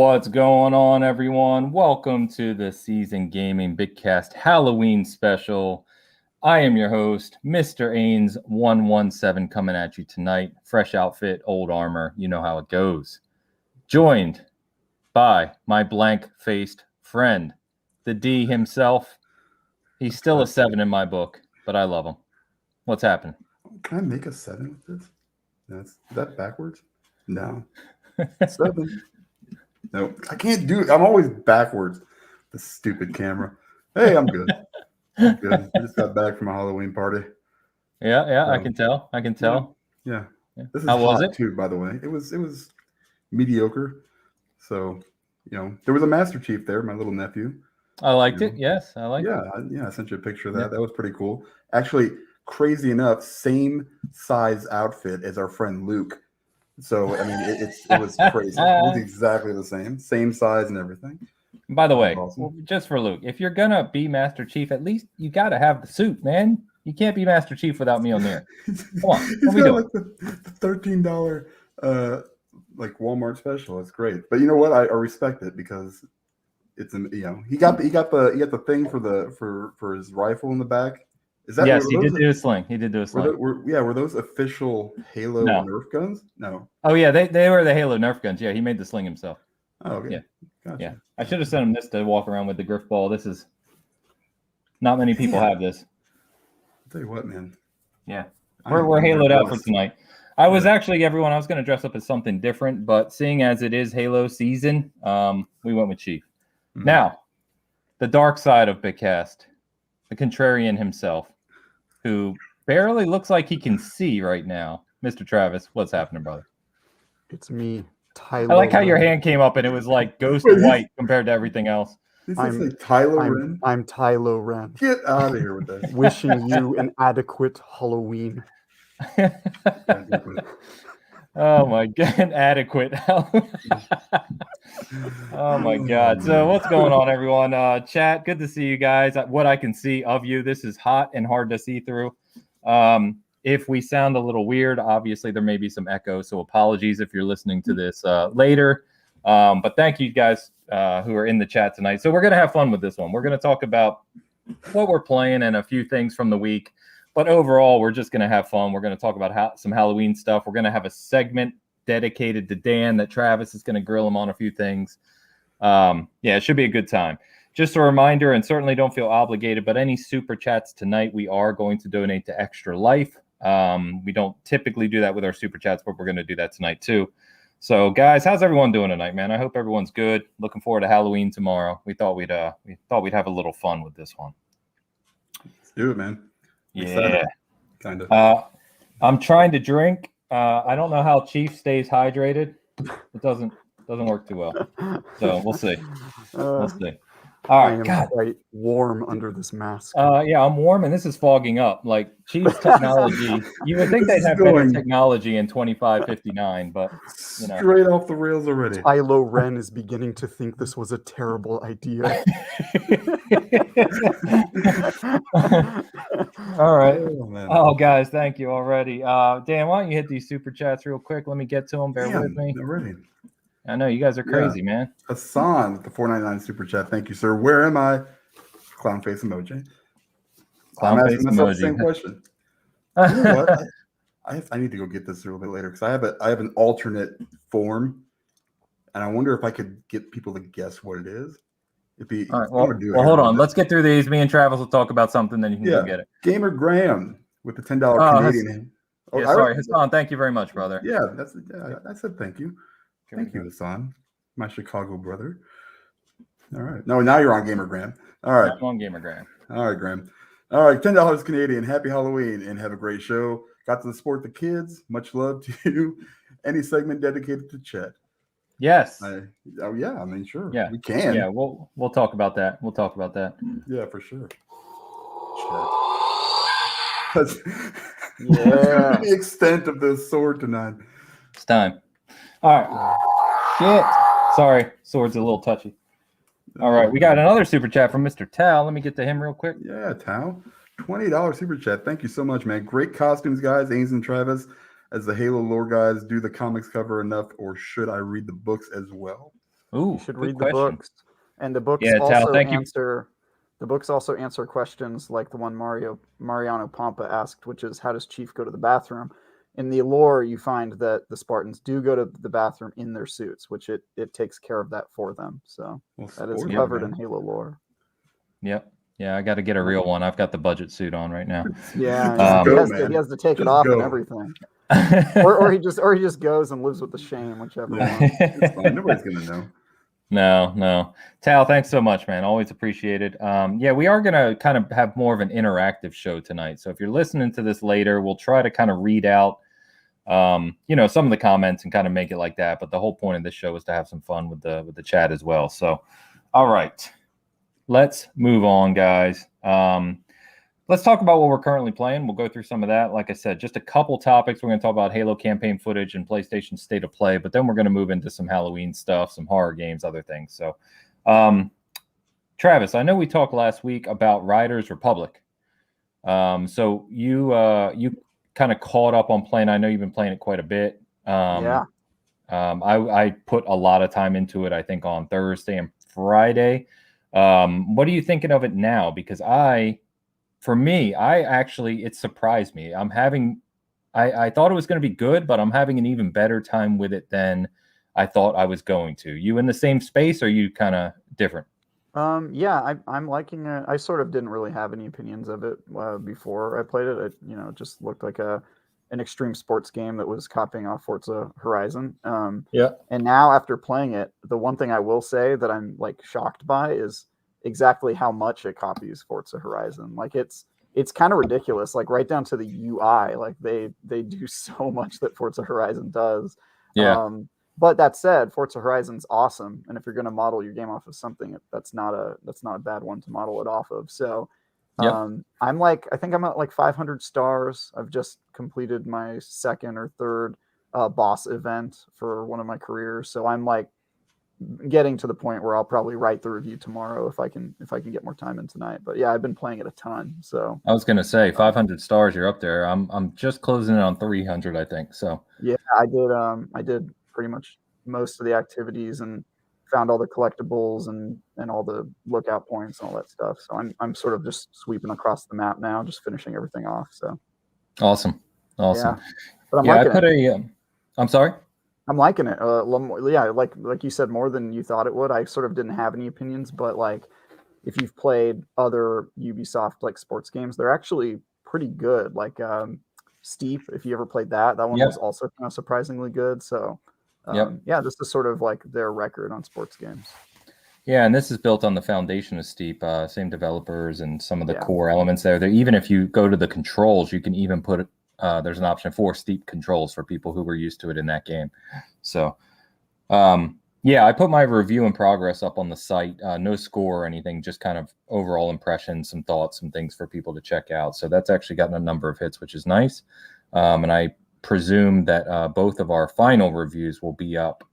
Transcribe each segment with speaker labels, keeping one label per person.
Speaker 1: What's going on, everyone? Welcome to the Season Gaming Bitcast Halloween special. I am your host, Mr. Ains 117, coming at you tonight. Fresh outfit, old armor. You know how it goes. Joined by my blank-faced friend, the D himself. He's still a 7 in my book, but I love him. What's happening?
Speaker 2: Can I make a 7 with this? Is that backwards? No. 7. No, I can't do it. I'm always backwards. The stupid camera. Hey, I'm good. I'm good. I just got back from a Halloween party.
Speaker 1: Yeah, I can tell.
Speaker 2: Yeah. This is
Speaker 1: How was
Speaker 2: hot
Speaker 1: it?
Speaker 2: too, by the way. It was mediocre. So, there was a Master Chief there, my little nephew.
Speaker 1: I liked it. Yes, I liked it.
Speaker 2: Yeah, I sent you a picture of that. Yeah. That was pretty cool. Actually, crazy enough, same size outfit as our friend Luke. So, I mean, it was crazy. It was exactly the same size and everything.
Speaker 1: By the way, just for Luke, if you're going to be Master Chief, at least you got to have the suit, man. You can't be Master Chief without Mjolnir. Come on, what we doing?
Speaker 2: Like the $13 like Walmart special. It's great. But you know what? I respect it because it's he got the thing for his rifle in the back. Is that
Speaker 1: yes? He did do a sling.
Speaker 2: Were those official Halo Nerf guns? No.
Speaker 1: Oh yeah, they were the Halo Nerf guns. Yeah, he made the sling himself.
Speaker 2: Oh okay.
Speaker 1: Yeah.
Speaker 2: Gotcha.
Speaker 1: Yeah. I should have sent him this to walk around with the Griff ball. This is not many people have this.
Speaker 2: I'll tell you what, man.
Speaker 1: Yeah. We're Haloed out for tonight. I was actually I was going to dress up as something different, but seeing as it is Halo season, we went with Chief. Mm-hmm. Now, the dark side of Bitcast, the contrarian himself, who barely looks like he can see right now. Mr. Travis, what's happening, brother?
Speaker 3: It's me, Tyler.
Speaker 1: I like how your hand came up and it was like ghost white compared to everything else.
Speaker 2: I'm Tyler Ren.
Speaker 3: I'm Tylo Ren.
Speaker 2: Get out of here with that.
Speaker 3: Wishing you an adequate Halloween.
Speaker 1: Oh my god, inadequate. Oh my god. So what's going on, everyone? Chat, good to see you guys. What I can see of you, this is hot and hard to see through. If we sound a little weird, obviously there may be some echo, so apologies if you're listening to this later. But thank you guys who are in the chat tonight. So we're going to have fun with this one. We're going to talk about what we're playing and a few things from the week. But overall, we're just going to have fun. We're going to talk about some Halloween stuff. We're going to have a segment dedicated to Dan that Travis is going to grill him on a few things. It should be a good time. Just a reminder, and certainly don't feel obligated, but any super chats tonight, we are going to donate to Extra Life. We don't typically do that with our super chats, but we're going to do that tonight too. So, guys, how's everyone doing tonight, man? I hope everyone's good. Looking forward to Halloween tomorrow. We thought we'd have a little fun with this one.
Speaker 2: Let's do it, man.
Speaker 1: Yeah,
Speaker 2: kind of.
Speaker 1: I'm trying to drink. I don't know how Chief stays hydrated. It doesn't work too well. So we'll see. We'll see. All right,
Speaker 3: I am quite warm under this mask.
Speaker 1: Yeah, I'm warm, and this is fogging up. Like Chief's technology, you would think they'd have better technology in 2559, but
Speaker 2: straight off the rails already.
Speaker 3: Tylo Ren is beginning to think this was a terrible idea.
Speaker 1: All right. Oh, guys, thank you already. Dan, why don't you hit these super chats real quick? Let me get to them. Bear with me.
Speaker 2: They're ready.
Speaker 1: I know you guys are crazy, man.
Speaker 2: Hassan with the $4.99 super chat. Thank you, sir. Where am I? Clown face emoji. I'm asking myself the same question. You know what? I need to go get this a little bit later because I have an alternate form, and I wonder if I could get people to guess what it is.
Speaker 1: All right, well, hold on. Let's get through these. Me and Travis will talk about something, then you can go get it.
Speaker 2: Gamer Graham with the $10 Canadian.
Speaker 1: Sorry, Hassan. Thank you very much, brother.
Speaker 2: Yeah, I said thank you. Thank you, Hassan, my Chicago brother. All right. No, now you're on Gamer Graham. All right.
Speaker 1: I'm on Gamer Graham.
Speaker 2: All right, Graham. All right, $10 Canadian. Happy Halloween and have a great show. Got to support the kids. Much love to you. Any segment dedicated to Chet?
Speaker 1: Yes.
Speaker 2: Sure.
Speaker 1: Yeah,
Speaker 2: we can.
Speaker 1: Yeah, we'll talk about that.
Speaker 2: Yeah, for sure.
Speaker 3: Yeah.
Speaker 2: The extent of this sword tonight.
Speaker 1: It's time. All right. Shit. Sorry. Sword's a little touchy. All right. We got another super chat from Mr. Tao. Let me get to him real quick.
Speaker 2: Yeah, Tao. $20 super chat. Thank you so much, man. Great costumes, guys. Ains and Travis, as the Halo lore guys, do the comics cover enough, or should I read the books as well?
Speaker 1: Ooh,
Speaker 3: You should
Speaker 1: good
Speaker 3: read the
Speaker 1: question.
Speaker 3: books, and the books
Speaker 1: Yeah, Tal,
Speaker 3: also
Speaker 1: thank you.
Speaker 3: answer. The books also answer questions like the one Mariano Pompa asked, which is how does Chief go to the bathroom? In the lore, you find that the Spartans do go to the bathroom in their suits, which it takes care of that for them. So that is
Speaker 2: sports,
Speaker 3: covered
Speaker 2: man.
Speaker 3: in Halo lore.
Speaker 1: Yep. Yeah, I got to get a real one. I've got the budget suit on right now.
Speaker 3: Yeah,
Speaker 2: go,
Speaker 3: he has to take it
Speaker 2: Just
Speaker 3: off
Speaker 2: go.
Speaker 3: and everything. or he just goes and lives with the shame, whichever one.
Speaker 2: It's fine. Nobody's gonna know.
Speaker 1: No. Tal, thanks so much, man. Always appreciated. Yeah, we are going to kind of have more of an interactive show tonight. So if you're listening to this later, we'll try to kind of read out, some of the comments and kind of make it like that. But the whole point of this show is to have some fun with the chat as well. So, all right, let's move on, guys. Let's talk about what we're currently playing. We'll go through some of that. Like I said, just a couple topics. We're going to talk about Halo campaign footage and PlayStation State of Play, but then we're going to move into some Halloween stuff, some horror games, other things. So, Travis, I know we talked last week about Riders Republic. So you kind of caught up on playing. I know you've been playing it quite a bit.
Speaker 3: Yeah.
Speaker 1: I put a lot of time into it, I think, on Thursday and Friday. What are you thinking of it now? Because for me, it surprised me. I thought it was going to be good, but I'm having an even better time with it than I thought I was going to. You in the same space, or are you kind of different?
Speaker 3: Yeah, I'm liking it. I sort of didn't really have any opinions of it before I played it. It just looked like an extreme sports game that was copying off Forza Horizon.
Speaker 1: Yeah.
Speaker 3: And now after playing it, the one thing I will say that I'm like shocked by is exactly how much it copies Forza Horizon. Like it's kind of ridiculous, like right down to the UI. Like they do so much that Forza Horizon does.
Speaker 1: Yeah.
Speaker 3: But that said, Forza Horizon's awesome, and if you're going to model your game off of something, that's not a bad one to model it off of. So
Speaker 1: Yep.
Speaker 3: I think I'm at like 500 stars. I've just completed my second or third boss event for one of my careers, so I'm like getting to the point where I'll probably write the review tomorrow if I can get more time in tonight. But yeah, I've been playing it a ton. So
Speaker 1: I was gonna say 500 stars, you're up there. I'm just closing in on 300, I think. So
Speaker 3: yeah, I did pretty much most of the activities and found all the collectibles and all the lookout points and all that stuff. So I'm sort of just sweeping across the map now, just finishing everything off. So
Speaker 1: awesome.
Speaker 3: yeah, but I'm
Speaker 1: I
Speaker 3: liking
Speaker 1: put
Speaker 3: it.
Speaker 1: I'm sorry.
Speaker 3: I'm liking it. Yeah, like you said, more than you thought it would. I sort of didn't have any opinions, but like if you've played other Ubisoft like sports games, they're actually pretty good. Like Steep, if you ever played that one was also kind of surprisingly good. So yeah, this is sort of like their record on sports games.
Speaker 1: Yeah, and this is built on the foundation of Steep, same developers and some of the core elements there. Even if you go to the controls, you can even put there's an option for Steep controls for people who were used to it in that game. So, yeah, I put my review in progress up on the site. No score or anything, just kind of overall impressions, some thoughts, some things for people to check out. So that's actually gotten a number of hits, which is nice. And I presume that both of our final reviews will be up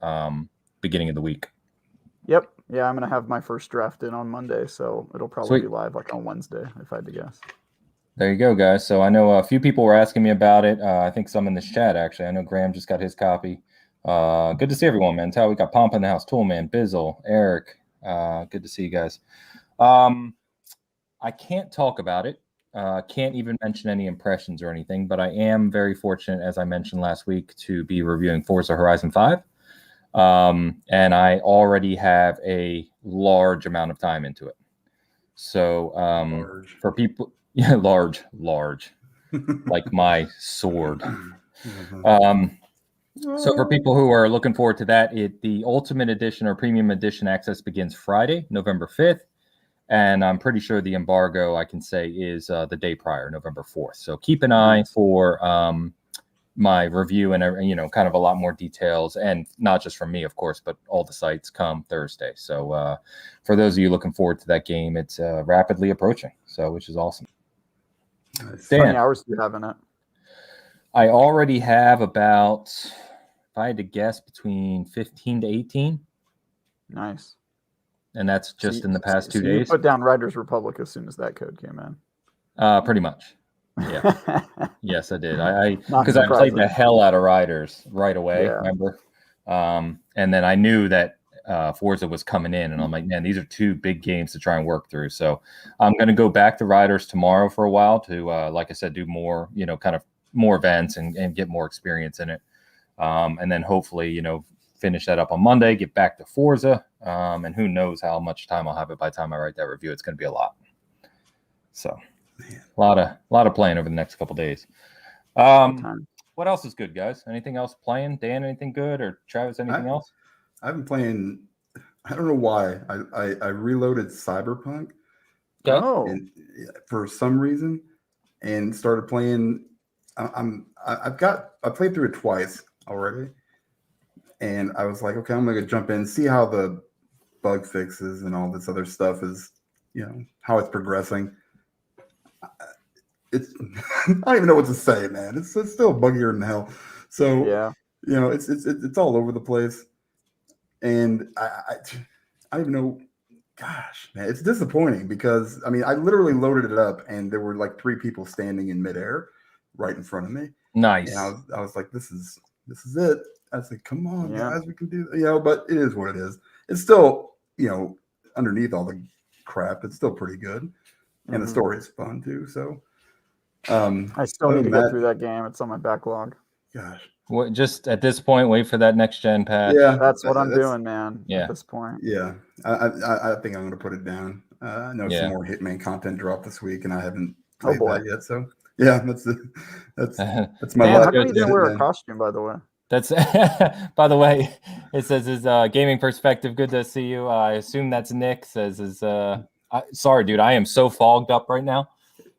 Speaker 1: beginning of the week.
Speaker 3: Yep. Yeah, I'm going to have my first draft in on Monday, so it'll probably be live like on Wednesday, if I had to guess.
Speaker 1: There you go, guys. So I know a few people were asking me about it. I think some in this chat, actually. I know Graham just got his copy. Good to see everyone, man. Tell we got Pomp in the house, Toolman, Bizzle, Eric. Good to see you guys. I can't talk about it. Can't even mention any impressions or anything, but I am very fortunate, as I mentioned last week, to be reviewing Forza Horizon 5. And I already have a large amount of time into it. So for people, yeah, large, like my sword. So for people who are looking forward to that, the Ultimate Edition or Premium Edition access begins Friday, November 5th. And I'm pretty sure the embargo, I can say, is the day prior, November 4th. So keep an eye for my review and, kind of a lot more details. And not just from me, of course, but all the sites come Thursday. So for those of you looking forward to that game, it's rapidly approaching, which is awesome.
Speaker 3: Nice. How many hours do you have in it?
Speaker 1: I already have about, if I had to guess, between 15 to 18.
Speaker 3: Nice.
Speaker 1: And that's just in the past 2 days.
Speaker 3: You put down Riders Republic as soon as that code came in.
Speaker 1: Pretty much. Yeah. Yes, I did. Because I played the hell out of Riders right away. Yeah. Remember? And then I knew that Forza was coming in, and I'm like, man, these are two big games to try and work through. So I'm going to go back to Riders tomorrow for a while to, like I said, do more, kind of more events and get more experience in it. And then hopefully, finish that up on Monday, get back to Forza. And who knows how much time I'll have it by the time I write that review. It's going to be a lot. So a lot of playing over the next couple days. What else is good, guys? Anything else playing? Dan, anything good? Or Travis, anything else?
Speaker 2: I've been playing. I don't know why. I reloaded Cyberpunk.
Speaker 1: Okay.
Speaker 3: Oh.
Speaker 2: For some reason, and started playing. I played through it twice already, and I was like, okay, I'm gonna jump in, see how the bug fixes and all this other stuff is, how it's progressing. It's I don't even know what to say, man. It's still buggier than hell. So
Speaker 3: yeah,
Speaker 2: it's all over the place, and I don't even know. Gosh, man, it's disappointing because I literally loaded it up and there were like 3 people standing in midair right in front of me.
Speaker 1: Nice.
Speaker 2: And I was like, this is it. I was like, come on, guys, we can do that. But it is what it is. It's still, underneath all the crap, it's still pretty good. And the story is fun too. So
Speaker 3: I still need to get through that game. It's on my backlog.
Speaker 2: Gosh.
Speaker 1: Just at this point, wait for that next gen patch.
Speaker 2: Yeah,
Speaker 3: that's what I'm doing, man.
Speaker 1: Yeah.
Speaker 3: At this point.
Speaker 2: Yeah, I think I'm going to put it down. I know some more Hitman content dropped this week, and I haven't played that yet. So yeah, that's my.
Speaker 3: Man, how come you didn't wear a costume, by the way?
Speaker 1: That's by the way. It says his gaming perspective. Good to see you. I assume that's Nick. Says his. Sorry, dude. I am so fogged up right now.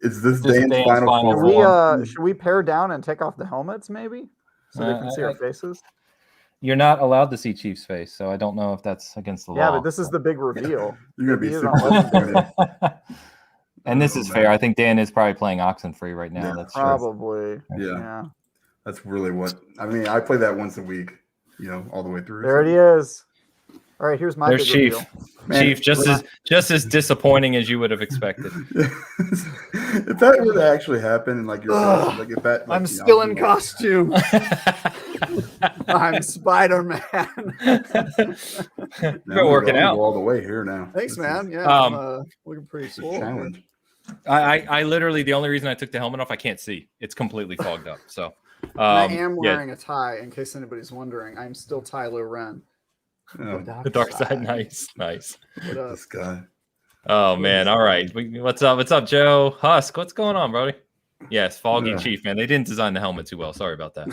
Speaker 2: Is this Dan's final
Speaker 3: form? Should we pair down and take off the helmets, maybe? So they can see our faces.
Speaker 1: You're not allowed to see Chief's face, so I don't know if that's against the law.
Speaker 3: Yeah, but this is the big reveal.
Speaker 2: You're gonna be super disappointed.
Speaker 1: And this is fair. I think Dan is probably playing Oxenfree right now.
Speaker 2: Yeah,
Speaker 1: that's
Speaker 3: probably.
Speaker 2: Yeah. That's really what I play that once a week, all the way through.
Speaker 3: There it is. All right, here's my
Speaker 1: Chief.
Speaker 3: Man,
Speaker 1: Chief, just as disappointing as you would have expected.
Speaker 2: If that were to actually happen, and like you're like if that,
Speaker 3: I'm still in costume. I'm Spider-Man.
Speaker 1: You're working out
Speaker 2: all the way here now.
Speaker 3: Thanks, man. Yeah, I'm looking pretty swole.
Speaker 2: Challenge.
Speaker 1: I literally, the only reason I took the helmet off, I can't see. It's completely fogged up. So
Speaker 3: I am wearing a tie, in case anybody's wondering. I'm still Tyler Wren.
Speaker 1: The dark side. Nice.
Speaker 2: This guy.
Speaker 1: Oh man. All right. What's up, Joe? Husk, what's going on, brody? Yes, foggy Chief, man. They didn't design the helmet too well. Sorry about
Speaker 3: that.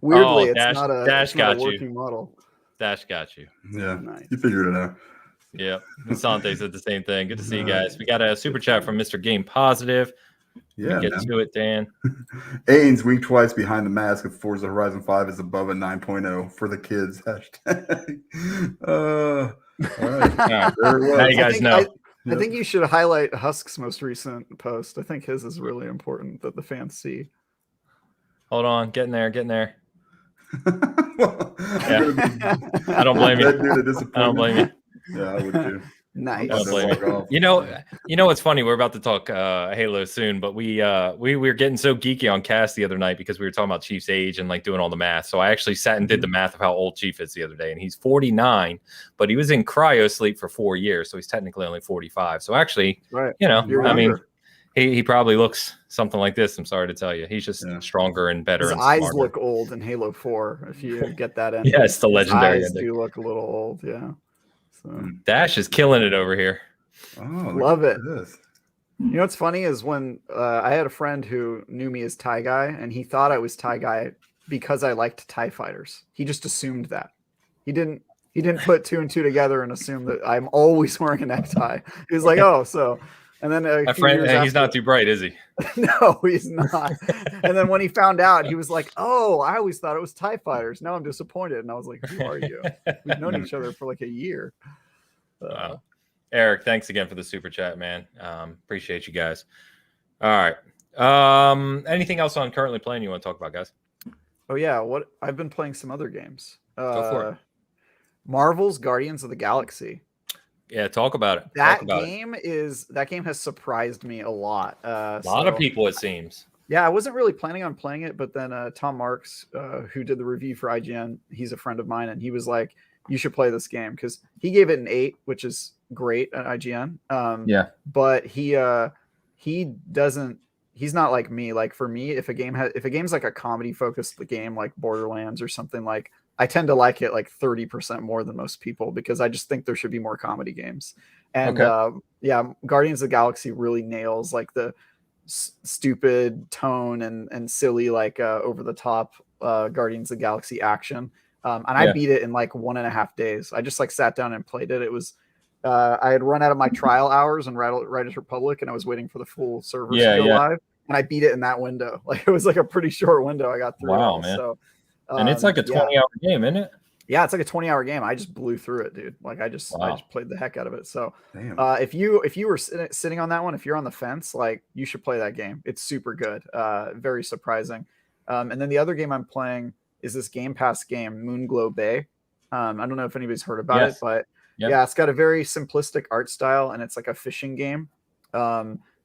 Speaker 3: Weirdly, it's not a working model.
Speaker 1: Dash got you.
Speaker 2: Yeah, nice. You figured it out.
Speaker 1: Yep. Sante said the same thing. Good to see you guys. We got a super chat from Mr. Game Positive.
Speaker 2: Yeah,
Speaker 1: get to it, Dan.
Speaker 2: Ains week twice behind the mask of Forza Horizon 5 is above a 9.0 for the kids. Hashtag. All right.
Speaker 1: Now you guys know.
Speaker 3: I think you should highlight Husk's most recent post. I think his is really important that the fans see.
Speaker 1: Hold on, getting there.
Speaker 2: Well,
Speaker 1: I don't blame you. I don't blame you.
Speaker 2: Yeah, I would too.
Speaker 3: Nice.
Speaker 1: You know what's funny? We're about to talk Halo soon, but we were getting so geeky on Cast the other night because we were talking about Chief's age and like doing all the math. So I actually sat and did the math of how old Chief is the other day, and he's 49, but he was in cryo sleep for 4 years, so he's technically only 45. So actually, he probably looks something like this. I'm sorry to tell you, he's just stronger and better.
Speaker 3: His eyes look old in Halo 4. If you get that in,
Speaker 1: yes, the legendary
Speaker 3: eyes do look a little old. Yeah. So.
Speaker 1: Dash is killing it over here.
Speaker 2: Oh,
Speaker 3: love it. You know what's funny is when I had a friend who knew me as TIE Guy, and he thought I was TIE Guy because I liked TIE fighters. He just assumed that. He didn't put 2 and 2 together and assume that I'm always wearing a necktie. He was like, oh, so. And then
Speaker 1: my friend, he's not too bright, is he?
Speaker 3: No, he's not. And then when he found out, he was like, "Oh, I always thought it was TIE fighters. Now I'm disappointed." And I was like, "Who are you? We've known each other for like a year."
Speaker 1: Wow. Eric, thanks again for the super chat, man. Appreciate you guys. All right. Anything else on currently playing you want to talk about, guys?
Speaker 3: Oh yeah, I've been playing some other games.
Speaker 1: Go for it.
Speaker 3: Marvel's Guardians of the Galaxy.
Speaker 1: Yeah, talk about it.
Speaker 3: That game has surprised me a lot.
Speaker 1: A lot of people, it seems.
Speaker 3: Yeah, I wasn't really planning on playing it, but then Tom Marks, who did the review for IGN, he's a friend of mine, and he was like, you should play this game, because he gave it an 8, which is great at IGN. But he's not like me. Like for me, if a game's like a comedy focused game like Borderlands or something, like I tend to like it like 30% more than most people, because I just think there should be more comedy games. And Guardians of the Galaxy really nails like the stupid tone and silly, like over the top Guardians of the Galaxy action. And I beat it in like 1.5 days. I just like sat down and played it. It was I had run out of my trial hours in Riders Republic, and I was waiting for the full servers to go live, and I beat it in that window. Like it was like a pretty short window I got through.
Speaker 1: Wow, man.
Speaker 3: So
Speaker 1: and it's like a 20-hour game, isn't it?
Speaker 3: Yeah, it's like a 20-hour game. I just blew through it, dude. Like I just played the heck out of it. So if you were sitting on that one, if you're on the fence, like you should play that game. It's super good. Very surprising. And then the other game I'm playing is this Game Pass game, Moonglow Bay. I don't know if anybody's heard about it, but it's got a very simplistic art style, and it's like a fishing game.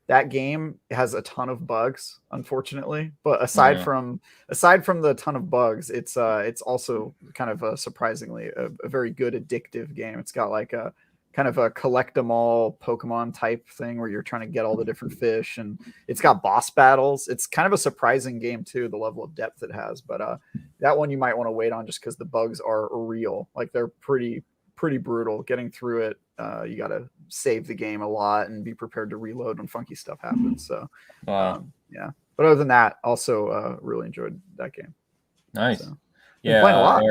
Speaker 3: That game has a ton of bugs, unfortunately. But aside from the ton of bugs, it's also kind of a surprisingly a very good addictive game. It's got like a kind of a collect 'em all Pokemon type thing where you're trying to get all the different fish, and it's got boss battles. It's kind of a surprising game too, the level of depth it has. But that one you might want to wait on just because the bugs are real. Like they're pretty brutal. Getting through it, you got to save the game a lot and be prepared to reload when funky stuff happens. So but other than that, also really enjoyed that game.
Speaker 1: Nice.
Speaker 3: So,
Speaker 1: playing a lot.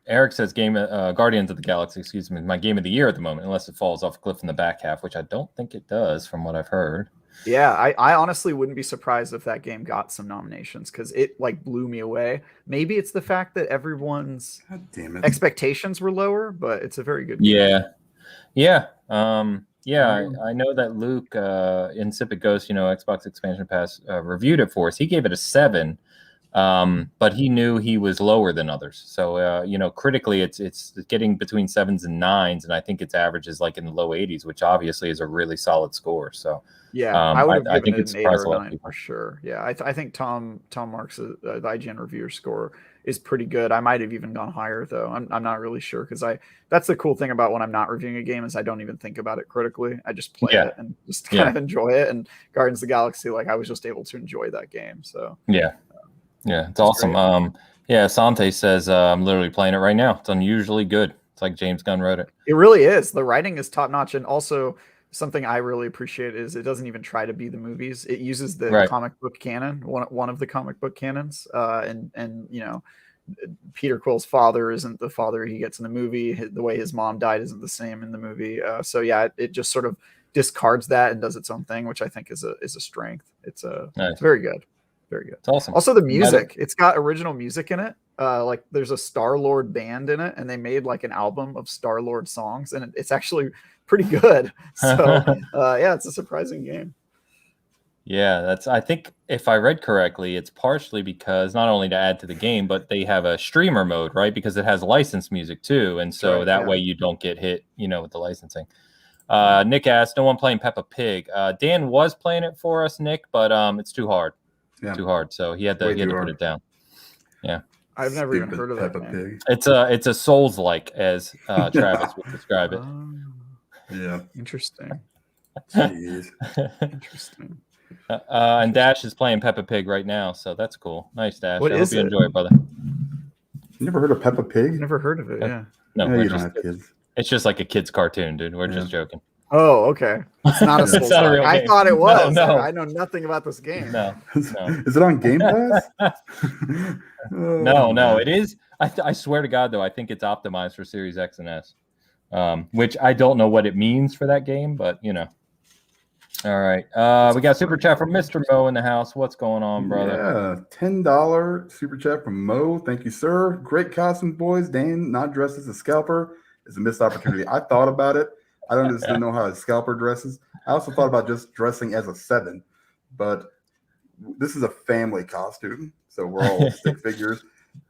Speaker 1: Eric says Guardians of the Galaxy, excuse me, my game of the year at the moment, unless it falls off a cliff in the back half, which I don't think it does from what I've heard.
Speaker 3: Yeah, I honestly wouldn't be surprised if that game got some nominations, because it like blew me away. Maybe it's the fact that everyone's expectations were lower, but it's a very good game. I know that Luke Insipid Ghost, Xbox Expansion Pass, reviewed it for us. He gave it a 7, but he knew he was lower than others. So critically, it's getting between 7s and 9s, and I think its average is like in the low 80s, which obviously is a really solid score. So I would have given it an 8 or
Speaker 1: a
Speaker 3: 9 for sure. Yeah, I think Tom Marks, the IGN reviewer score, is pretty good. I might have even gone higher though. I'm not really sure, because that's the cool thing about when I'm not reviewing a game is I don't even think about it critically. I just play it and just kind of enjoy it. And Guardians of the Galaxy, like I was just able to enjoy that game. So
Speaker 1: it's awesome. Great. Sante says I'm literally playing it right now. It's unusually good. It's like James Gunn wrote it.
Speaker 3: It really is. The writing is top notch, and also something I really appreciate is it doesn't even try to be the movies. It uses the comic book canon, one of the comic book canons, and Peter Quill's father isn't the father he gets in the movie. The way his mom died isn't the same in the movie. It just sort of discards that and does its own thing, which I think is a strength. It's very good. Very good.
Speaker 1: It's awesome.
Speaker 3: Also, the music. It's got original music in it. Like there's a Star-Lord band in it, and they made like an album of Star-Lord songs, and it's actually pretty good. So it's a surprising game.
Speaker 1: Yeah, I think if I read correctly, it's partially because not only to add to the game, but they have a streamer mode, right? Because it has licensed music too. And so that way you don't get hit, with the licensing. Nick asked, no one playing Peppa Pig. Dan was playing it for us, Nick, but it's too hard. Yeah. Too hard. So he had to put it down. Yeah.
Speaker 3: I've never even heard of that game.
Speaker 1: It's a Souls-like, as Travis would describe it.
Speaker 2: Yeah.
Speaker 3: Interesting.
Speaker 2: Jeez.
Speaker 3: Interesting.
Speaker 1: And Dash is playing Peppa Pig right now, so that's cool. Nice, Dash.
Speaker 3: I hope
Speaker 1: you enjoy it, brother.
Speaker 2: You never heard of Peppa Pig?
Speaker 3: Never heard of it. Yeah.
Speaker 1: No,
Speaker 2: you don't have kids.
Speaker 1: It's just like a kid's cartoon, dude. We're just joking.
Speaker 3: Oh, okay. It's not a Souls. I thought it was. No. I know nothing about this game.
Speaker 1: No.
Speaker 2: Is it on Game Pass?
Speaker 1: No. It is. I swear to God, though, I think it's optimized for Series X and S, which I don't know what it means for that game, but All right. We got super chat from Mr. Mo in the house. What's going on, brother?
Speaker 2: Yeah, $10 super chat from Mo. Thank you, sir. Great costume, boys. Dan not dressed as a scalper is a missed opportunity. I thought about it. I don't just know how a scalper dresses. I also thought about just dressing as a 7, but this is a family costume, so we're all stick figures,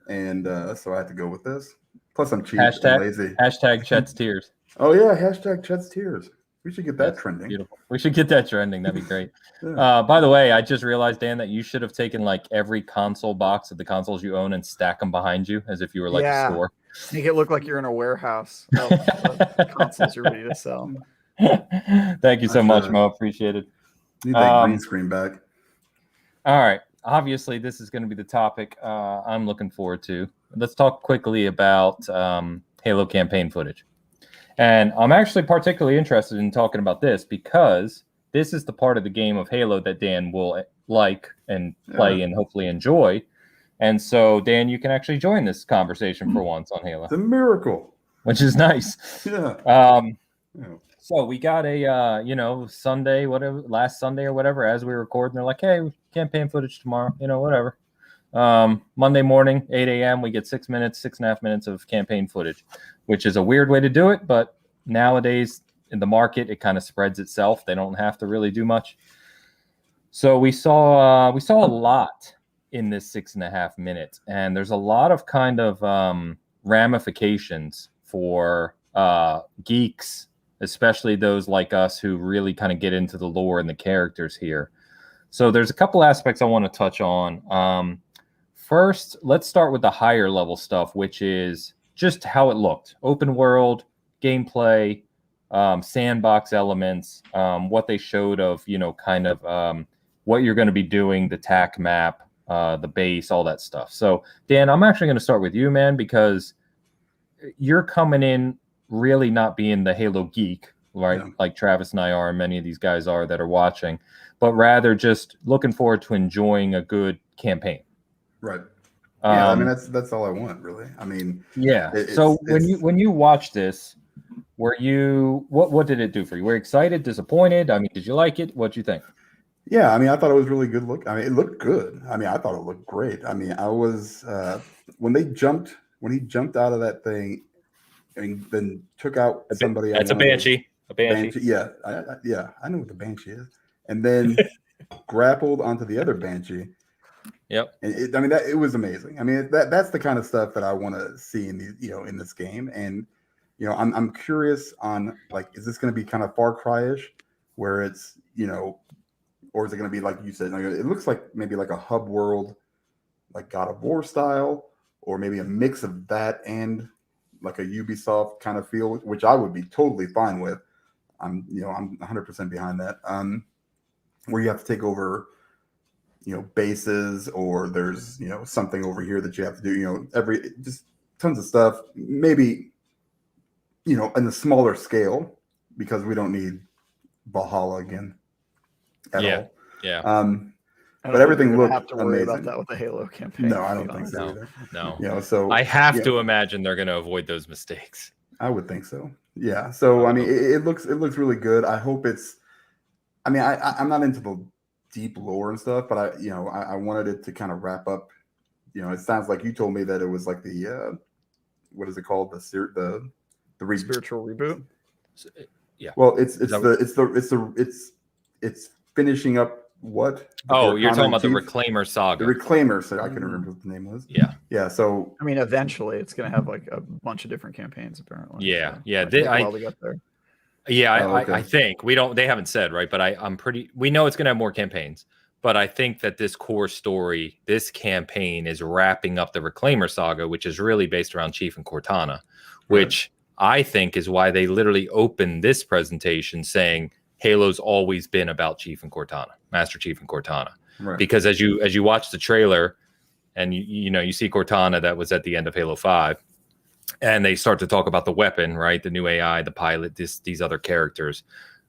Speaker 2: and so I had to go with this. Plus, I'm cheap and lazy.
Speaker 1: Hashtag Chet's Tears.
Speaker 2: Oh yeah, hashtag Chet's Tears. We should get that trending.
Speaker 1: Beautiful. We should get that trending. That'd be great. By the way, I just realized, Dan, that you should have taken like every console box of the consoles you own and stack them behind you as if you were like a store.
Speaker 3: Make it look like you're in a warehouse of consoles you're ready to sell.
Speaker 1: Thank you so much, Mo. Appreciate it.
Speaker 2: Need that green screen back.
Speaker 1: All right. Obviously, this is going to be the topic I'm looking forward to. Let's talk quickly about Halo campaign footage. And I'm actually particularly interested in talking about this because this is the part of the game of Halo that Dan will like and play and hopefully enjoy. And so, Dan, you can actually join this conversation for once on Halo.
Speaker 2: It's a miracle.
Speaker 1: Which is nice.
Speaker 2: Yeah.
Speaker 1: So we got a, Sunday, whatever, last Sunday or whatever, as we were recording, they're like, hey, campaign footage tomorrow, whatever. Monday morning, 8 a.m., we get 6.5 minutes of campaign footage, which is a weird way to do it. But nowadays in the market, it kind of spreads itself. They don't have to really do much. So we saw a lot in this 6.5 minutes, and there's a lot of kind of ramifications for geeks, especially those like us who really kind of get into the lore and the characters here. So there's a couple aspects I want to touch on. First, let's start with the higher level stuff, which is just how it looked. Open world, gameplay, sandbox elements, what they showed of, kind of what you're going to be doing, the TAC map, the base, all that stuff. So, Dan, I'm actually going to start with you, man, because you're coming in really not being the Halo geek, right? Yeah. Like Travis and I are, and many of these guys are that are watching, but rather just looking forward to enjoying a good campaign.
Speaker 2: Right. Yeah, I mean that's all I want, really. I mean,
Speaker 1: yeah. So when you watch this, were you what did it do for you? Were you excited, disappointed? I mean, did you like it? What'd you think?
Speaker 2: Yeah, I mean, I thought it was really good look. I mean, it looked good. I mean, I thought it looked great. I mean, I was when he jumped out of that thing and then took out somebody.
Speaker 1: That's a Banshee. A Banshee.
Speaker 2: Yeah, I know what the Banshee is. And then grappled onto the other Banshee.
Speaker 1: Yep.
Speaker 2: And it was amazing. I mean, that's the kind of stuff that I want to see in the in this game. And I'm curious on, like, is this going to be kind of Far Cry-ish, where it's or is it going to be like you said? Like, it looks like maybe like a hub world, like God of War style, or maybe a mix of that and like a Ubisoft kind of feel, which I would be totally fine with. I'm 100% behind that. Where you have to take over, bases, or there's, something over here that you have to do, just tons of stuff. Maybe, in a smaller scale, because we don't need Valhalla again at all.
Speaker 1: Yeah.
Speaker 2: But everything looked
Speaker 3: have to worry
Speaker 2: amazing.
Speaker 3: about that with the Halo campaign.
Speaker 2: No, I don't think so either.
Speaker 1: No.
Speaker 2: So
Speaker 1: I have to imagine they're going to avoid those mistakes.
Speaker 2: I would think so. Yeah. So I mean, it looks really good. I hope it's. I mean, I'm not into the deep lore and stuff, but I wanted it to kind of wrap up. It sounds like you told me that it was like the what is it called, the
Speaker 3: spiritual reboot.
Speaker 1: Yeah.
Speaker 2: Well, it's finishing up what?
Speaker 1: Oh, you're talking about the Reclaimer saga.
Speaker 2: The Reclaimer saga. I couldn't remember what the name was.
Speaker 1: Yeah.
Speaker 2: Yeah. So
Speaker 3: I mean, eventually it's going to have like a bunch of different campaigns, apparently.
Speaker 1: Yeah.
Speaker 3: So
Speaker 1: Yeah.
Speaker 3: while we got there.
Speaker 1: Yeah, I think they haven't said, right, but we know it's going to have more campaigns, but I think that this core story, this campaign is wrapping up the Reclaimer saga, which is really based around Chief and Cortana, which I think is why they literally opened this presentation saying Halo's always been about Chief and Cortana, Master Chief and Cortana, because as you watch the trailer and you see Cortana that was at the end of Halo 5. And they start to talk about the weapon, right? The new AI, the pilot, these other characters.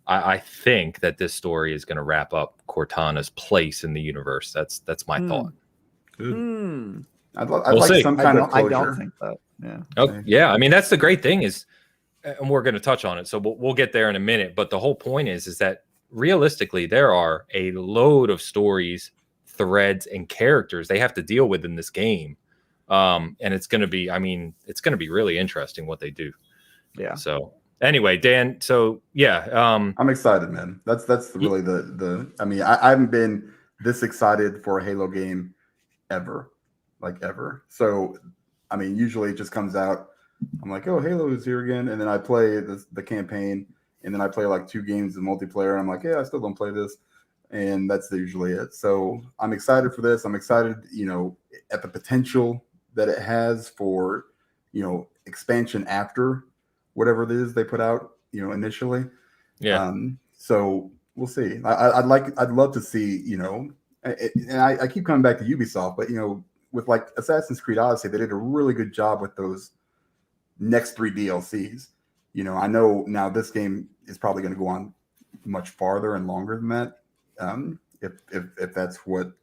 Speaker 1: I think that this story is going to wrap up Cortana's place in the universe. That's my thought.
Speaker 2: I'd like some kind of closure.
Speaker 3: I don't think that. Yeah.
Speaker 1: Okay. Yeah. I mean, that's the great thing is, and we're going to touch on it, so we'll get there in a minute. But the whole point is that realistically, there are a load of stories, threads, and characters they have to deal with in this game. And it's going to be really interesting what they do. Yeah. So anyway, Dan,
Speaker 2: I'm excited, man. That's really I mean, I haven't been this excited for a Halo game ever. So, I mean, usually it just comes out. I'm like, oh, Halo is here again. And then I play the campaign, and then I play like 2 games of multiplayer. And I'm like, yeah, I still don't play this. And that's usually it. So I'm excited for this. I'm excited, at the potential that it has for expansion after whatever it is they put out, initially.
Speaker 1: Yeah.
Speaker 2: So we'll see. I'd love to see, and I keep coming back to Ubisoft, but with like Assassin's Creed Odyssey, they did a really good job with those next 3 DLCs. I know now this game is probably going to go on much farther and longer than that, if that's what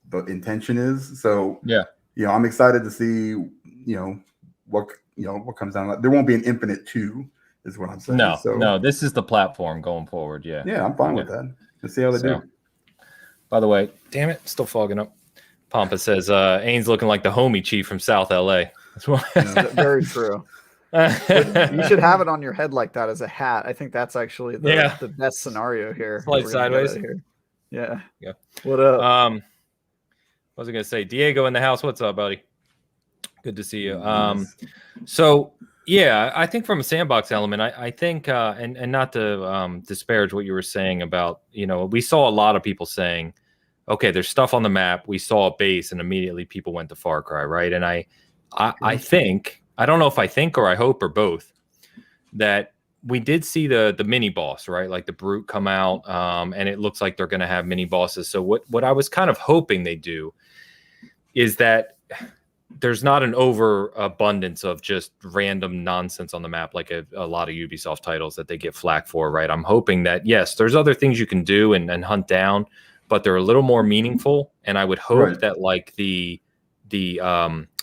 Speaker 2: the intention is. So
Speaker 1: yeah,
Speaker 2: I'm excited to see what comes down. There won't be an Infinite 2, is what I'm saying.
Speaker 1: No, this is the platform going forward. Yeah,
Speaker 2: I'm fine with that. Let's see how they do.
Speaker 1: By the way, damn it, still fogging up. Pampa says Ains looking like the homie chief from South LA. That's what.
Speaker 3: Very true. You should have it on your head like that as a hat. I think that's actually the best scenario here.
Speaker 1: Slide sideways.
Speaker 3: Yeah.
Speaker 1: What up? What was I gonna say? Diego in the house. What's up, buddy? Good to see you. So yeah, I think from a sandbox element, I think and not to disparage what you were saying about, we saw a lot of people saying, okay, there's stuff on the map. We saw a base and immediately people went to Far Cry, right? And I think, I don't know if I think or I hope or both, that we did see the mini boss, right? Like the Brute come out, and it looks like they're going to have mini bosses. So what I was kind of hoping they do is that there's not an overabundance of just random nonsense on the map, like a lot of Ubisoft titles that they get flack for, right? I'm hoping that, yes, there's other things you can do and hunt down, but they're a little more meaningful. And I would hope that like the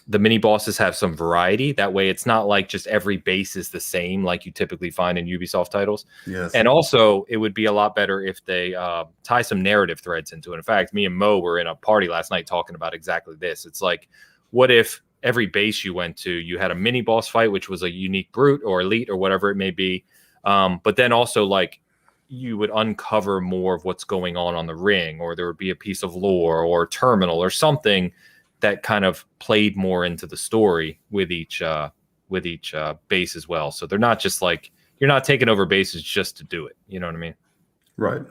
Speaker 1: mini bosses have some variety. That way it's not like just every base is the same like you typically find in Ubisoft titles.
Speaker 2: Yes.
Speaker 1: And also it would be a lot better if they tie some narrative threads into it. In fact, me and Mo were in a party last night talking about exactly this. It's like, what if every base you went to, you had a mini boss fight, which was a unique Brute or Elite or whatever it may be. But then also like you would uncover more of what's going on the ring, or there would be a piece of lore or terminal or something that kind of played more into the story with each base as well. So they're not just like, you're not taking over bases just to do it. You know what I mean?
Speaker 2: Right.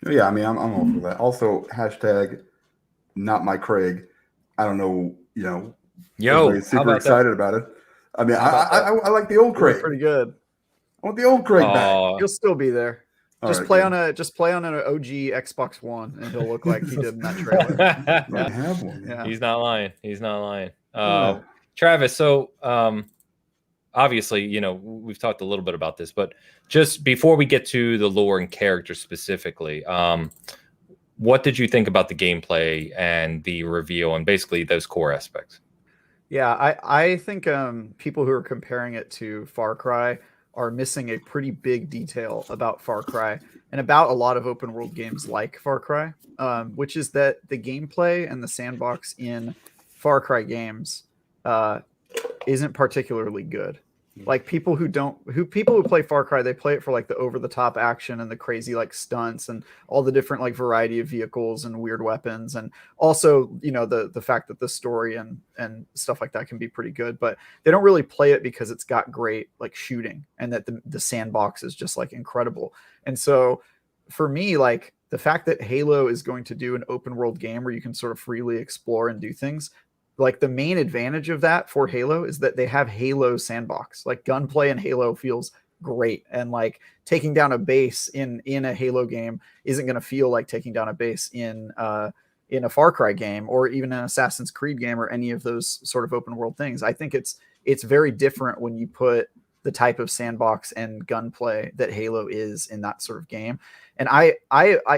Speaker 2: Yeah. I mean, I'm all for that. Also, hashtag not my Craig. I don't know,
Speaker 1: Yo,
Speaker 2: super excited about it. I mean, I like the old Craig.
Speaker 3: Pretty good.
Speaker 2: I want the old Craig back.
Speaker 3: He'll still be there. Just
Speaker 2: Right,
Speaker 3: play on an OG Xbox One, and he'll look like he did in that trailer.
Speaker 2: I have one.
Speaker 1: Yeah. He's not lying. Travis, so obviously, we've talked a little bit about this, but just before we get to the lore and character specifically, what did you think about the gameplay and the reveal and basically those core aspects?
Speaker 3: Yeah, I think people who are comparing it to Far Cry are missing a pretty big detail about Far Cry and about a lot of open world games like Far Cry, which is that the gameplay and the sandbox in Far Cry games isn't particularly good. Like people who play Far Cry, they play it for like the over the top action and the crazy like stunts and all the different like variety of vehicles and weird weapons, and also the fact that the story and stuff like that can be pretty good, but they don't really play it because it's got great like shooting and that the sandbox is just like incredible. And so for me, like the fact that Halo is going to do an open world game where you can sort of freely explore and do things, like the main advantage of that for Halo is that they have Halo sandbox. Like gunplay in Halo feels great, and like taking down a base in a Halo game isn't going to feel like taking down a base in a Far Cry game or even an Assassin's Creed game or any of those sort of open world things. I think it's very different when you put the type of sandbox and gunplay that Halo is in that sort of game. And I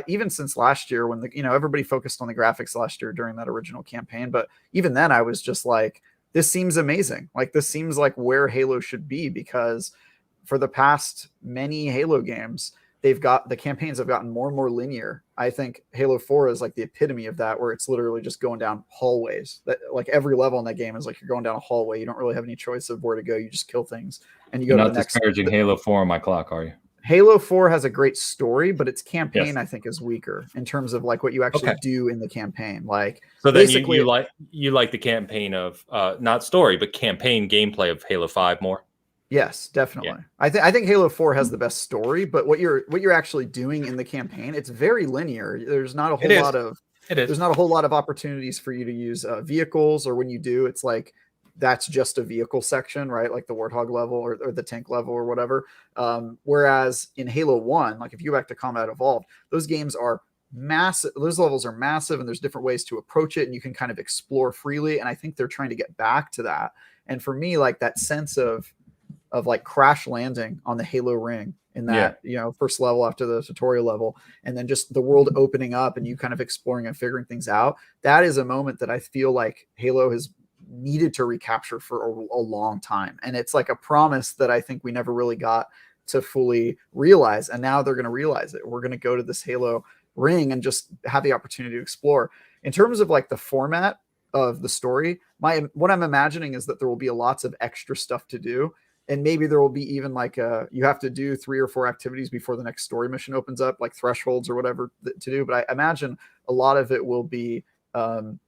Speaker 3: even since last year when everybody focused on the graphics last year during that original campaign, but even then I was just like, this seems amazing. Like this seems like where Halo should be, because for the past many Halo games, the campaigns have gotten more and more linear. I think Halo 4 is like the epitome of that, where it's literally just going down hallways. That like every level in that game is like you're going down a hallway. You don't really have any choice of where to go. You just kill things and you go to the next.
Speaker 1: Not disparaging Halo 4 on my clock, are you?
Speaker 3: Halo 4 has a great story, but its campaign, I think, is weaker in terms of like what you actually do in the campaign. Like,
Speaker 1: so then you like the campaign of not story, but campaign gameplay of Halo 5 more.
Speaker 3: Yes, definitely. Yeah. I think Halo 4 has the best story, but what you're actually doing in the campaign, it's very linear. There's not a whole lot of opportunities for you to use vehicles, or when you do, it's like that's just a vehicle section, right? Like the Warthog level or the tank level or whatever. Whereas in Halo 1, like if you go back to Combat Evolved, those games are massive. Those levels are massive, and there's different ways to approach it, and you can kind of explore freely. And I think they're trying to get back to that. And for me, like that sense of like crash landing on the Halo ring in that, first level after the tutorial level, and then just the world opening up and you kind of exploring and figuring things out. That is a moment that I feel like Halo has needed to recapture for a long time. And it's like a promise that I think we never really got to fully realize. And now they're going to realize it. We're going to go to this Halo ring and just have the opportunity to explore. In terms of like the format of the story, what I'm imagining is that there will be lots of extra stuff to do. And maybe there will be even like you have to do 3 or 4 activities before the next story mission opens up, like thresholds or whatever to do. But I imagine a lot of it will be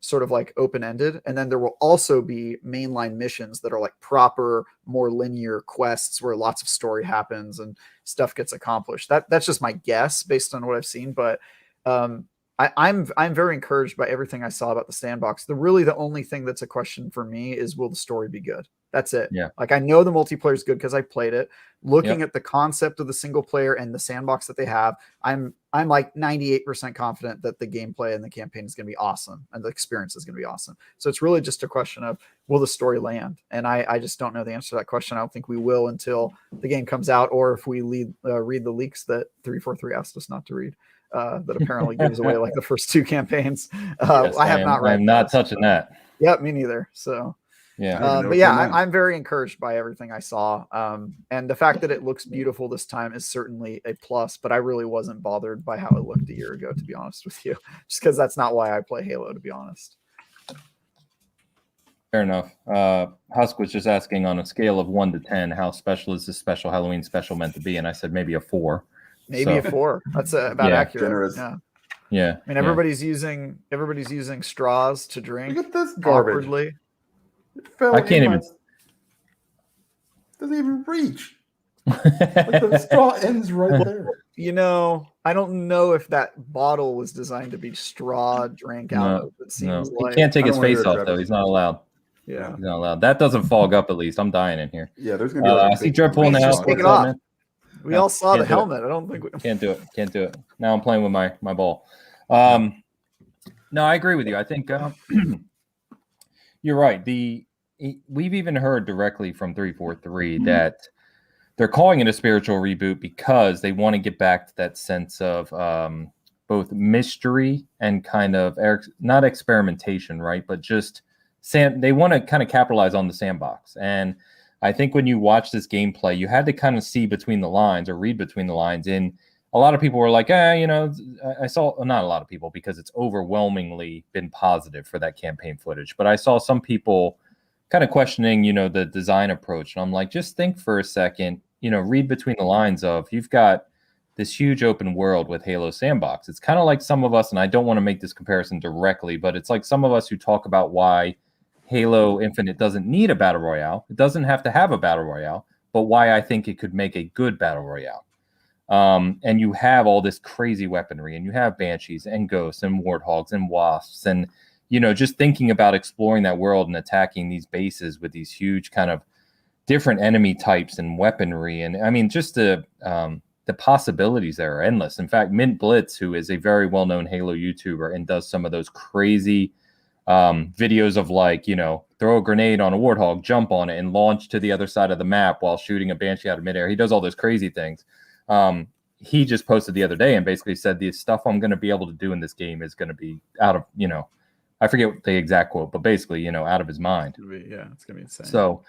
Speaker 3: sort of like open-ended. And then there will also be mainline missions that are like proper, more linear quests where lots of story happens and stuff gets accomplished. That's just my guess based on what I've seen. But I'm very encouraged by everything I saw about the sandbox. The only thing that's a question for me is, will the story be good? That's it.
Speaker 1: Yeah.
Speaker 3: Like I know the multiplayer is good because I played it. Looking at the concept of the single player and the sandbox that they have, I'm like 98% confident that the gameplay and the campaign is going to be awesome and the experience is going to be awesome. So it's really just a question of, will the story land? And I just don't know the answer to that question. I don't think we will until the game comes out, or if we read the leaks that 343 asked us not to read. That apparently gives away like the first 2 campaigns.
Speaker 1: Yes,
Speaker 3: I have not read.
Speaker 1: I'm not touching that.
Speaker 3: Yep, me neither. So
Speaker 1: yeah,
Speaker 3: but yeah, I'm very encouraged by everything I saw. And the fact that it looks beautiful this time is certainly a plus. But I really wasn't bothered by how it looked a year ago, to be honest with you, just because that's not why I play Halo, to be honest.
Speaker 1: Fair enough. Husk was just asking, on a scale of 1 to 10, how special is this special Halloween special meant to be? And I said maybe a 4.
Speaker 3: Maybe a 4. That's about accurate.
Speaker 2: Generous.
Speaker 3: Yeah. I mean, everybody's using straws to drink.
Speaker 2: Look at this garbage.
Speaker 3: Awkwardly.
Speaker 1: I can't even.
Speaker 2: Doesn't even reach. Like the straw ends right there.
Speaker 3: I don't know if that bottle was designed to be straw drank out of. It seems like
Speaker 1: he can't take his face off though. He's not allowed.
Speaker 3: Yeah,
Speaker 1: he's not allowed. That doesn't fog up. At least I'm dying in here.
Speaker 2: Yeah, there's gonna be. I
Speaker 1: see Dreadpool in the house.
Speaker 3: Take it off. We all saw the helmet. I don't think we
Speaker 1: can't do it. Now I'm playing with my ball. No, I agree with you. I think you're right. We've even heard directly from 343 that they're calling it a spiritual reboot because they want to get back to that sense of both mystery and kind of not experimentation, right? But just they want to kind of capitalize on the sandbox. And I think when you watch this gameplay, you had to kind of see between the lines or read between the lines. And a lot of people were like, I saw, not a lot of people, because it's overwhelmingly been positive for that campaign footage. But I saw some people kind of questioning, the design approach. And I'm like, just think for a second, read between the lines of, you've got this huge open world with Halo Sandbox. It's kind of like some of us, and I don't want to make this comparison directly, but it's like some of us who talk about why Halo Infinite doesn't need a battle royale. It doesn't have to have a battle royale, but why I think it could make a good battle royale. And you have all this crazy weaponry, and you have banshees and ghosts and warthogs and wasps, and just thinking about exploring that world and attacking these bases with these huge kind of different enemy types and weaponry. And I mean, just the possibilities there are endless. In fact, Mint Blitz, who is a very well-known Halo YouTuber and does some of those crazy videos of like, throw a grenade on a warthog, jump on it, and launch to the other side of the map while shooting a banshee out of midair. He does all those crazy things. He just posted the other day and basically said the stuff I'm going to be able to do in this game is going to be out of, I forget the exact quote, but basically, out of his mind.
Speaker 3: Yeah, it's going to be insane.
Speaker 1: So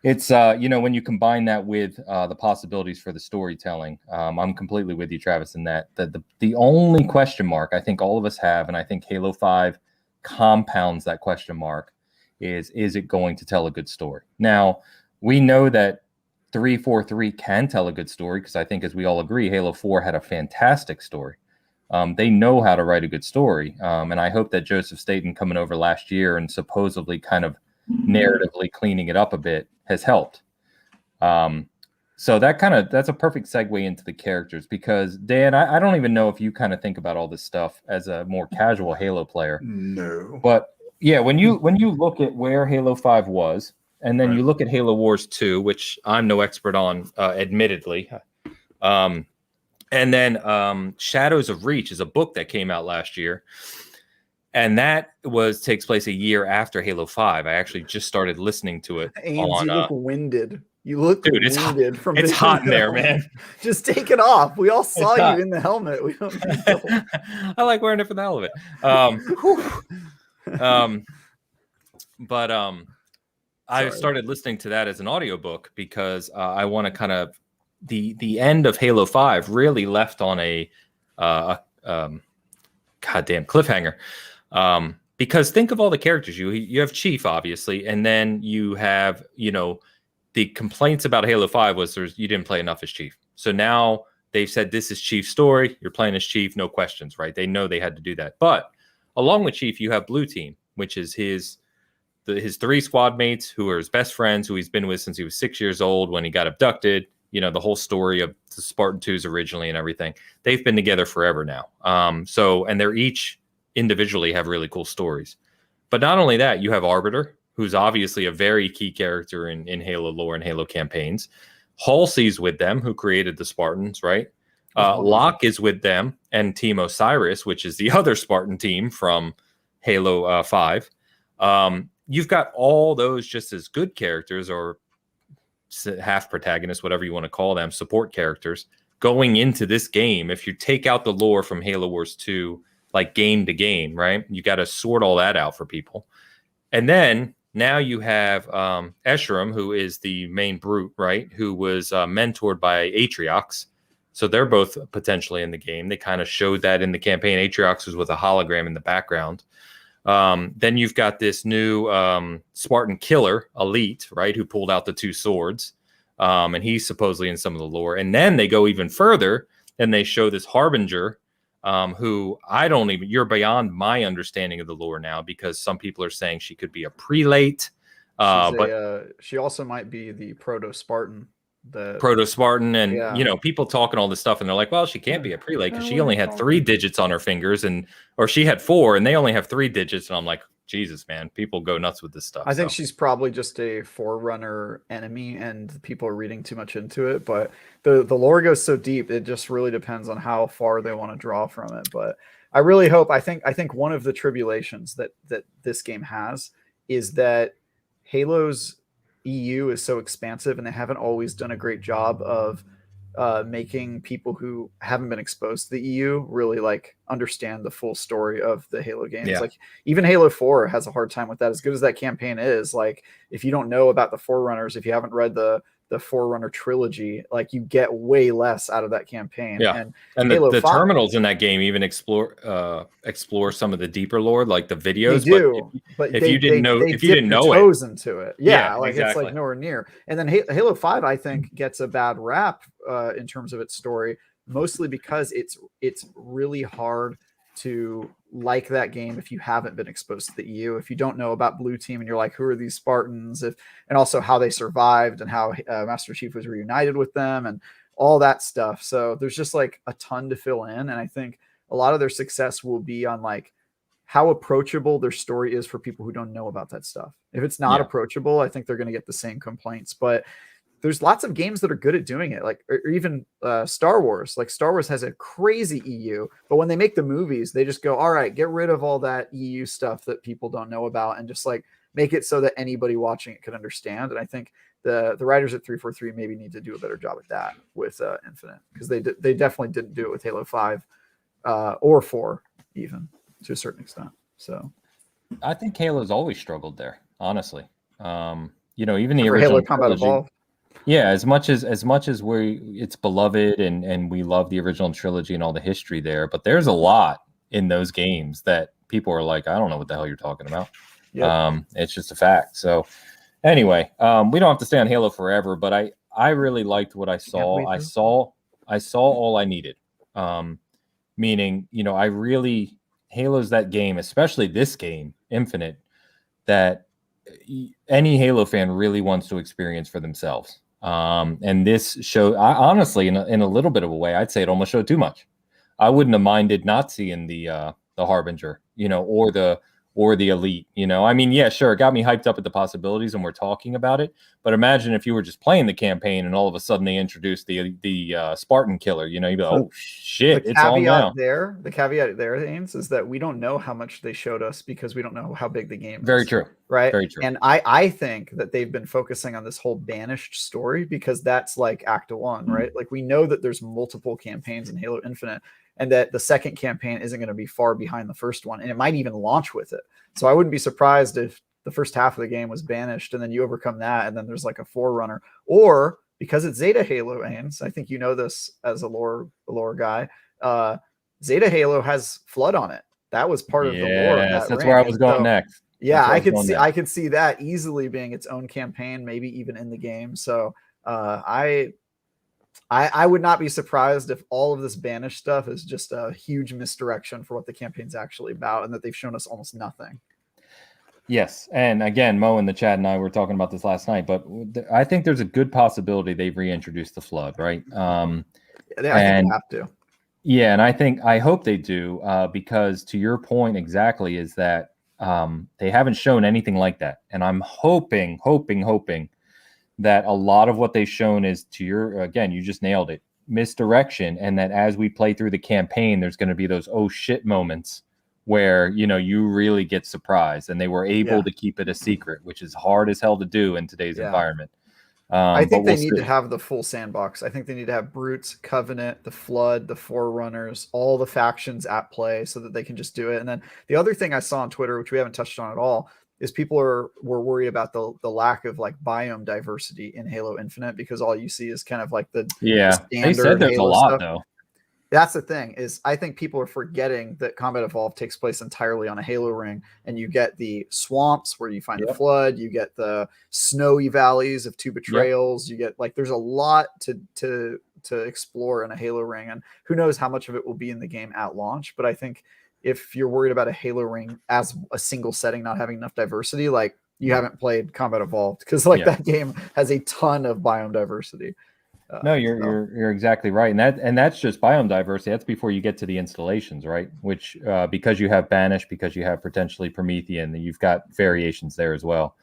Speaker 1: it's, when you combine that with the possibilities for the storytelling, I'm completely with you, Travis, in that the only question mark I think all of us have, and I think Halo 5 compounds that question mark, is it going to tell a good story? Now, we know that 343 can tell a good story because I think, as we all agree, Halo 4 had a fantastic story. They know how to write a good story. And I hope that Joseph Staten coming over last year and supposedly kind of narratively cleaning it up a bit has helped. So that's a perfect segue into the characters, because Dan, I don't even know if you kind of think about all this stuff as a more casual Halo player.
Speaker 2: No.
Speaker 1: But yeah, when you look at where Halo 5 was, and then you look at Halo Wars 2, which I'm no expert on, admittedly. And then Shadows of Reach is a book that came out last year. And that takes place a year after Halo 5. I actually just started listening to it.
Speaker 3: Ames, you look winded. You look winded from
Speaker 1: it's hot in there, man.
Speaker 3: Just take it off. We all saw you in the helmet. We don't need to...
Speaker 1: I like wearing it for the hell of it. But I started listening to that as an audiobook because I want to kind of the end of Halo 5 really left on a goddamn cliffhanger. Because think of all the characters you have Chief, obviously, and then you have, the complaints about Halo 5 was you didn't play enough as Chief. So now they've said this is Chief's story. You're playing as Chief, no questions, right? They know they had to do that. But along with Chief, you have Blue Team, which is his 3 squad mates who are his best friends, who he's been with since he was 6 years old when he got abducted. The whole story of the Spartan 2s originally and everything. They've been together forever now. And they're each individually have really cool stories. But not only that, you have Arbiter, who's obviously a very key character in Halo lore and Halo campaigns. Halsey's with them, who created the Spartans, right? Locke is with them, and Team Osiris, which is the other Spartan team from Halo 5. You've got all those just as good characters, or half protagonists, whatever you want to call them, support characters, going into this game. If you take out the lore from Halo Wars 2, like game to game, right? You got to sort all that out for people. And then now you have Escharum, who is the main brute, right? Who was mentored by Atriox. So they're both potentially in the game. They kind of showed that in the campaign. Atriox was with a hologram in the background. Then you've got this new Spartan killer, Elite, right? Who pulled out the 2 swords. And he's supposedly in some of the lore. And then they go even further and they show this Harbinger, who you're beyond my understanding of the lore now, because some people are saying she could be a prelate. But
Speaker 3: she also might be the proto-Spartan.
Speaker 1: And people talking all this stuff, and they're like, well, she can't be a prelate because she only had 3 digits on her fingers, or she had 4 and they only have 3 digits. And I'm like, Jesus, man, people go nuts with this stuff.
Speaker 3: I think she's probably just a Forerunner enemy and people are reading too much into it, but the lore goes so deep, it just really depends on how far they want to draw from it. But I really hope, I think one of the tribulations that this game has is that Halo's EU is so expansive, and they haven't always done a great job of making people who haven't been exposed to the EU really like understand the full story of the Halo games. Like even Halo 4 has a hard time with that. As good as that campaign is, like if you don't know about the Forerunners, if you haven't read the Forerunner trilogy, like you get way less out of that campaign.
Speaker 1: And the terminals in that game even explore some of the deeper lore, like the videos.
Speaker 3: They do, but if you didn't know it, into it, exactly. It's like nowhere near. And then Halo 5, I think, gets a bad rap in terms of its story, mostly because it's really hard to like that game if you haven't been exposed to the EU, if you don't know about Blue Team and you're like, who are these Spartans, and also how they survived and how Master Chief was reunited with them and all that stuff. So there's just like a ton to fill in, and I think a lot of their success will be on like how approachable their story is for people who don't know about that stuff. If it's not approachable, I think they're going to get the same complaints. But there's lots of games that are good at doing it, like or even Star Wars. Like Star Wars has a crazy EU, but when they make the movies, they just go, all right, get rid of all that EU stuff that people don't know about and just like make it so that anybody watching it could understand. And I think the writers at 343 maybe need to do a better job at that with Infinite, because they definitely didn't do it with Halo 5 or 4 even to a certain extent. So
Speaker 1: I think Halo's always struggled there, honestly. Even the original
Speaker 3: Halo Combat Evolved.
Speaker 1: Yeah, as much as it's beloved and we love the original trilogy and all the history there, but there's a lot in those games that people are like, I don't know what the hell you're talking about. It's just a fact. So anyway, we don't have to stay on Halo forever, but I really liked what I saw. I saw all I needed. Meaning, Halo's that game, especially this game, Infinite, that any Halo fan really wants to experience for themselves. And this show, honestly, in a little bit of a way, I'd say it almost showed too much. I wouldn't have minded not seeing the Harbinger, or or the Elite. I mean, yeah, sure, it got me hyped up at the possibilities, and we're talking about it. But imagine if you were just playing the campaign, and all of a sudden they introduced the Spartan Killer. You'd be like, oh shit, it's on now.
Speaker 3: The caveat there, Ains, is that we don't know how much they showed us because we don't know how big the game is.
Speaker 1: Very true.
Speaker 3: Right.
Speaker 1: Very true.
Speaker 3: And I think that they've been focusing on this whole Banished story because that's like Act 1, right? Like we know that there's multiple campaigns in Halo Infinite, and that the second campaign isn't going to be far behind the first one, and it might even launch with it. So I wouldn't be surprised if the first half of the game was Banished, and then you overcome that, and then there's like a forerunner, or because it's Zeta Halo, Ains, I think you know this as a lore guy. Zeta Halo has Flood on it. That was part of the lore.
Speaker 1: That's where I was going next.
Speaker 3: Yeah, I could see that easily being its own campaign, maybe even in the game. So I would not be surprised if all of this Banished stuff is just a huge misdirection for what the campaign's actually about, and that they've shown us almost nothing.
Speaker 1: Yes, and again, Mo in the chat and I were talking about this last night, but I think there's a good possibility they've reintroduced the Flood, right?
Speaker 3: I think they have to.
Speaker 1: Yeah, and I hope they do, because to your point exactly is that they haven't shown anything like that, and I'm hoping that a lot of what they've shown is, to your, again, you just nailed it, misdirection, and that as we play through the campaign, there's going to be those oh shit moments where you really get surprised, and they were able to keep it a secret, which is hard as hell to do in today's environment.
Speaker 3: I think they need to have the full sandbox. I think they need to have Brutes, Covenant, the Flood, the Forerunners, all the factions at play, so that they can just do it. And then the other thing I saw on Twitter, which we haven't touched on at all, is people were worried about the lack of like biome diversity in Halo Infinite, because all you see is kind of like the
Speaker 1: they said there's
Speaker 3: Halo
Speaker 1: a lot
Speaker 3: stuff.
Speaker 1: though.
Speaker 3: That's the thing, is I think people are forgetting that Combat Evolved takes place entirely on a Halo ring, and you get the swamps where you find the Flood, you get the snowy valleys of Two Betrayals, you get, like, there's a lot to explore in a Halo ring, and who knows how much of it will be in the game at launch. But I think if you're worried about a Halo ring as a single setting not having enough diversity, like, you haven't played Combat Evolved, because that game has a ton of biome diversity.
Speaker 1: No, you're exactly right, and that's just biome diversity. That's before you get to the installations, right? Which because you have Banish, because you have potentially Promethean, you've got variations there as well.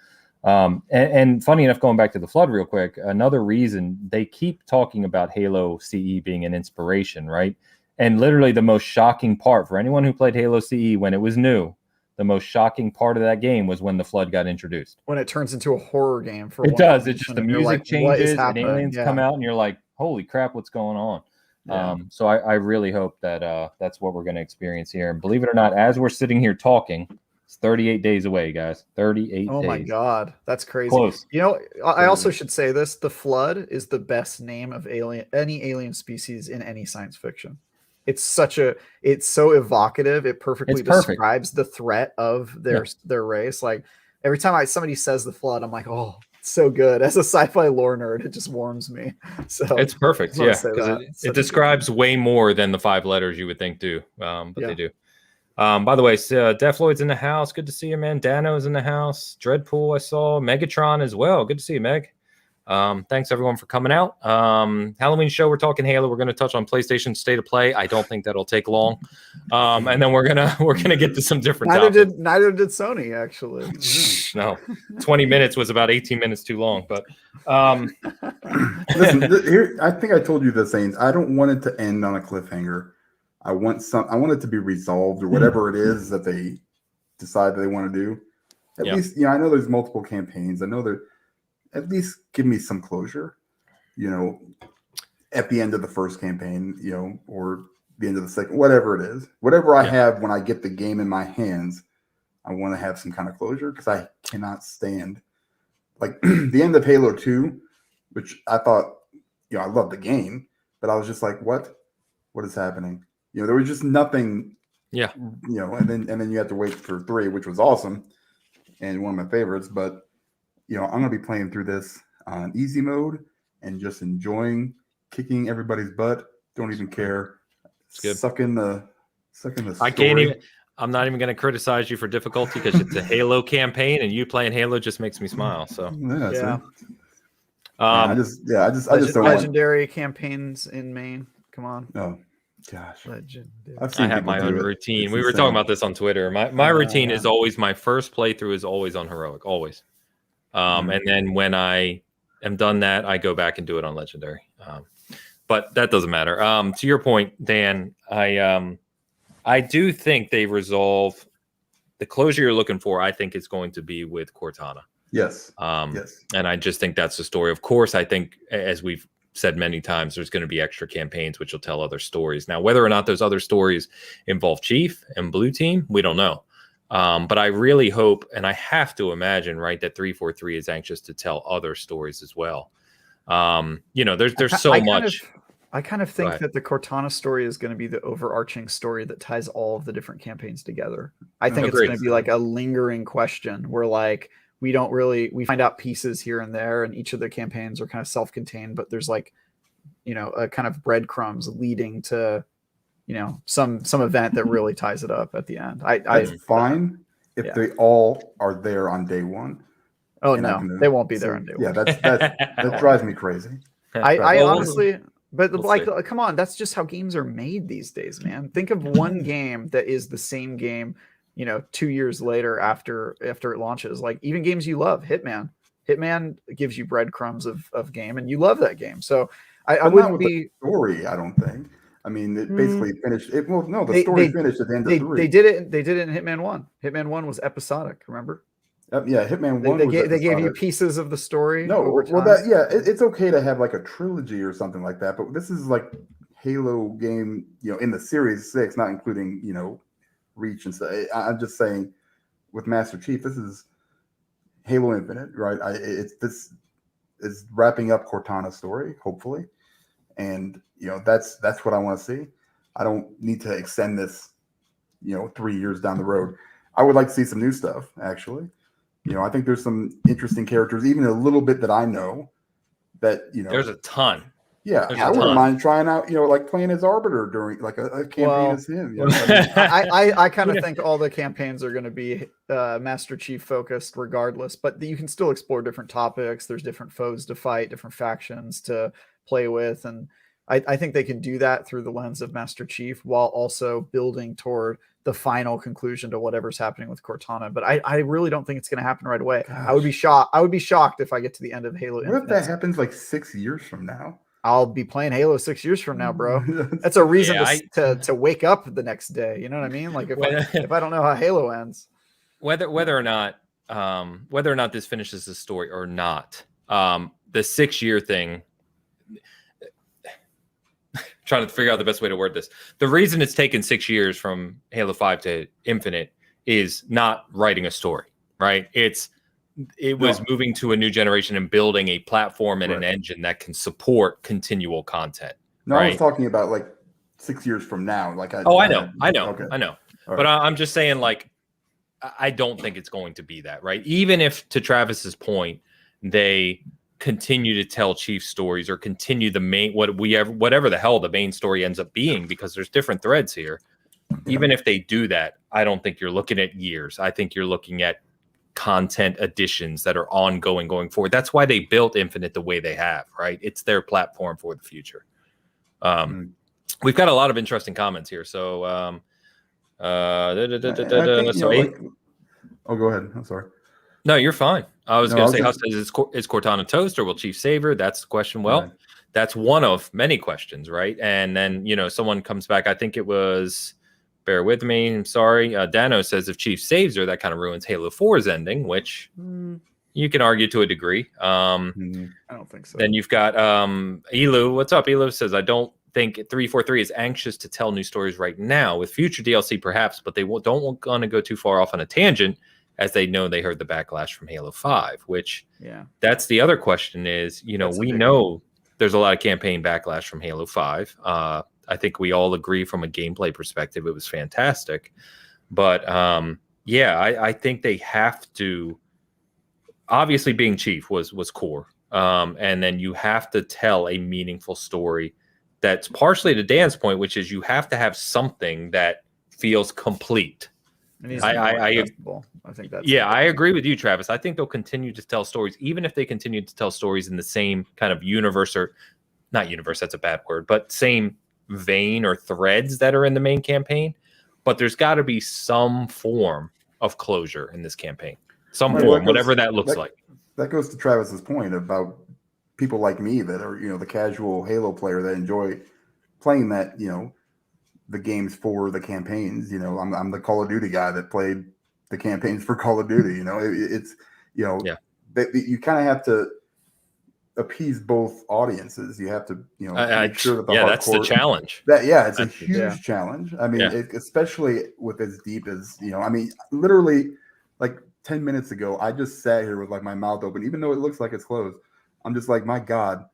Speaker 1: And funny enough, going back to the Flood real quick, another reason they keep talking about Halo CE being an inspiration, right? And literally the most shocking part for anyone who played Halo CE when it was new, the most shocking part of that game was when the Flood got introduced.
Speaker 3: When it turns into a horror game.
Speaker 1: It does. It's just the music changes and aliens come out, and you're like, holy crap, what's going on? Yeah. So I really hope that that's what we're going to experience here. And believe it or not, as we're sitting here talking, it's 38 days away, guys. 38 days.
Speaker 3: Oh my God. That's crazy.
Speaker 1: Close.
Speaker 3: I also should say this. The Flood is the best name of any alien species in any science fiction. It's so evocative. It perfectly describes the threat of their race. Like, every time somebody says the Flood, I'm like, oh, it's so good. As a sci-fi lore nerd, it just warms me. So
Speaker 1: it's perfect. Yeah, because it describes way more than the 5 letters you would think do. But they do. By the way, Def Lloyd's in the house. Good to see you, man. Dano's in the house. Dreadpool, I saw. Megatron as well. Good to see you, Meg. Thanks everyone for coming out. Halloween show, we're talking Halo. We're going to touch on PlayStation State of Play. I don't think that'll take long. And then we're gonna get to some different topics.
Speaker 3: Neither did Sony, actually.
Speaker 1: No, 20 minutes was about 18 minutes too long. But
Speaker 2: listen, here, I think I told you this, Ains. I don't want it to end on a cliffhanger. I want it to be resolved, or whatever it is that they decide that they want to do. At least, I know there's multiple campaigns. I know there. At least give me some closure, at the end of the first campaign, or the end of the second, whatever it is. Whatever I have when I get the game in my hands, I want to have some kind of closure, because I cannot stand, like, the end of Halo 2, which I thought, I love the game, but I was just like, what is happening? There was just nothing. Yeah. And then you had to wait for 3, which was awesome and one of my favorites, but I'm going to be playing through this on easy mode and just enjoying kicking everybody's butt. Don't even care. Sucking the story.
Speaker 1: I can't even. I'm not even going to criticize you for difficulty, because it's a Halo campaign, and you playing Halo just makes me smile. So
Speaker 2: I just don't
Speaker 3: legendary campaigns in Maine. Come on.
Speaker 2: No. Gosh,
Speaker 3: Legendary.
Speaker 2: I've seen
Speaker 4: I have
Speaker 2: people
Speaker 4: my
Speaker 2: do
Speaker 4: own
Speaker 2: it.
Speaker 4: routine.
Speaker 2: It's
Speaker 4: We were
Speaker 2: insane.
Speaker 4: talking about this on Twitter. My routine is always, my first playthrough is always on heroic, always. And then when I am done that, I go back and do it on legendary. But that doesn't matter. To your point, Dan, I do think they resolve the closure you're looking for. I think is going to be with Cortana.
Speaker 2: Yes.
Speaker 4: Yes. And I just think that's the story. Of course, I think, as we've said many times, there's going to be extra campaigns which will tell other stories. Now, whether or not those other stories involve Chief and Blue Team, we don't know. But I really hope, and I have to imagine, right, that 343 is anxious to tell other stories as well. There's so much.
Speaker 3: I kind of think that the Cortana story is going to be the overarching story that ties all of the different campaigns together. I think it's going to be like a lingering question where like we find out pieces here and there, and each of the campaigns are kind of self-contained, but there's like, a kind of breadcrumbs leading to, some event that really ties it up at the end.
Speaker 2: That's fine if they all are there on day one.
Speaker 3: Oh no, they won't be there on day one.
Speaker 2: Yeah, that drives me crazy.
Speaker 3: I honestly, come on, that's just how games are made these days, man. Think of one game that is the same game, 2 years later after it launches. Like even games you love, Hitman gives you breadcrumbs of game, and you love that game. So I wouldn't be
Speaker 2: story. I don't think. I mean, it basically finished. The story finished at the end of 3.
Speaker 3: They did it. They did it in Hitman 1. Hitman 1 was episodic. Remember?
Speaker 2: Yeah, Hitman 1.
Speaker 3: They gave you pieces of the story.
Speaker 2: No, it's okay to have like a trilogy or something like that, but this is like Halo game, in the Series 6, not including Reach and stuff. I'm just saying, with Master Chief, this is Halo Infinite, right? This is wrapping up Cortana's story, hopefully, and that's what I want to see. I don't need to extend this, 3 years down the road. I would like to see some new stuff, actually. I think there's some interesting characters, even a little bit that I know. That
Speaker 4: there's a ton.
Speaker 2: Yeah, I wouldn't mind trying out, like playing as Arbiter during like a campaign as him.
Speaker 3: I kind of think all the campaigns are going to be Master Chief focused regardless, but you can still explore different topics. There's different foes to fight, different factions to play with. And I think they can do that through the lens of Master Chief while also building toward the final conclusion to whatever's happening with Cortana. But I really don't think it's going to happen right away. Gosh. I would be shocked if I get to the end of Halo Infinite.
Speaker 2: What if that happens like 6 years from now?
Speaker 3: I'll be playing Halo 6 years from now, bro. That's a reason to wake up the next day. You know what I mean? Like if I don't know how Halo ends,
Speaker 4: whether or not this finishes the story or not, the 6 year thing. Trying to figure out the best way to word this. The reason it's taken 6 years from Halo 5 to Infinite is not writing a story, right? It was moving to a new generation and building a platform and an engine that can support continual content.
Speaker 2: No,
Speaker 4: right?
Speaker 2: I was talking about like 6 years from now. Like
Speaker 4: I know.
Speaker 2: Okay.
Speaker 4: I know.
Speaker 2: All
Speaker 4: but
Speaker 2: right.
Speaker 4: I'm just saying, like, I don't think it's going to be that, right? Even if, to Travis's point, they continue to tell Chief stories or continue the main whatever the hell the main story ends up being, because there's different threads here. Even if they do that, I don't think you're looking at years. I think you're looking at content additions that are ongoing going forward. That's why they built Infinite the way they have, right? It's their platform for the future. We've got a lot of interesting comments here. So
Speaker 2: oh, go ahead. I'm sorry.
Speaker 4: No, you're fine. I was going to say, how is Cortana toast or will Chief save her? That's the question. Well, that's one of many questions, right? And then, someone comes back. I think it was, bear with me. I'm sorry. Dano says if Chief saves her, that kind of ruins Halo 4's ending, which you can argue to a degree.
Speaker 3: I don't think so.
Speaker 4: Then you've got Elu. What's up? Elu says, I don't think 343 is anxious to tell new stories right now. With future DLC, perhaps, but they don't want to go too far off on a tangent, as they know they heard the backlash from Halo 5, which that's the other question is, we know there's a lot of campaign backlash from Halo 5. I think we all agree from a gameplay perspective, it was fantastic. But I think they have to, obviously being Chief was core. And then you have to tell a meaningful story that's partially to Dan's point, which is you have to have something that feels complete.
Speaker 3: I think that's
Speaker 4: I agree with you, Travis. I think they'll continue to tell stories, even if they continue to tell stories in the same kind of universe, or not universe, that's a bad word, but same vein or threads that are in the main campaign, but there's got to be some form of closure in this campaign, some form, whatever that looks like.
Speaker 2: That goes to Travis's point about people like me that are, the casual Halo player that enjoy playing that, the games for the campaigns. I'm the Call of Duty guy that played the campaigns for Call of Duty. It's you kind of have to appease both audiences. You have to, make sure that the hardcore,
Speaker 4: that's the challenge.
Speaker 2: It's a huge challenge. I mean, especially with as deep as, literally like 10 minutes ago, I just sat here with like my mouth open, even though it looks like it's closed. I'm just like, my God,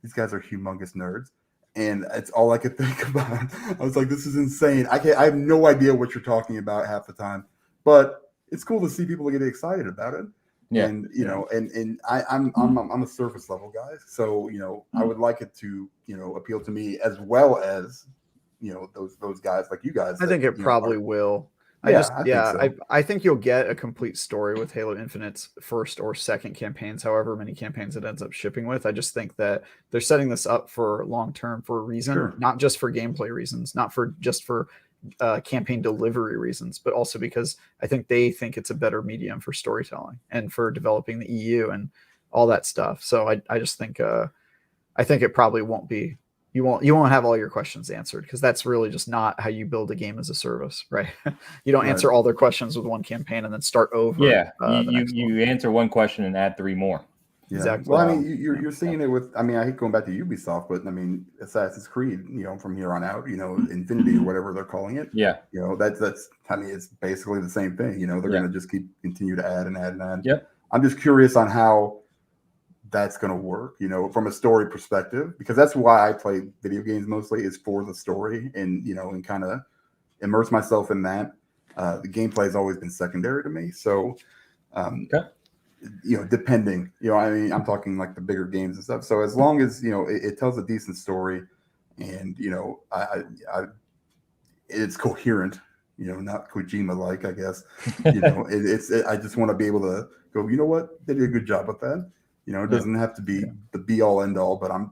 Speaker 2: these guys are humongous nerds. And it's all I could think about. I was like, this is insane. I have no idea what you're talking about half the time, but it's cool to see people get excited about it. Yeah. And I'm a surface level guy. So, I would like it to, appeal to me as well as, those guys like you guys.
Speaker 3: I think it probably will. I think you'll get a complete story with Halo Infinite's first or second campaigns, however many campaigns it ends up shipping with. I just think that they're setting this up for long term for a reason, not just for gameplay reasons, not for just for campaign delivery reasons, but also because I think they think it's a better medium for storytelling and for developing the EU and all that stuff. So I just think I think it probably won't be. You won't have all your questions answered because that's really just not how you build a game as a service, right? You don't answer all their questions with one campaign and then start over.
Speaker 1: Yeah, you answer one question and add 3 more.
Speaker 2: Yeah. Exactly. Well, I mean, you're seeing it with. I mean, I hate going back to Ubisoft, but I mean, Assassin's Creed. From here on out, Infinity or whatever they're calling it. Yeah. That's. I mean, it's basically the same thing. They're going to just continue to add and add and add. Yep. I'm just curious on how that's going to work, from a story perspective, because that's why I play video games mostly, is for the story and, and kind of immerse myself in that. The gameplay has always been secondary to me. So, depending, I mean, I'm talking like the bigger games and stuff. So as long as, it tells a decent story and, it's coherent, not Kojima-like, I guess, I just want to be able to go, you know what? They did a good job with that. It doesn't have to be the be all end all, but I'm,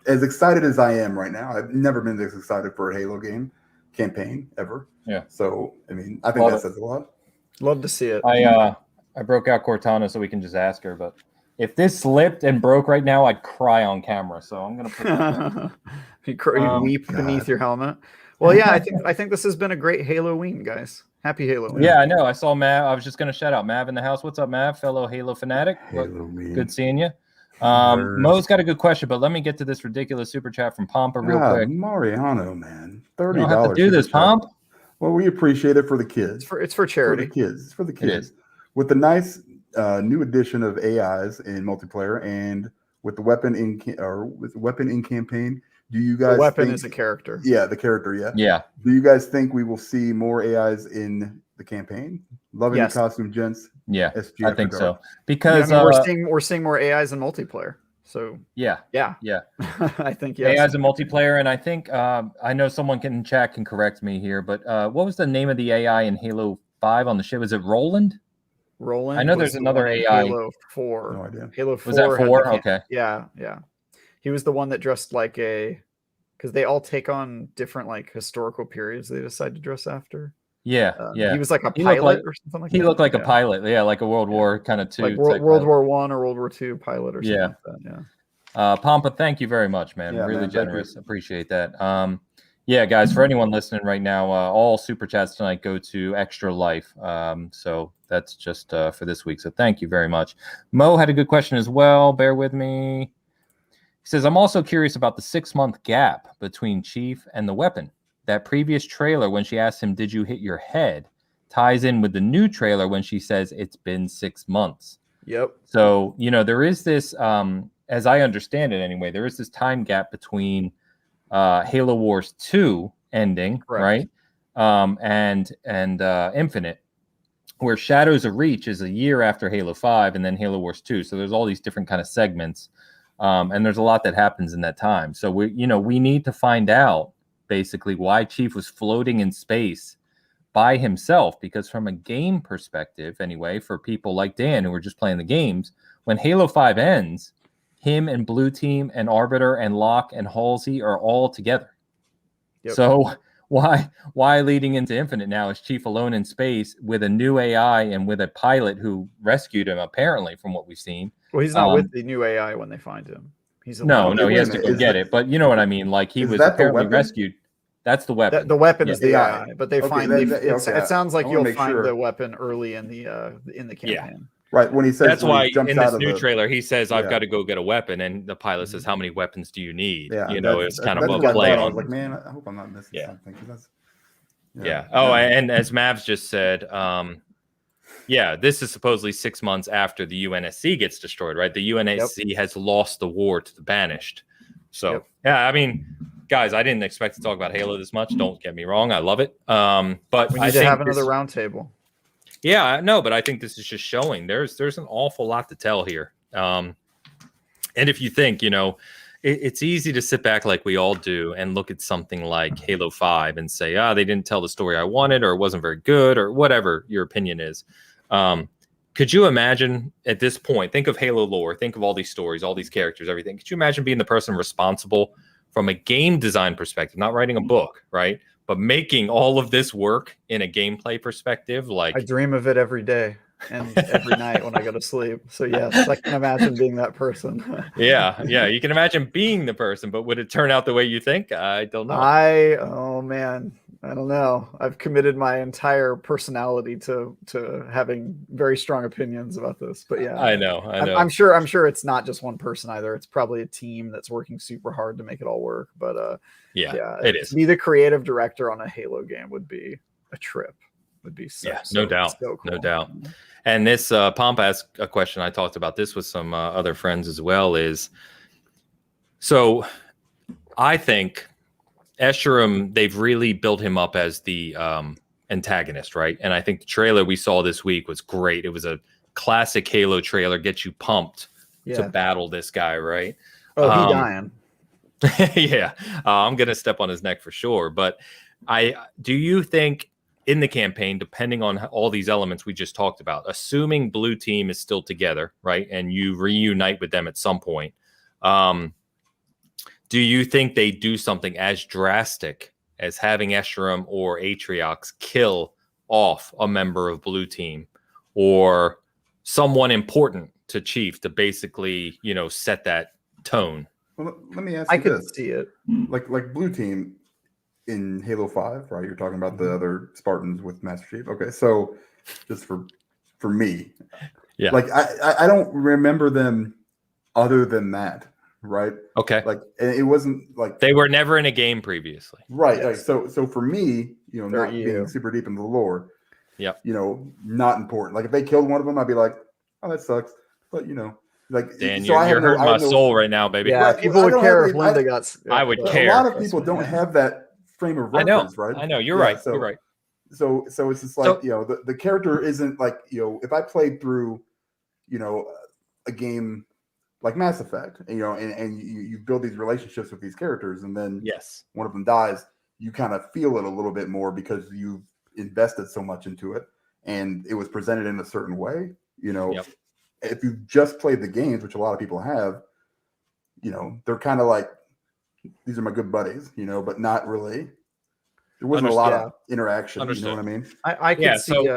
Speaker 2: as excited as I am right now. I've never been this excited for a Halo campaign ever. Yeah. So, I mean, I think that says a lot.
Speaker 3: Love to see it.
Speaker 1: I broke out Cortana so we can just ask her, but if this slipped and broke right now, I'd cry on camera. So I'm going to put
Speaker 3: you weep beneath your helmet. Well, yeah, I think this has been a great Halloween, guys. Happy Halloween.
Speaker 1: Yeah, I know. I saw Mav. I was just going to shout out Mav in the house. What's up, Mav? Fellow Halo fanatic. Good seeing you. Mo's got a good question, but let me get to this ridiculous super chat from Pompa real quick.
Speaker 2: Mariano, man. $30.
Speaker 1: You don't have to do this, Pomp.
Speaker 2: Well, we appreciate it for the kids.
Speaker 3: It's for charity.
Speaker 2: It's for the kids. With the nice new addition of AIs in multiplayer and with the weapon in campaign. Do you guys?
Speaker 3: The weapon is a character.
Speaker 2: Yeah, the character. Yeah.
Speaker 1: Yeah.
Speaker 2: Do you guys think we will see more AIs in the campaign? Loving the costume, gents.
Speaker 1: Yeah, I think so. Because
Speaker 3: we're seeing more AIs in multiplayer. So
Speaker 1: yeah.
Speaker 3: I think yes.
Speaker 1: AIs in multiplayer, and I think I know someone in chat can correct me here, but what was the name of the AI in Halo 5 on the ship? Was it Roland? I know there's another AI.
Speaker 3: Halo 4.
Speaker 2: No idea.
Speaker 3: Halo 4.
Speaker 1: Was that 4? Okay.
Speaker 3: Yeah. He was the one that dressed like because they all take on different like historical periods they decide to dress after.
Speaker 1: Yeah.
Speaker 3: He was like a pilot or something like that.
Speaker 1: He looked like a pilot. Yeah, like a World War kind of two.
Speaker 3: Like World War I or World War II pilot or something like that. Yeah.
Speaker 1: Pompa, thank you very much, man. Really generous. Appreciate that. Yeah, guys, for anyone listening right now, all super chats tonight go to Extra Life. So that's just for this week. So thank you very much. Mo had a good question as well. Bear with me. He says, I'm also curious about the 6-month gap between Chief and the weapon. That previous trailer, when she asked him, did you hit your head, ties in with the new trailer when she says it's been 6 months.
Speaker 3: Yep.
Speaker 1: So, there is this, as I understand it anyway, there is this time gap between Halo Wars 2 ending, right? And Infinite, where Shadows of Reach is a year after Halo 5 and then Halo Wars 2. So there's all these different kind of segments. And there's a lot that happens in that time. So we need to find out basically why Chief was floating in space by himself, because from a game perspective, anyway, for people like Dan who are just playing the games, when Halo 5 ends, him and Blue Team and Arbiter and Locke and Halsey are all together.
Speaker 3: Yep.
Speaker 1: So why leading into Infinite now is Chief alone in space with a new AI and with a pilot who rescued him, apparently, from what we've seen.
Speaker 3: Well, he's not with the new AI when they find him. He's
Speaker 1: no,
Speaker 3: alone.
Speaker 1: he has to go get it. But you know what I mean? Like, he was apparently rescued. That's the weapon.
Speaker 3: The weapon is the AI, but they find
Speaker 2: it
Speaker 3: sounds like you'll find the weapon early in the campaign.
Speaker 1: Yeah.
Speaker 2: Right, when he says
Speaker 4: that's why in this new
Speaker 2: the
Speaker 4: trailer he says, "I've got to go get a weapon," and the pilot says, "How many weapons do you need?"
Speaker 2: Yeah,
Speaker 4: it's kind of a play on.
Speaker 2: I was like, man, I hope I'm not missing something.
Speaker 4: Oh, and as Mavs just said, this is supposedly 6 months after the UNSC gets destroyed, right? The UNSC has lost the war to the Banished. So I mean, guys, I didn't expect to talk about Halo this much. Don't get me wrong, I love it. But
Speaker 3: we need to have another roundtable.
Speaker 4: Yeah, no, but I think this is just showing there's an awful lot to tell here. And if you think, it's easy to sit back like we all do and look at something like Halo 5 and say, they didn't tell the story I wanted, or it wasn't very good, or whatever your opinion is. Could you imagine at this point, think of Halo lore, think of all these stories, all these characters, everything. Could you imagine being the person responsible from a game design perspective, not writing a book, right? But making all of this work in a gameplay perspective? Like,
Speaker 3: I dream of it every day and every night when I go to sleep. So yes, I can imagine being that person.
Speaker 4: yeah, you can imagine being the person, but would it turn out the way you think? I don't know.
Speaker 3: Oh man, I don't know. I've committed my entire personality to having very strong opinions about this. But yeah,
Speaker 4: I know.
Speaker 3: I'm sure it's not just one person either. It's probably a team that's working super hard to make it all work. But
Speaker 4: it is.
Speaker 3: To be the creative director on a Halo game would be a trip. Would be
Speaker 4: no doubt. So cool. No doubt. And this Pomp asked a question. I talked about this with some other friends as well. So I think Escharum, they've really built him up as the antagonist, right? And I think the trailer we saw this week was great. It was a classic Halo trailer, get you pumped to battle this guy, right?
Speaker 3: Oh, he dying.
Speaker 4: Yeah, I'm gonna step on his neck for sure. But do you think in the campaign, depending on all these elements we just talked about, assuming Blue Team is still together, right, and you reunite with them at some point, do you think they do something as drastic as having Escharum or Atriox kill off a member of Blue Team or someone important to Chief to basically, set that tone?
Speaker 2: Well, let me ask you this.
Speaker 3: I could see it.
Speaker 2: Like Blue Team in Halo 5, right? You're talking about the other Spartans with Master Chief. Okay, so just for me, like I don't remember them other than that, right?
Speaker 4: Okay,
Speaker 2: like it wasn't like
Speaker 4: they were never in a game previously,
Speaker 2: right? Yes. Like so for me, not being super deep in the lore, not important. Like if they killed one of them, I'd be like, oh, that sucks. But like
Speaker 4: Dan, so you're hurting my soul right now, baby.
Speaker 3: Yeah, people would care if Linda got.
Speaker 4: I would care.
Speaker 2: A lot of people don't have that frame of reference, right?
Speaker 4: I know. You're right.
Speaker 2: So,
Speaker 4: you're right.
Speaker 2: So it's just like the character isn't like if I played through a game like Mass Effect, and you build these relationships with these characters, and then one of them dies, you kind of feel it a little bit more because you've invested so much into it, and it was presented in a certain way. If you just played the games, which a lot of people have, they're kind of like, these are my good buddies, but not really. There wasn't a lot of interaction.
Speaker 4: Understood.
Speaker 2: You know what I mean?
Speaker 3: I could see.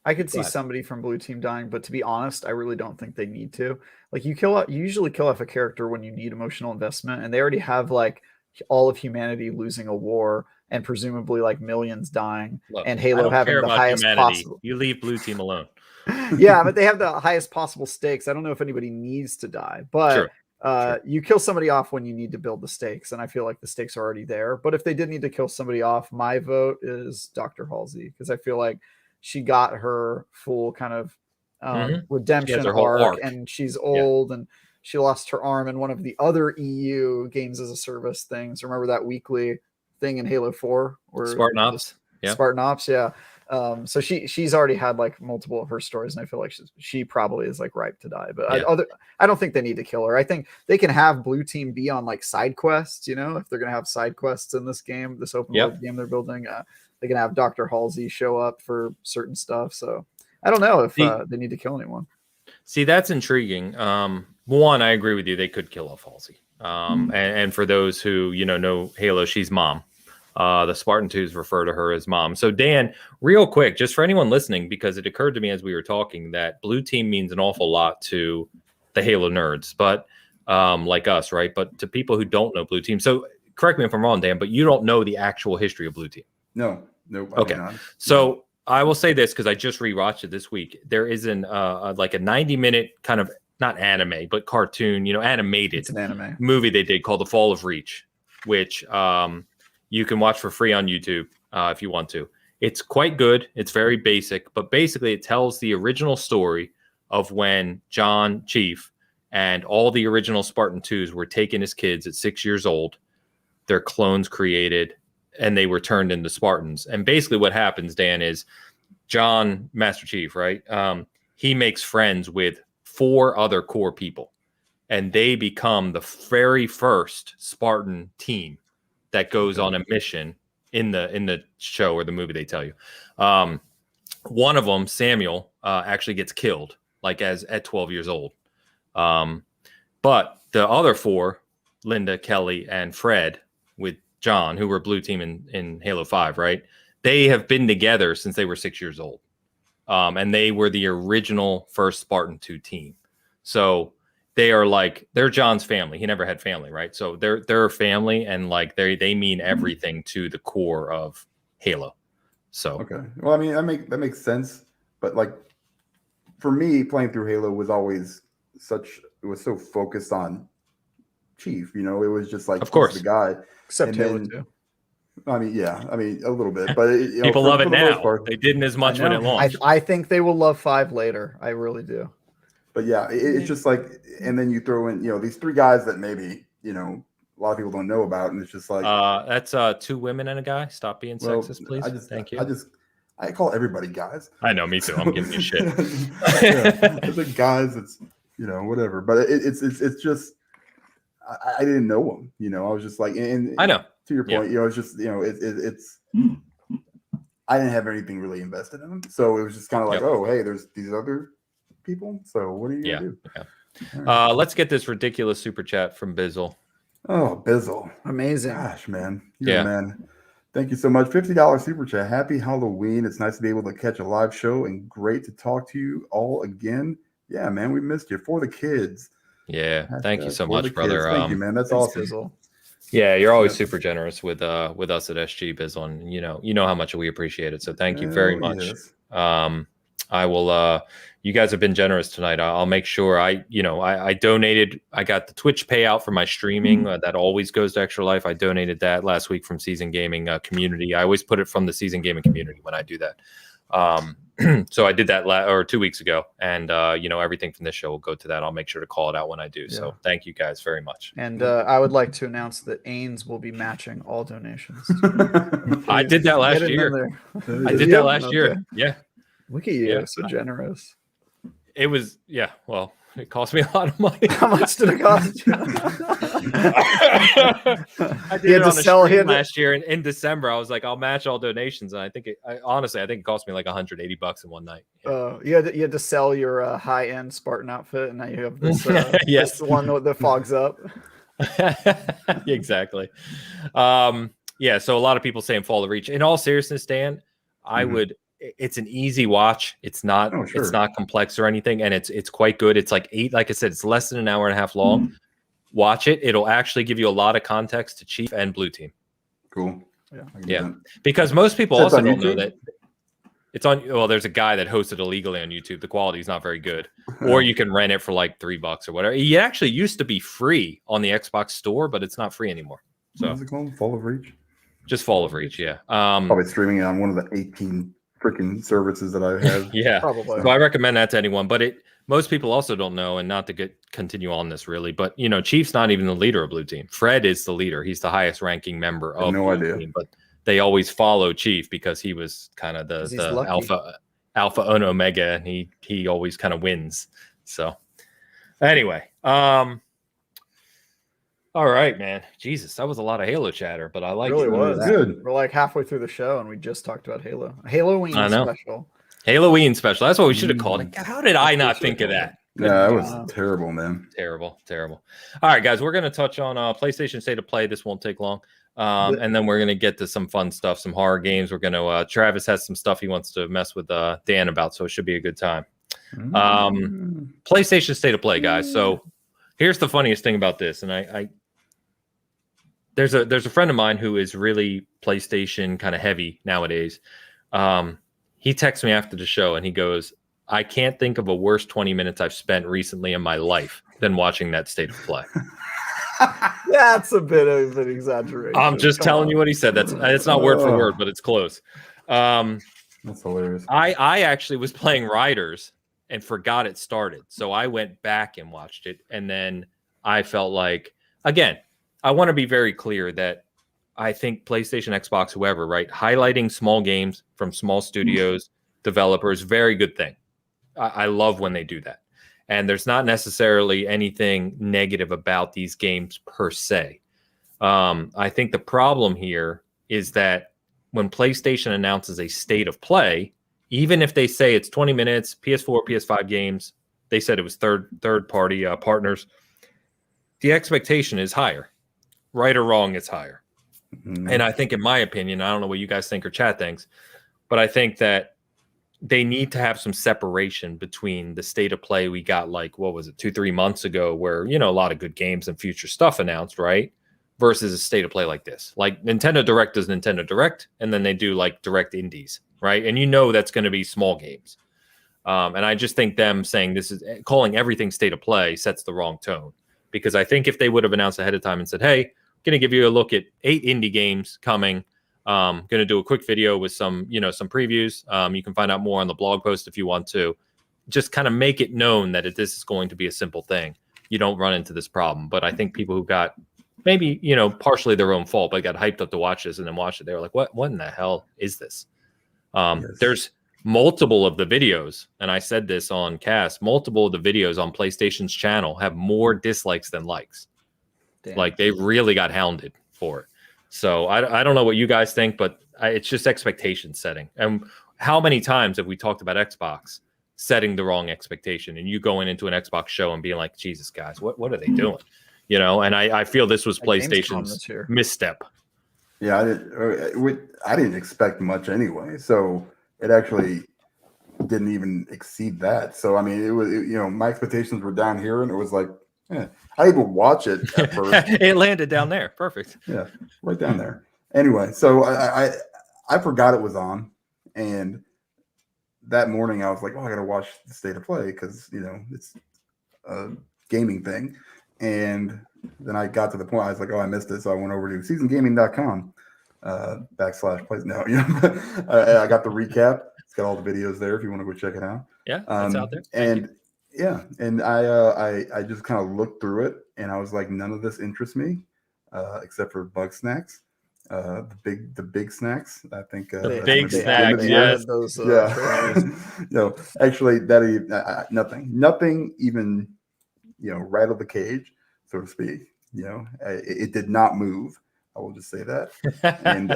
Speaker 3: I could see somebody from Blue Team dying, but to be honest, I really don't think they need to. Like you usually kill off a character when you need emotional investment, and they already have like all of humanity losing a war and presumably like millions dying.
Speaker 4: Look,
Speaker 3: and Halo having the highest possible.
Speaker 4: You leave Blue Team alone.
Speaker 3: Yeah, but they have the highest possible stakes. I don't know if anybody needs to die, but you kill somebody off when you need to build the stakes, and I feel like the stakes are already there. But if they did need to kill somebody off, my vote is Dr. Halsey, because I feel like she got her full kind of redemption arc, and she's old, and she lost her arm in one of the other EU games as a service things. Remember that weekly thing in Halo 4? Where
Speaker 4: Spartan Ops?
Speaker 3: Yeah. Spartan Ops, yeah. So she's already had like multiple of her stories, and I feel like she probably is like ripe to die. But I don't think they need to kill her. I think they can have Blue Team be on like side quests. If they're gonna have side quests in this game, this open world game they're building, they can have Dr. Halsey show up for certain stuff. So I don't know if they need to kill anyone.
Speaker 4: See, that's intriguing. One, I agree with you. They could kill off Halsey. And for those who know Halo, she's mom. The Spartan 2s refer to her as mom. So Dan, real quick, just for anyone listening, because it occurred to me as we were talking that blue team means an awful lot to the Halo nerds, but like us, right? But to people who don't know blue team. So correct me if I'm wrong, Dan, but you don't know the actual history of blue team.
Speaker 2: No, nope.
Speaker 4: Okay. So I will say this because I just rewatched it this week. There is like a 90-minute kind of not anime, but cartoon, animated
Speaker 3: It's an anime
Speaker 4: movie they did called The Fall of Reach, which you can watch for free on YouTube if you want to. It's quite good. It's very basic, but basically it tells the original story of when John Chief and all the original Spartan 2s were taken as kids at 6 years old. Their clones created, and they were turned into Spartans. And basically what happens, Dan, is John, Master Chief, right? He makes friends with 4 other core people, and they become the very first Spartan team that goes on a mission in the show or the movie. They tell you. One of them, Samuel, actually gets killed at 12 years old. But the other 4, Linda, Kelly, and Fred, with John, who were blue team in Halo 5, right? They have been together since they were 6 years old. And they were the original first Spartan 2 team. So they're John's family. He never had family, right? So they're a family, and they mean everything to the core of Halo. So
Speaker 2: okay. Well, I mean, that makes sense. But for me, playing through Halo was always it was so focused on Chief. It was just
Speaker 4: of course,
Speaker 2: the guy.
Speaker 3: Except Halo 2.
Speaker 2: I mean, a little bit, but
Speaker 4: people love it now. They didn't as much when it launched.
Speaker 3: I think they will love 5 later. I really do.
Speaker 2: But yeah, it's just and then you throw in, these 3 guys that maybe, a lot of people don't know about, and it's just
Speaker 4: that's 2 women and a guy. Stop being sexist, please. Thank you.
Speaker 2: I call everybody guys.
Speaker 4: I know, me too. I'm giving you shit.
Speaker 2: It's guys. It's whatever. But it's just I didn't know them. I was just and
Speaker 4: I know.
Speaker 2: To your point, it's just it's. I didn't have anything really invested in them, so it was just kind of oh, hey, there's these other people. So what are you gonna do?
Speaker 4: Yeah. Let's get this ridiculous super chat from Bizzle.
Speaker 2: Oh, Bizzle,
Speaker 3: amazing!
Speaker 2: Gosh, man, man. Thank you so much. $50 super chat. Happy Halloween. It's nice to be able to catch a live show, and great to talk to you all again. Yeah, man, we missed you. For the kids.
Speaker 4: Yeah, thank you so much, brother.
Speaker 2: Thank you, man. That's awesome.
Speaker 3: Bizzle.
Speaker 4: Yeah, you're always super generous with us at SG Bizzle, and you know how much we appreciate it. So thank you very much.
Speaker 2: Yes.
Speaker 4: I will. You guys have been generous tonight. I'll make sure I donated. I got the Twitch payout for my streaming. That always goes to Extra Life. I donated that last week from Season Gaming community. I always put it from the Season Gaming community when I do that. So I did that 2 weeks ago, and everything from this show will go to that. I'll make sure to call it out when I do. So thank you guys very much.
Speaker 3: And I would like to announce that Ains will be matching all donations.
Speaker 4: I did that last year. I did that last year. Yeah.
Speaker 3: Look at you, so generous.
Speaker 4: It was, well, it cost me a lot of money.
Speaker 3: How much did it cost you?
Speaker 4: I did it on a stream last year in December. I was like, I'll match all donations, and I think it cost me like $180 in one night.
Speaker 3: You had to sell your high-end Spartan outfit, and now you have this
Speaker 4: yes,
Speaker 3: this one that fogs up.
Speaker 4: Exactly. So a lot of people saying Fall of Reach. In all seriousness, Dan, I would. It's an easy watch. It's not. It's not complex or anything, and it's quite good. It's like I said, it's less than an hour and a half long. Watch it. It'll actually give you a lot of context to Chief and Blue Team.
Speaker 2: Cool.
Speaker 4: Yeah. Because most people also don't know that it's on. Well, there's a guy that hosts it illegally on YouTube. The quality is not very good, or you can rent it for like $3 or whatever. It actually used to be free on the Xbox store, but it's not free anymore. So
Speaker 2: what's it called? Fall of Reach.
Speaker 4: Just Fall of Reach. Yeah.
Speaker 2: Probably streaming it on one of the 18 freaking services that I have.
Speaker 4: Yeah,
Speaker 3: probably.
Speaker 4: So I recommend that to anyone, but most people also don't know, and not to continue on this really, but Chief's not even the leader of Blue Team. Fred is the leader. He's the highest ranking member of Blue Team, but they always follow Chief because he was kind of the alpha and omega, and he always kind of wins. So anyway, all right, man. Jesus, that was a lot of Halo chatter, but I like it.
Speaker 3: Really was
Speaker 2: good.
Speaker 3: We're like halfway through the show, and we just talked about Halo. Halloween special.
Speaker 4: Halloween special. That's what we should have called it. How did I not think of that?
Speaker 2: Yeah, that was terrible, man.
Speaker 4: Terrible. All right, guys, we're going to touch on PlayStation State of Play. This won't take long. And then we're going to get to some fun stuff, some horror games. We're going to, Travis has some stuff he wants to mess with Dan about, so it should be a good time. PlayStation State of Play, guys. So here's the funniest thing about this. And there's a friend of mine who is really PlayStation kind of heavy nowadays. He texts me after the show and he goes, I can't think of a worse 20 minutes I've spent recently in my life than watching that State of Play.
Speaker 3: That's a bit of an exaggeration.
Speaker 4: I'm just telling you what he said. It's not word for word, but it's close.
Speaker 2: That's hilarious.
Speaker 4: I actually was playing Riders and forgot it started. So I went back and watched it. And then I felt like, again, I want to be very clear that I think PlayStation, Xbox, whoever, right? Highlighting small games from small studios, developers, very good thing. I love when they do that. And there's not necessarily anything negative about these games per se. I think the problem here is that when PlayStation announces a State of Play, even if they say it's 20 minutes, PS4, PS5 games, they said it was third party partners, the expectation is higher. Right or wrong, it's higher. And I think, in my opinion, I don't know what you guys think or chat thinks, but I think that they need to have some separation between the State of Play we got, like, what was it, 2-3 months ago, where, a lot of good games and future stuff announced, right? Versus a State of Play like this. Like, Nintendo Direct does Nintendo Direct, and then they do, like, Direct Indies, right? And that's going to be small games. And I just think them saying calling everything State of Play sets the wrong tone. Because I think if they would have announced ahead of time and said, hey, going to give you a look at 8 indie games coming, going to do a quick video with some previews. You can find out more on the blog post if you want to. Just kind of make it known that this is going to be a simple thing. You don't run into this problem. But I think people who got maybe, partially their own fault, but got hyped up to watch this and then watched it, they were like, what in the hell is this? Yes. There's multiple of the videos, and I said this on cast, multiple of the videos on PlayStation's channel have more dislikes than likes. Damn. Like, they really got hounded for it. So I don't know what you guys think, but it's just expectation setting. And how many times have we talked about Xbox setting the wrong expectation, and you going into an Xbox show and being like, Jesus, guys, what are they doing? And I feel this was PlayStation's misstep.
Speaker 2: Yeah, I didn't expect much anyway, so it actually didn't even exceed that. So I mean, it was my expectations were down here, and it was like, I didn't even watch it at first.
Speaker 4: It landed down there, perfect.
Speaker 2: Yeah, right down there. Anyway, so I forgot it was on, and that morning I was like, I got to watch the State of Play because it's a gaming thing. And then I got to the point I was like, I missed it, so I went over to seasongaming.com /plays. No, I got the recap. It's got all the videos there if you want to go check it out.
Speaker 4: Yeah, it's out there.
Speaker 2: And I just kind of looked through it, and I was like, none of this interests me, except for Bug Snacks. The big snacks. I think
Speaker 4: the big snacks. Yes.
Speaker 3: Those,
Speaker 2: actually, that nothing even rattled the cage, so to speak. It did not move. I will just say that. And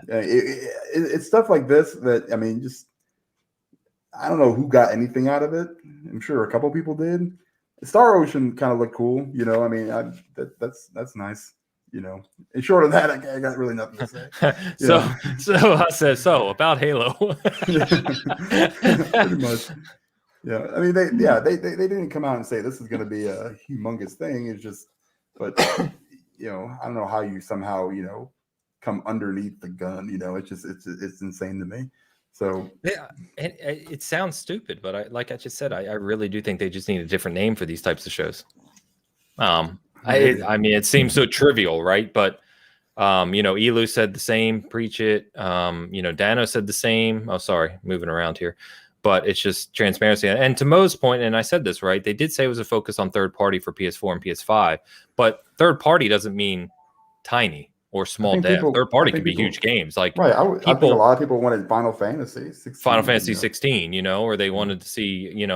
Speaker 2: it's stuff like this that, I mean, just I don't know who got anything out of it. I'm sure a couple people did. Star Ocean kind of looked cool. I mean, that's nice. And short of that, I got really nothing to say.
Speaker 4: So I said about Halo.
Speaker 2: Pretty much. Yeah, I mean, they didn't come out and say this is going to be a humongous thing. It's just, but I don't know how you somehow come underneath the gun. It's insane to me. So
Speaker 4: yeah, and it sounds stupid, but like I just said, I really do think they just need a different name for these types of shows. I mean, it seems so trivial, right? But Elu said the same. Preach it. Dano said the same. Oh, sorry, moving around here. But it's just transparency. And to Mo's point, and I said this, right? They did say it was a focus on third party for PS4 and PS5, but third party doesn't mean tiny or small dev. Third party can be huge games. Like,
Speaker 2: right. I think a lot of people wanted Final Fantasy
Speaker 4: 16, or they wanted to see,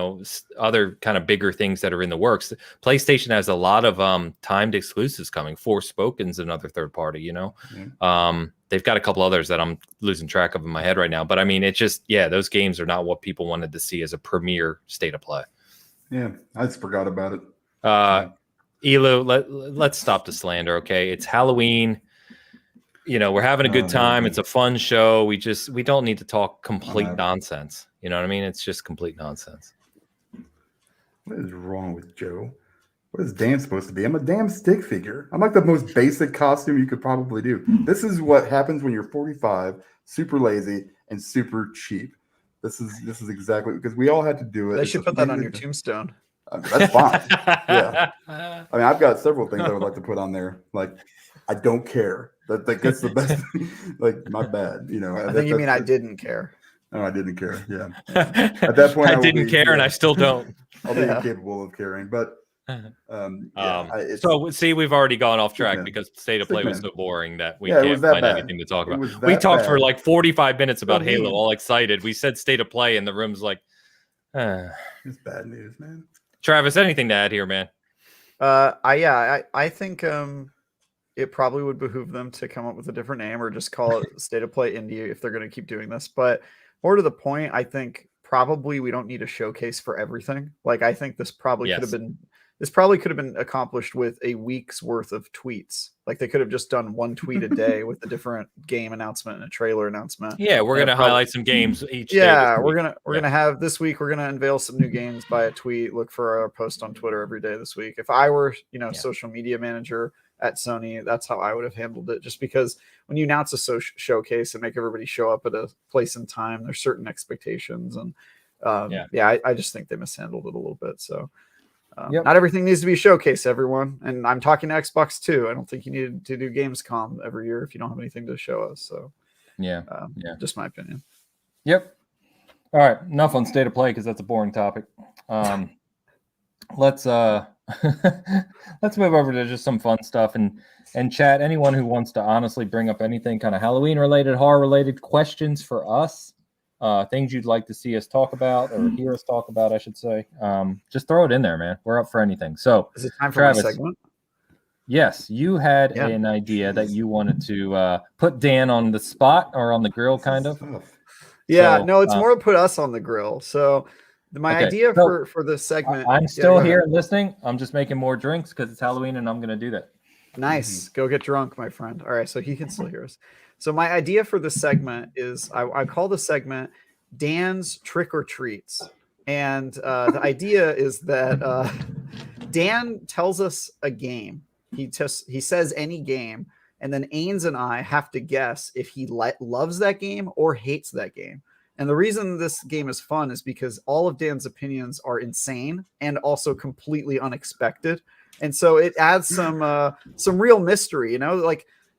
Speaker 4: other kind of bigger things that are in the works. PlayStation has a lot of timed exclusives coming. Forspoken's another third party,
Speaker 2: Mm-hmm.
Speaker 4: They've got a couple others that I'm losing track of in my head right now. But I mean, it's just, those games are not what people wanted to see as a premier State of Play.
Speaker 2: Yeah, I just forgot about it.
Speaker 4: Elu, let's stop the slander, okay? It's Halloween. We're having a good time. It's a fun show. We don't need to talk complete nonsense. You know what I mean? It's just complete nonsense.
Speaker 2: What is wrong with Joe? What is Dan supposed to be? I'm a damn stick figure. I'm like the most basic costume you could probably do. This is what happens when you're 45, super lazy, and super cheap. This is exactly because we all had to do it.
Speaker 3: They should put that on your tombstone.
Speaker 2: That's fine. Yeah. I mean, I've got several things I would like to put on there. Like, I don't care. That's the best. Like, my bad.
Speaker 3: I think you mean I didn't care.
Speaker 2: No, I didn't care. Yeah. At that point,
Speaker 4: I didn't care, and I still don't.
Speaker 2: I'll be incapable of caring, but
Speaker 4: so see, we've already gone off track because State of Play was so boring that we can't find anything to talk about. We talked for like 45 minutes about Halo, all excited. We said State of Play, and the room's like,
Speaker 2: it's bad news, man.
Speaker 4: Travis, anything to add here, man?
Speaker 3: I think it probably would behoove them to come up with a different name or just call it State of Play Indie if they're going to keep doing this. But more to the point, I think probably we don't need a showcase for everything. Like, I think this probably could have been accomplished with a week's worth of tweets. Like, they could have just done one tweet a day with a different game announcement and a trailer announcement.
Speaker 4: Yeah, we're gonna highlight some games each day.
Speaker 3: Yeah, we're gonna have this week. We're gonna unveil some new games by a tweet. Look for our post on Twitter every day this week. If I were, social media manager at Sony, that's how I would have handled it. Just because when you announce a showcase and make everybody show up at a place and time, there's certain expectations, and I just think they mishandled it a little bit. So. Not everything needs to be a showcase, everyone. And I'm talking to Xbox too. I don't think you need to do Gamescom every year if you don't have anything to show us. So, just my opinion.
Speaker 1: Yep. All right. Enough on State of Play because that's a boring topic. Let's let's move over to just some fun stuff and chat. Anyone who wants to honestly bring up anything kind of Halloween related, horror related questions for us. Things you'd like to see us talk about or hear us talk about, I should say. Just throw it in there, man. We're up for anything. So,
Speaker 3: is it time for
Speaker 1: Travis,
Speaker 3: my segment?
Speaker 1: Yes, you had an idea that you wanted to put Dan on the spot or on the grill, kind of.
Speaker 3: Yeah, so, no, it's more put us on the grill. So, my idea for the segment.
Speaker 1: I'm still here and listening. I'm just making more drinks because it's Halloween and I'm going to do that.
Speaker 3: Nice. Go get drunk, my friend. All right, so he can still hear us. So my idea for this segment is I call the segment Dan's Trick or Treats. And the idea is that Dan tells us a game. He says any game. And then Ains and I have to guess if he loves that game or hates that game. And the reason this game is fun is because all of Dan's opinions are insane and also completely unexpected. And so it adds some real mystery,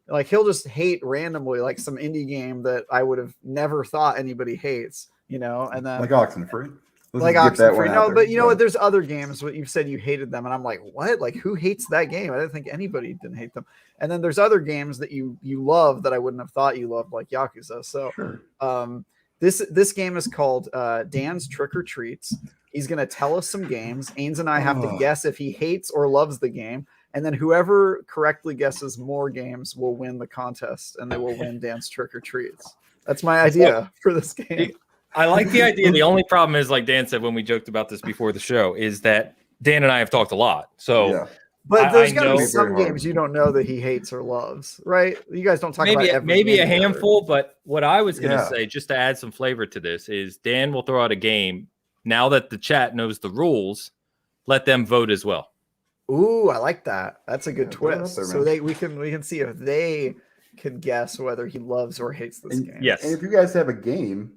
Speaker 3: like he'll just hate randomly, like some indie game that I would have never thought anybody hates, and then
Speaker 2: like Oxenfree.
Speaker 3: Like Oxenfree. No, but you know what? There's other games what you've said you hated them, and I'm like, what? Like, who hates that game? I didn't think anybody didn't hate them. And then there's other games that you love that I wouldn't have thought you loved, like Yakuza. So this game is called Dan's Trick or Treats. He's gonna tell us some games. Ains and I have to guess if he hates or loves the game. And then whoever correctly guesses more games will win the contest, and they will win Dan's Trick or Treats. That's my idea for this game.
Speaker 4: I like the idea. The only problem is, like Dan said when we joked about this before the show, is that Dan and I have talked a lot. So,
Speaker 3: but there's got to be some games you don't know that he hates or loves, right? You guys don't talk about every
Speaker 4: maybe a handful. But what I was going to say, just to add some flavor to this, is Dan will throw out a game. Now that the chat knows the rules, let them vote as well.
Speaker 3: Ooh, I like that. That's a good twist. So we can see if they can guess whether he loves or hates this game.
Speaker 4: Yes.
Speaker 2: And if you guys have a game,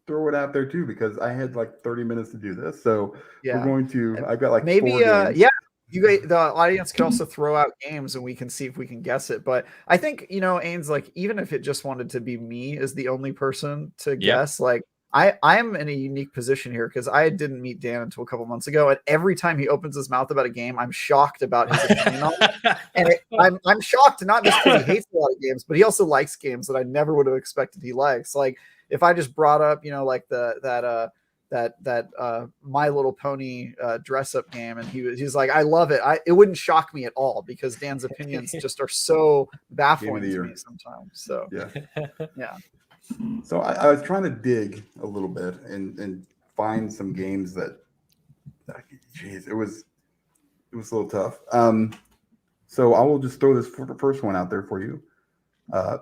Speaker 2: throw it out there too, because I had like 30 minutes to do this. So we're going to. I've got like
Speaker 3: maybe
Speaker 2: 4 games.
Speaker 3: You guys, the audience could also throw out games and we can see if we can guess it. But I think Ains, like, even if it just wanted to be me as the only person to guess, like. I'm in a unique position here because I didn't meet Dan until a couple months ago, and every time he opens his mouth about a game, I'm shocked about his opinion on it. And I'm shocked not just because he hates a lot of games, but he also likes games that I never would have expected he likes. Like if I just brought up, like that My Little Pony dress up game, and he's like, I love it. It wouldn't shock me at all because Dan's opinions just are so baffling to me sometimes. So yeah.
Speaker 2: So I was trying to dig a little bit and find some games that Jeez, it was a little tough. So I will just throw this first one out there for you.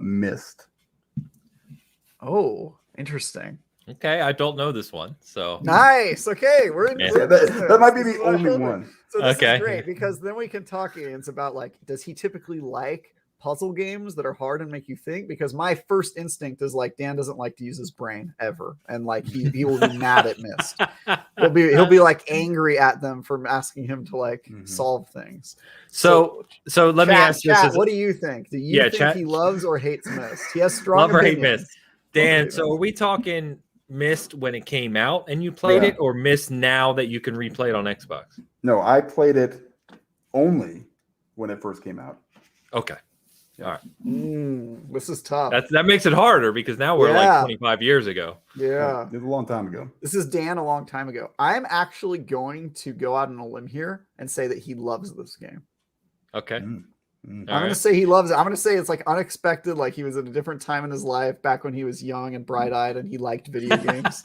Speaker 2: Mist.
Speaker 3: Oh, interesting.
Speaker 4: Okay, I don't know this one, so
Speaker 3: Nice. Okay, we're in.
Speaker 4: Yeah.
Speaker 3: we're in
Speaker 2: That might be
Speaker 3: business.
Speaker 2: the only one.
Speaker 3: So this
Speaker 4: Okay.
Speaker 3: is great because then we can talk. It's about like, does he typically like puzzle games that are hard and make you think? Because my first instinct is like, Dan doesn't like to use his brain ever, and like he will be mad at Myst. He'll be like angry at them for asking him to like solve things.
Speaker 4: So let me ask this:
Speaker 3: what do you think? Do you think he loves or hates Myst? He has strong
Speaker 4: love or hate
Speaker 3: opinions.
Speaker 4: Myst. Dan, so are we talking Myst when it came out and you played it, or Myst now that you can replay it on Xbox?
Speaker 2: No, I played it only when it first came out.
Speaker 4: Okay. All right.
Speaker 3: This is tough.
Speaker 4: That makes it harder because now we're like 25 years ago.
Speaker 3: Yeah.
Speaker 2: It was a long time ago.
Speaker 3: This is Dan a long time ago. I'm actually going to go out on a limb here and say that he loves this game.
Speaker 4: Okay.
Speaker 3: I'm going to say he loves it. I'm going to say it's like unexpected, like he was at a different time in his life back when he was young and bright-eyed and he liked video games.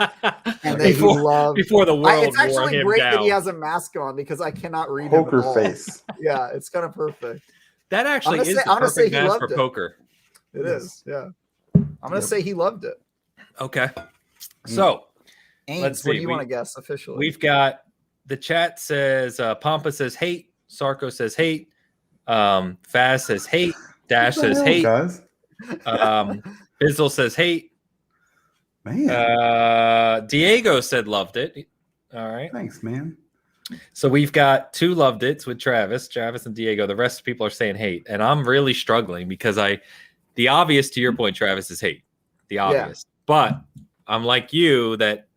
Speaker 3: And then he loved
Speaker 4: before the world.
Speaker 3: It's actually great
Speaker 4: down.
Speaker 3: that he has a mask on because I cannot read
Speaker 2: poker
Speaker 3: him at all.
Speaker 2: face.
Speaker 3: Yeah, it's kind of perfect.
Speaker 4: That actually is the perfect mask for poker.
Speaker 3: It is, yeah. I'm going to say he loved it.
Speaker 4: Okay. So, let's see.
Speaker 3: What do you want to guess officially?
Speaker 4: We've got the chat says, Pampa says hate, Sarko says hate, Faz says hate, Dash says hate,
Speaker 2: guys.
Speaker 4: Bizzle says hate.
Speaker 2: Man.
Speaker 4: Diego said loved it. All right.
Speaker 2: Thanks, man.
Speaker 4: So we've got two loved it's with Travis and Diego. The rest of people are saying hate. And I'm really struggling because the obvious, to your point, Travis, is hate. The obvious. Yeah. But I'm like you that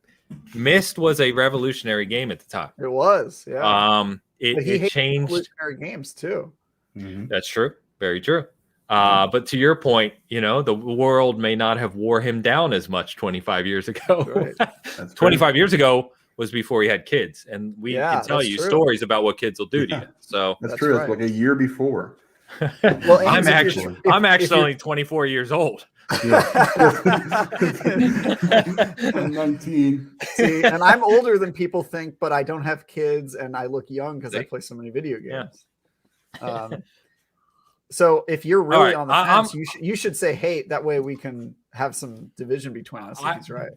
Speaker 4: Myst was a revolutionary game at the time.
Speaker 3: It was, yeah.
Speaker 4: It changed
Speaker 3: revolutionary games too.
Speaker 4: That's true. Very true. But to your point, the world may not have wore him down as much 25 years ago. Right. 25 years ago was before he had kids, and we can tell you stories about what kids will do to you. So
Speaker 2: that's true. Right. It's like a year before.
Speaker 3: Well,
Speaker 4: I'm actually only 24 years old.
Speaker 2: Yeah. I'm 19.
Speaker 3: See, and I'm older than people think, but I don't have kids, and I look young because I play so many video games. Yeah. So if you're really on the fence, you should say hate. That way we can have some division between us. If he's right.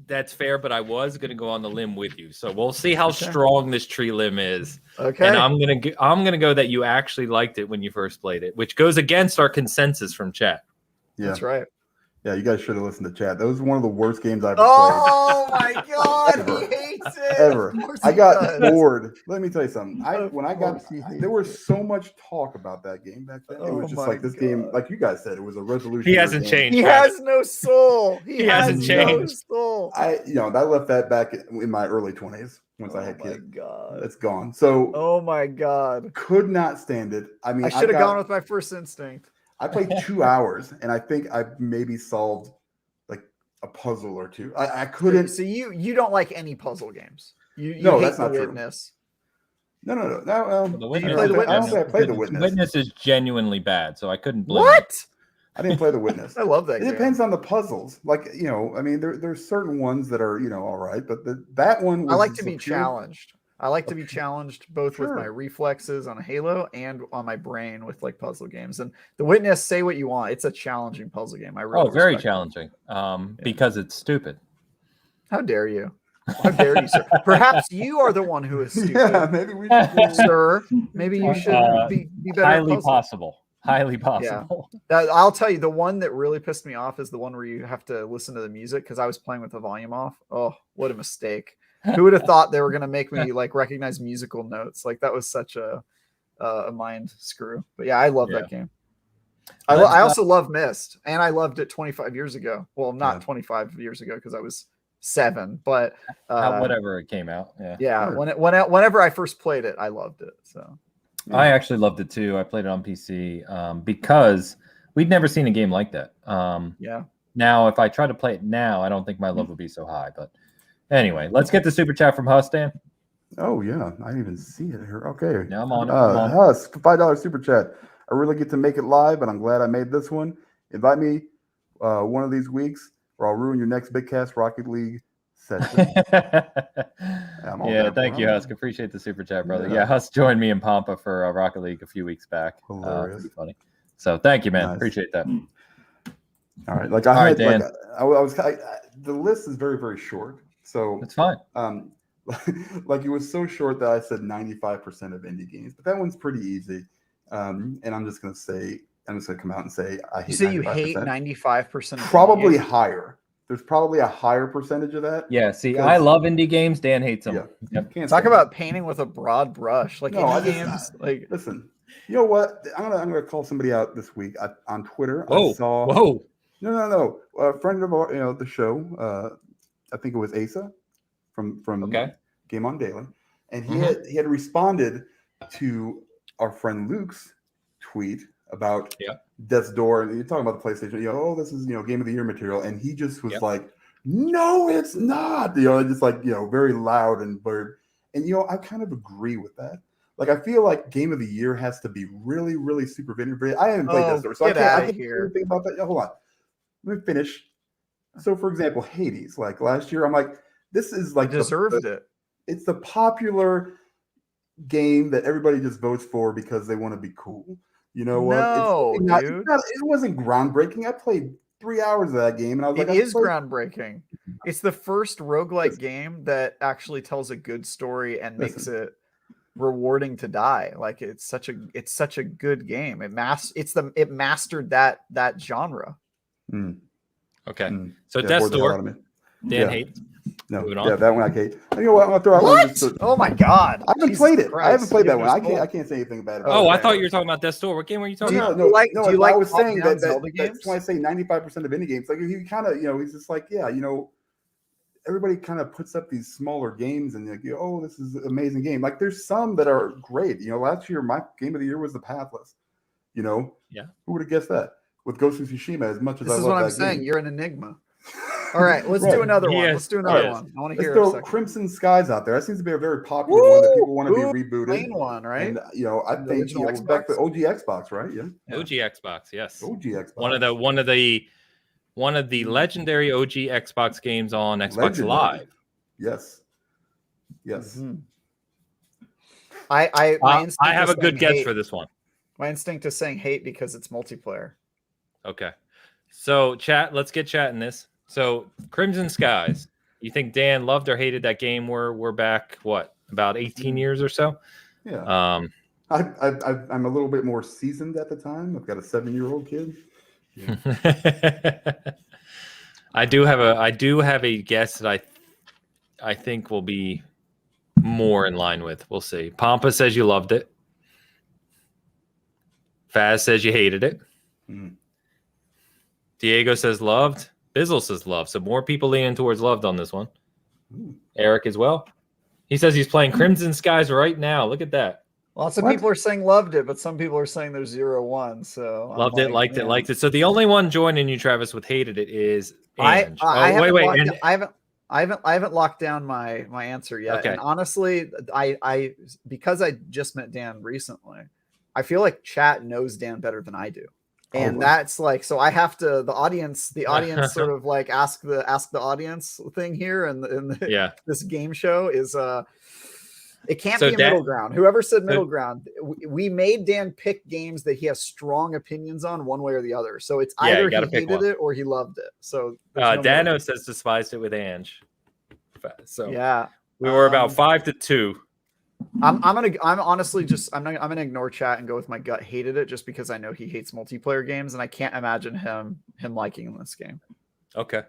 Speaker 4: That's fair, but I was going to go on the limb with you, so we'll see how strong this tree limb is.
Speaker 3: Okay,
Speaker 4: and I'm gonna go that you actually liked it when you first played it, which goes against our consensus from chat.
Speaker 2: Yeah,
Speaker 3: that's right.
Speaker 2: Yeah, you guys should have listened to chat. That was one of the worst games I've ever
Speaker 3: played. Oh my god, he hates it.
Speaker 2: Ever. I got bored. Let me tell you something. There was so much talk about that game back then. It was just like this game, like you guys said, it was a revolution.
Speaker 4: He hasn't changed.
Speaker 3: He has no soul. He
Speaker 4: hasn't changed.
Speaker 3: No soul.
Speaker 2: I left that back in my early 20s once I had kids.
Speaker 3: Oh my god,
Speaker 2: it's gone. So,
Speaker 3: oh my god,
Speaker 2: could not stand it. I mean,
Speaker 3: I should have gone with my first instinct.
Speaker 2: I played 2 hours, and I think I maybe solved like a puzzle or two. I couldn't.
Speaker 3: So you don't like any puzzle games? You
Speaker 2: no,
Speaker 3: hate
Speaker 2: that's not
Speaker 3: The
Speaker 2: true.
Speaker 3: Witness.
Speaker 2: No.
Speaker 3: The Witness?
Speaker 2: I played The Witness.
Speaker 1: The Witness is genuinely bad, so I couldn't blame
Speaker 3: What?
Speaker 2: I didn't play The Witness.
Speaker 3: I love that.
Speaker 2: It depends on the puzzles. Like, I mean, there's certain ones that are, all right, but that one was
Speaker 3: I like to be challenged. I like to be challenged both with my reflexes on a Halo and on my brain with like puzzle games. And The Witness, say what you want. It's a challenging puzzle game. I really
Speaker 1: very challenging. Because it's stupid.
Speaker 3: How dare you? How dare you, sir? Perhaps you are the one who is stupid.
Speaker 2: Yeah, maybe we should,
Speaker 3: sir. Maybe you should be better.
Speaker 1: Highly possible. Highly possible.
Speaker 3: Yeah. I'll tell you, the one that really pissed me off is the one where you have to listen to the music because I was playing with the volume off. Oh, what a mistake. Who would have thought they were going to make me like recognize musical notes? Like that was such a mind screw. But yeah, I love that game. I also love Myst, and I loved it 25 years ago. Well, not 25 years ago because I was 7, but
Speaker 1: whatever it came out.
Speaker 3: Yeah. Whenever I first played it, I loved it. So
Speaker 1: I actually loved it too. I played it on PC because we'd never seen a game like that. Now, if I try to play it now, I don't think my love would be so high, but. Anyway, let's get the super chat from Huss, Dan.
Speaker 2: Oh, yeah. I didn't even see it here. Okay.
Speaker 1: Now I'm on it.
Speaker 2: Huss, $5 super chat. I really get to make it live, but I'm glad I made this one. Invite me one of these weeks, or I'll ruin your next Bitcast Rocket League session.
Speaker 1: Yeah, thank you, Husk. Appreciate the super chat, brother. Yeah,
Speaker 2: Yeah.
Speaker 1: Husk joined me in Pampa for Rocket League a few weeks back.
Speaker 2: Hilarious.
Speaker 1: Pretty funny. So thank you, man.
Speaker 2: Nice.
Speaker 1: Appreciate that.
Speaker 2: All right, like I had,
Speaker 1: Dan.
Speaker 2: like I was, the list is very, very short. So
Speaker 1: It's fine.
Speaker 2: like it was so short that I said 95% of indie games, but that one's pretty easy. And I'm just gonna come out and say I hate.
Speaker 3: You say
Speaker 2: 95%.
Speaker 3: you hate 95%.
Speaker 2: Probably higher. There's probably a higher percentage of that.
Speaker 1: Yeah, see, I love indie games. Dan hates them.
Speaker 2: Yeah.
Speaker 1: Yep.
Speaker 2: Can't
Speaker 3: Talk
Speaker 2: say
Speaker 3: about painting with a broad brush. Like
Speaker 2: No,
Speaker 3: indie games. Like
Speaker 2: listen, you know what? I'm gonna call somebody out this week on Twitter.
Speaker 4: Whoa.
Speaker 2: I saw.
Speaker 4: Whoa.
Speaker 2: No. A friend of our, the show. I think it was Asa from
Speaker 1: Okay.
Speaker 2: Game On Daily, and he had responded to our friend Luke's tweet about Death's Door, and you're talking about the PlayStation. This is Game of the Year material, and he just was like, "No, it's not." Just like very loud and blurred. And I kind of agree with that. Like, I feel like Game of the Year has to be really, really super vintage. I haven't played Death's Door, so I can't say anything about that. Hold on, let me finish. So, for example, Hades. Like last year, I'm like, this is like
Speaker 3: deserved it.
Speaker 2: It's the popular game that everybody just votes for because they want to be cool. You know what?
Speaker 3: No, dude.
Speaker 2: It wasn't groundbreaking. I played 3 hours of that game, and I was like,
Speaker 3: it is groundbreaking. It's the first roguelike game that actually tells a good story and makes it rewarding to die. Like it's such a good game. It mastered that genre.
Speaker 4: Okay. So Death's Door, Dan hates.
Speaker 2: No, that one I hate. You know what? I'm gonna throw out one.
Speaker 3: Oh my god!
Speaker 2: I haven't played it. I haven't played that one. I can't say anything bad about it.
Speaker 4: Oh, I thought you were talking about Death's Door. What game were you talking about?
Speaker 2: No.
Speaker 3: Do you like
Speaker 2: I was saying
Speaker 3: that's
Speaker 2: why I say 95% of indie games. Like he kind of, he's just like, everybody kind of puts up these smaller games and this is an amazing game. Like there's some that are great. Last year my game of the year was The Pathless. Who would have guessed that? With Ghost of Tsushima, as much as I love that game. This is what I'm saying.
Speaker 3: You're an enigma. All right, let's do another one. Let's do another one. I want to hear.
Speaker 2: Let's throw Crimson Skies out there. That seems to be a very popular one that people want to be rebooted.
Speaker 3: Main one, right?
Speaker 2: And I think back to OG Xbox, right? Yeah.
Speaker 4: OG Xbox, yes.
Speaker 2: OG Xbox.
Speaker 4: One of the legendary OG Xbox games on Xbox Live.
Speaker 2: Yes. Mm-hmm.
Speaker 3: I
Speaker 4: have a good guess for this one.
Speaker 3: My instinct is saying hate because it's multiplayer.
Speaker 4: Okay. So chat, let's get chatting this. So Crimson Skies, you think Dan loved or hated that game? We're back, about 18 years or so?
Speaker 2: Yeah. I'm a little bit more seasoned at the time. I've got a 7-year-old kid. Yeah.
Speaker 4: I do have a guess that I think will be more in line with. We'll see. Pampa says you loved it. Faz says you hated it. Diego says loved. Bizzle says loved. So more people leaning towards loved on this one. Eric as well. He says he's playing Crimson Skies right now. Look at that.
Speaker 3: Lots of people are saying loved it, but some people are saying there's 0-1. So
Speaker 4: loved it, liked it. So the only one joining you, Travis, with hated it is Ange.
Speaker 3: I haven't locked down my answer yet. Okay. And honestly, because I just met Dan recently, I feel like chat knows Dan better than I do. And that's like, so I have to, the audience sort of like ask the audience thing here. And this game show is, it can't be a middle ground. Whoever said middle ground, we made Dan pick games that he has strong opinions on one way or the other. So it's either he hated it or he loved it. So
Speaker 4: Dano says despised it with Ange. So
Speaker 3: yeah,
Speaker 4: we were about 5-2.
Speaker 3: I'm gonna ignore chat and go with my gut. Hated it just because I know he hates multiplayer games, and I can't imagine him liking this game.
Speaker 4: Okay.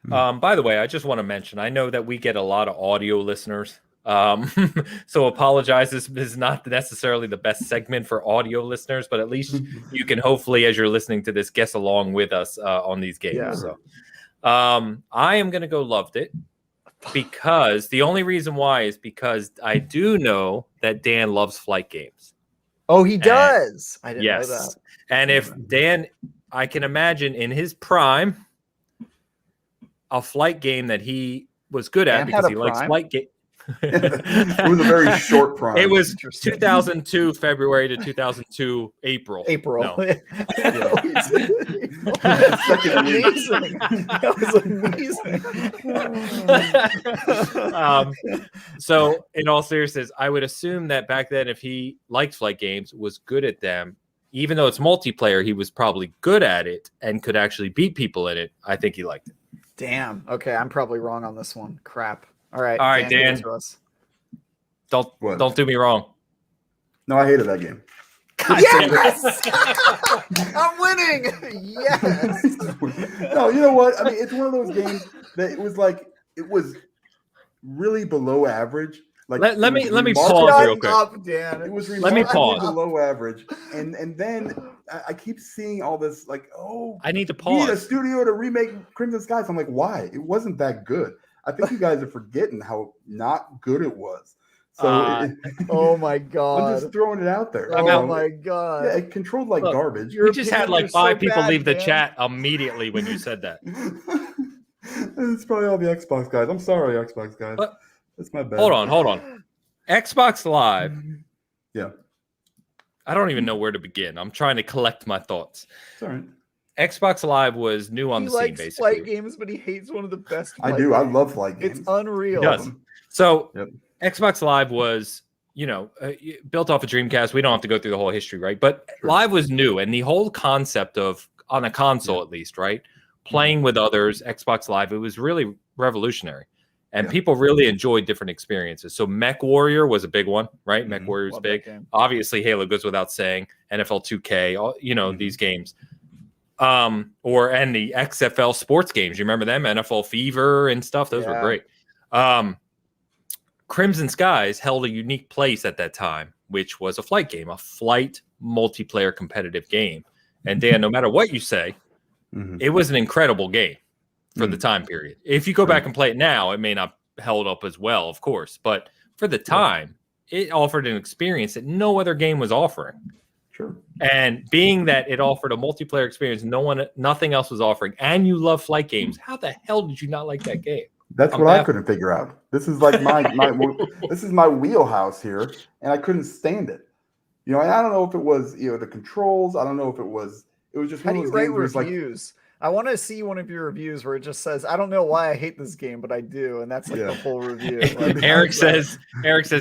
Speaker 4: By the way, I just want to mention, I know that we get a lot of audio listeners. So apologize. This is not necessarily the best segment for audio listeners, but at least you can hopefully, as you're listening to this, guess along with us on these games. Yeah. So I am gonna go loved it. Because the only reason why is because I do know that Dan loves flight games.
Speaker 3: Oh, he does. I didn't know that.
Speaker 4: And if Dan, I can imagine in his prime, a flight game that he was good at because he likes
Speaker 2: It was a very short prime.
Speaker 4: It was 2002 February to 2002 April.
Speaker 3: April.
Speaker 4: No.
Speaker 3: Amazing. That was amazing.
Speaker 4: So, in all seriousness, I would assume that back then, if he liked flight games, was good at them, even though it's multiplayer, he was probably good at it and could actually beat people in it. I think he liked it.
Speaker 3: Damn. Okay, I'm probably wrong on this one. Crap. All right,
Speaker 4: Dan. Don't do me wrong.
Speaker 2: No, I hated that game.
Speaker 3: Yes! I'm winning. Yes.
Speaker 2: No, you know what? I mean, it's one of those games that it was really below average. Like
Speaker 4: let me pause real quick.
Speaker 3: Dan.
Speaker 2: It was
Speaker 4: Let me pause.
Speaker 2: below average, and then I keep seeing all this like,
Speaker 4: I need to
Speaker 2: we need a
Speaker 4: pause.
Speaker 2: studio to remake Crimson Skies. I'm like, why? It wasn't that good. I think you guys are forgetting how not good it was. So,
Speaker 3: oh my god!
Speaker 2: I'm just throwing it out there.
Speaker 3: Oh my god!
Speaker 2: Yeah, it controlled like garbage.
Speaker 4: We just had like 5 people
Speaker 3: bad,
Speaker 4: leave the
Speaker 3: man.
Speaker 4: chat immediately when you said that.
Speaker 2: It's probably all the Xbox guys. I'm sorry, Xbox guys. That's my bad.
Speaker 4: Hold on. Xbox Live.
Speaker 2: Yeah.
Speaker 4: I don't even know where to begin. I'm trying to collect my thoughts.
Speaker 2: It's all right.
Speaker 4: Xbox Live was new on
Speaker 3: He
Speaker 4: the scene,
Speaker 3: likes
Speaker 4: basically.
Speaker 3: flight games, but he hates one of the best.
Speaker 2: I
Speaker 3: flight
Speaker 2: do. I
Speaker 3: games.
Speaker 2: love flight games.
Speaker 3: It's unreal.
Speaker 4: He does. So
Speaker 2: Yep.
Speaker 4: Xbox Live was, built off a Dreamcast. We don't have to go through the whole history, right? But
Speaker 2: Sure.
Speaker 4: Live was new, and the whole concept of, on a console at least, right, playing with others, Xbox Live, it was really revolutionary, and people really enjoyed different experiences. So Mech Warrior was a big one, right? Mech Warrior was
Speaker 3: Love
Speaker 4: big.
Speaker 3: that game.
Speaker 4: Obviously, Halo goes without saying. NFL 2K, these games. And the XFL sports games. You remember them? NFL Fever and stuff. Those were great. Crimson Skies held a unique place at that time, which was a flight game, a flight multiplayer competitive game. And Dan, no matter what you say, it was an incredible game for the time period. If you go back and play it now, it may not held up as well, of course, but for the time, it offered an experience that no other game was offering.
Speaker 2: Sure.
Speaker 4: And being that it offered a multiplayer experience nothing else was offering, and you love flight games, how the hell did you not like that game?
Speaker 2: That's what I couldn't figure out. This is like my this is my wheelhouse here, and I couldn't stand it. And I don't know if it was the controls. I don't know if it was just
Speaker 3: How
Speaker 2: one
Speaker 3: do
Speaker 2: of
Speaker 3: you
Speaker 2: those
Speaker 3: rate
Speaker 2: games where it's like,
Speaker 3: reviews? I want to see one of your reviews where it just says, "I don't know why I hate this game, but I do," and that's like the full review. Like,
Speaker 4: Eric says,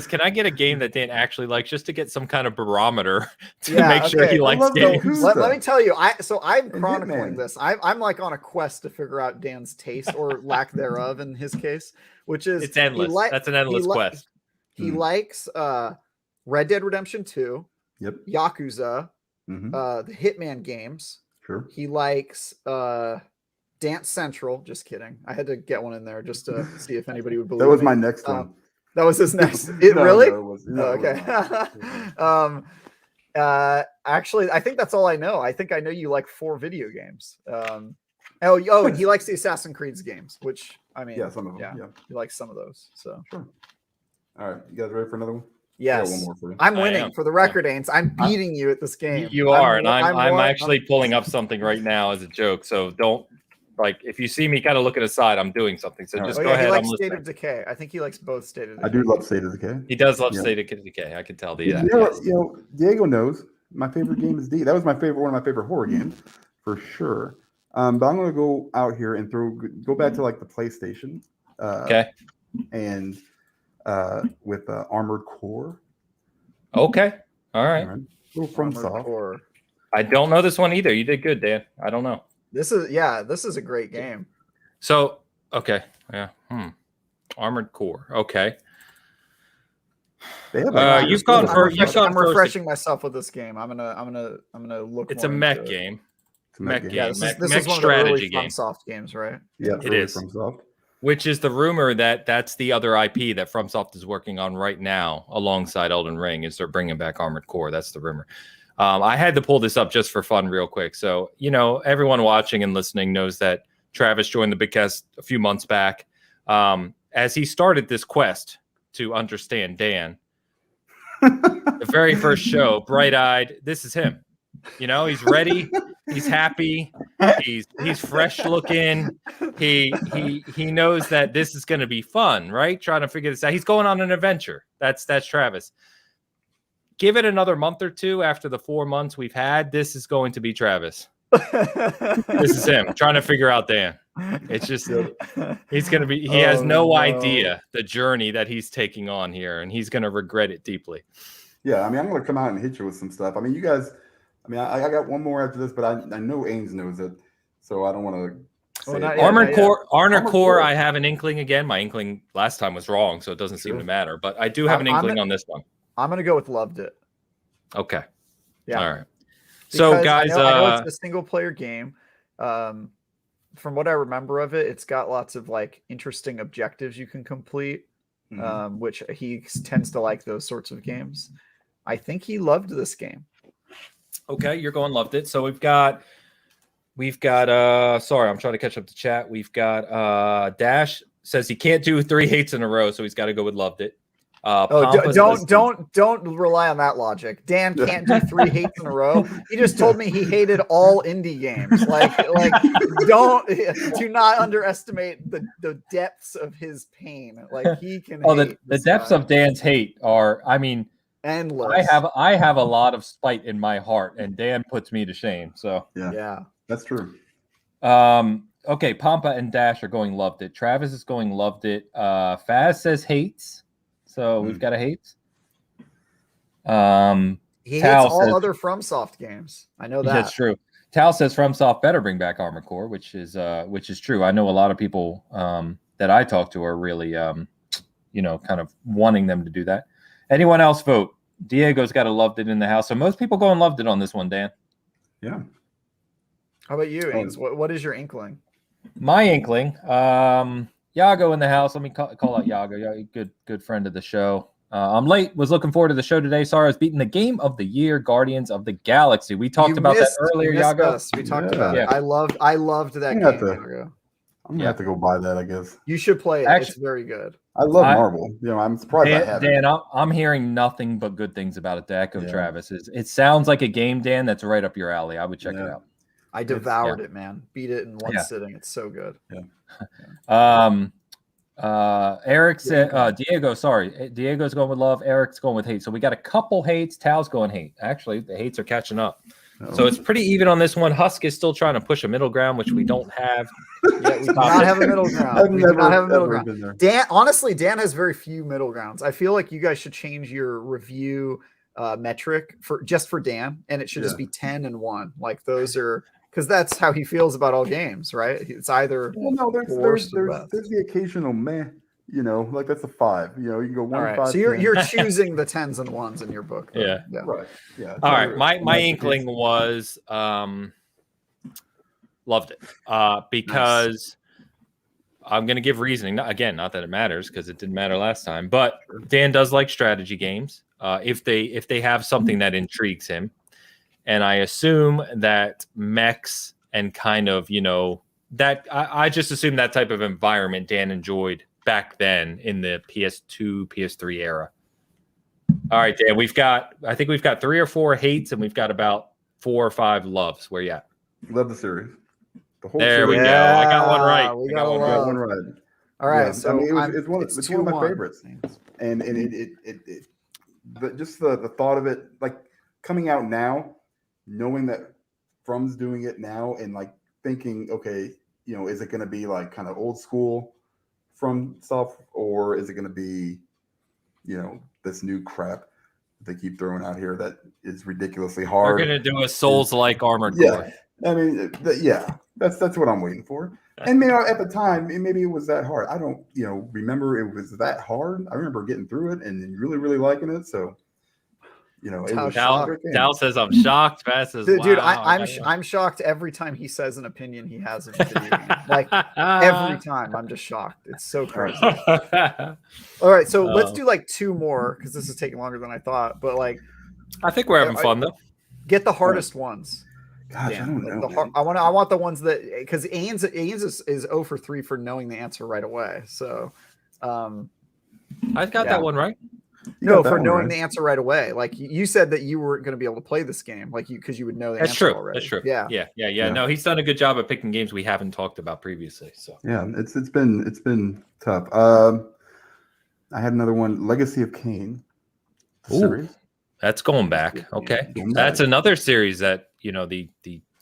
Speaker 4: "Can I get a game that Dan actually likes, just to get some kind of barometer to make sure he likes games?"
Speaker 3: Let me tell you, I'm chronicling this. I'm like on a quest to figure out Dan's taste or lack thereof in his case, which is
Speaker 4: it's endless. That's an endless quest.
Speaker 3: He likes Red Dead Redemption 2, Yakuza, the Hitman games.
Speaker 2: Sure.
Speaker 3: He likes Dance Central. Just kidding. I had to get one in there just to see if anybody would believe
Speaker 2: that was
Speaker 3: me.
Speaker 2: my next one.
Speaker 3: That was his next. Really?
Speaker 2: No,
Speaker 3: okay. Actually, I think that's all I know. I think I know you like 4 video games. And he likes the Assassin's Creed games, which I mean,
Speaker 2: some of them. Yeah,
Speaker 3: he likes some of those. So
Speaker 2: sure. All right, you guys ready for another one?
Speaker 3: Yes.
Speaker 2: One more for you.
Speaker 3: I'm winning for the record, Ains. I'm beating you at this game.
Speaker 4: You are, and I'm actually pulling up something right now as a joke. So don't if you see me kind of looking aside, I'm doing something. So just go ahead.
Speaker 3: He likes State of Decay. I think he likes both State of Decay.
Speaker 2: I do love State of Decay.
Speaker 4: He does love State of Decay. I can tell the.
Speaker 2: Diego knows my favorite game is D. That was one of my favorite horror games for sure. But I'm going to go out here and go back to like the PlayStation. And with Armored Core.
Speaker 4: Okay. All right.
Speaker 2: Little FromSoft.
Speaker 4: I don't know this one either. You did good, Dan. I don't know.
Speaker 3: This is a great game.
Speaker 4: So, okay. Yeah. Armored Core. Okay. You've gone first.
Speaker 3: I'm refreshing myself with this game. I'm gonna look.
Speaker 4: It's a mech game.
Speaker 2: It's a mech game.
Speaker 3: Yeah, this is one
Speaker 4: strategy
Speaker 3: of the early FromSoft games, right?
Speaker 2: Yeah,
Speaker 4: it is.
Speaker 2: FromSoft.
Speaker 4: Which is the rumor that's the other IP that FromSoft is working on right now alongside Elden Ring, is they're bringing back Armored Core. That's the rumor. I had to pull this up just for fun real quick. So, everyone watching and listening knows that Travis joined the Bitcast a few months back. As he started this quest to understand Dan, the very first show, bright-eyed, this is him. He's ready. He's happy. He's fresh looking. He knows that this is going to be fun, right? Trying to figure this out. He's going on an adventure. That's Travis. Give it another month or two after the 4 months we've had. This is going to be Travis. This is him trying to figure out Dan. It's just he's going to be. He has no idea the journey that he's taking on here, and he's going to regret it deeply.
Speaker 2: Yeah, I mean, I'm going to come out and hit you with some stuff. I mean, you guys. I mean, I got one more after this, but I know Ains knows it, so I don't want to.
Speaker 4: Armored Core. I have an inkling again. My inkling last time was wrong, so it doesn't seem to matter. But I do have an inkling on this one.
Speaker 3: I'm going to go with Loved It.
Speaker 4: Okay.
Speaker 3: Yeah.
Speaker 4: All right. So, guys,
Speaker 3: I know it's a single-player game. From what I remember of it, it's got lots of like interesting objectives you can complete, which he tends to like those sorts of games. I think he loved this game.
Speaker 4: Okay, you're going Loved It. So we've got sorry, I'm trying to catch up to chat. We've got Dash says he can't do 3 hates in a row, so he's got to go with Loved It.
Speaker 3: Don't rely on that logic. Dan can't do 3 hates in a row. He just told me he hated all indie games. Like do not underestimate the depths of his pain. Like he can.
Speaker 1: The depths of Dan's hate are, I mean,
Speaker 3: endless.
Speaker 1: I have a lot of spite in my heart, and Dan puts me to shame. So
Speaker 2: yeah, that's true.
Speaker 1: Okay, Pampa and Dash are going Loved It. Travis is going Loved It. Faz says hates. So we've got a hates.
Speaker 3: He hates all other FromSoft games. I know that.
Speaker 1: That's true. Tal says FromSoft better bring back Armored Core, which is true. I know a lot of people that I talk to are really kind of wanting them to do that. Anyone else vote? Diego's got a Loved It in the house. So most people going Loved It on this one, Dan.
Speaker 2: Yeah.
Speaker 3: How about you, Ains? What is your inkling?
Speaker 1: My inkling. Yago in the house. Let me call out Yago. Good friend of the show. I'm late. Was looking forward to the show today. Sorry, I was beating the game of the year, Guardians of the Galaxy. We talked about that earlier, Yago.
Speaker 3: We talked about it. I loved that game, Yago.
Speaker 2: I'm gonna have to go buy that, I guess.
Speaker 3: You should play it. Actually, it's very good.
Speaker 2: I love Marvel. I'm surprised I haven't.
Speaker 1: Dan, I'm hearing nothing but good things about it. To echo Travis, it sounds like a game, Dan, that's right up your alley. I would check it out.
Speaker 3: I devoured it, man. Beat it in one sitting. It's so good.
Speaker 1: Eric said Diego's going with love, Eric's going with hate. So we got a couple hates. Tal's going hate. Actually, the hates are catching up. So it's pretty even on this one. Husk is still trying to push a middle ground, which we don't have.
Speaker 3: Yeah, we do not have a middle ground. We do not have a middle ground. Dan has very few middle grounds. I feel like you guys should change your review metric for Dan, and it should just be 10 and 1. Like those are, because that's how he feels about all games, right? It's either
Speaker 2: there's the occasional meh, like that's a 5. You can go 1, 5.
Speaker 3: So you're choosing the 10s and 1s in your book.
Speaker 4: Yeah.
Speaker 2: Right. Yeah.
Speaker 4: All right. My inkling was loved it because I'm going to give reasoning. Again, not that it matters because it didn't matter last time, but Dan does like strategy games. If they have something that intrigues him. And I assume that mechs and kind of, that I just assume that type of environment Dan enjoyed back then in the PS2, PS3 era. All right, Dan, I think we've got 3 or 4 hates and we've got about 4 or 5 loves. Where you at?
Speaker 2: Love the series. The whole
Speaker 4: there
Speaker 2: series.
Speaker 4: we go. I got one right.
Speaker 3: We got one right. All right.
Speaker 2: Yeah,
Speaker 3: So
Speaker 2: it's one of my favorites. And it but just the thought of it, like coming out now, knowing that From's doing it now and like thinking, okay, is it going to be like kind of old school From stuff, or is it going to be, this new crap they keep throwing out here that is ridiculously hard?
Speaker 4: We're going to do a Souls-like Armored Core.
Speaker 2: I mean, that's what I'm waiting for. And maybe at the time, maybe it was that hard. I don't, remember it was that hard. I remember getting through it and really, really liking it. So,
Speaker 4: Dal says I'm shocked. Bass says,
Speaker 3: dude, I'm shocked every time he says an opinion he has of a video game. Like every time, I'm just shocked. It's so crazy. All right, so let's do like 2 more because this is taking longer than I thought. But like,
Speaker 4: I think we're having fun though.
Speaker 3: Get the hardest ones.
Speaker 2: Gosh, I don't know.
Speaker 3: I want the ones that, because Ains is 0 for 3 for knowing the answer right away. So
Speaker 4: I've got that one right.
Speaker 3: No, for knowing the answer right away. Like you said that you weren't going to be able to play this game, like because you would know the answer already.
Speaker 4: That's true.
Speaker 3: Yeah.
Speaker 4: No, he's done a good job at picking games we haven't talked about previously. So
Speaker 2: yeah, it's been tough. I had another one, Legacy of Kain series.
Speaker 4: That's going back. Okay, that's another series that the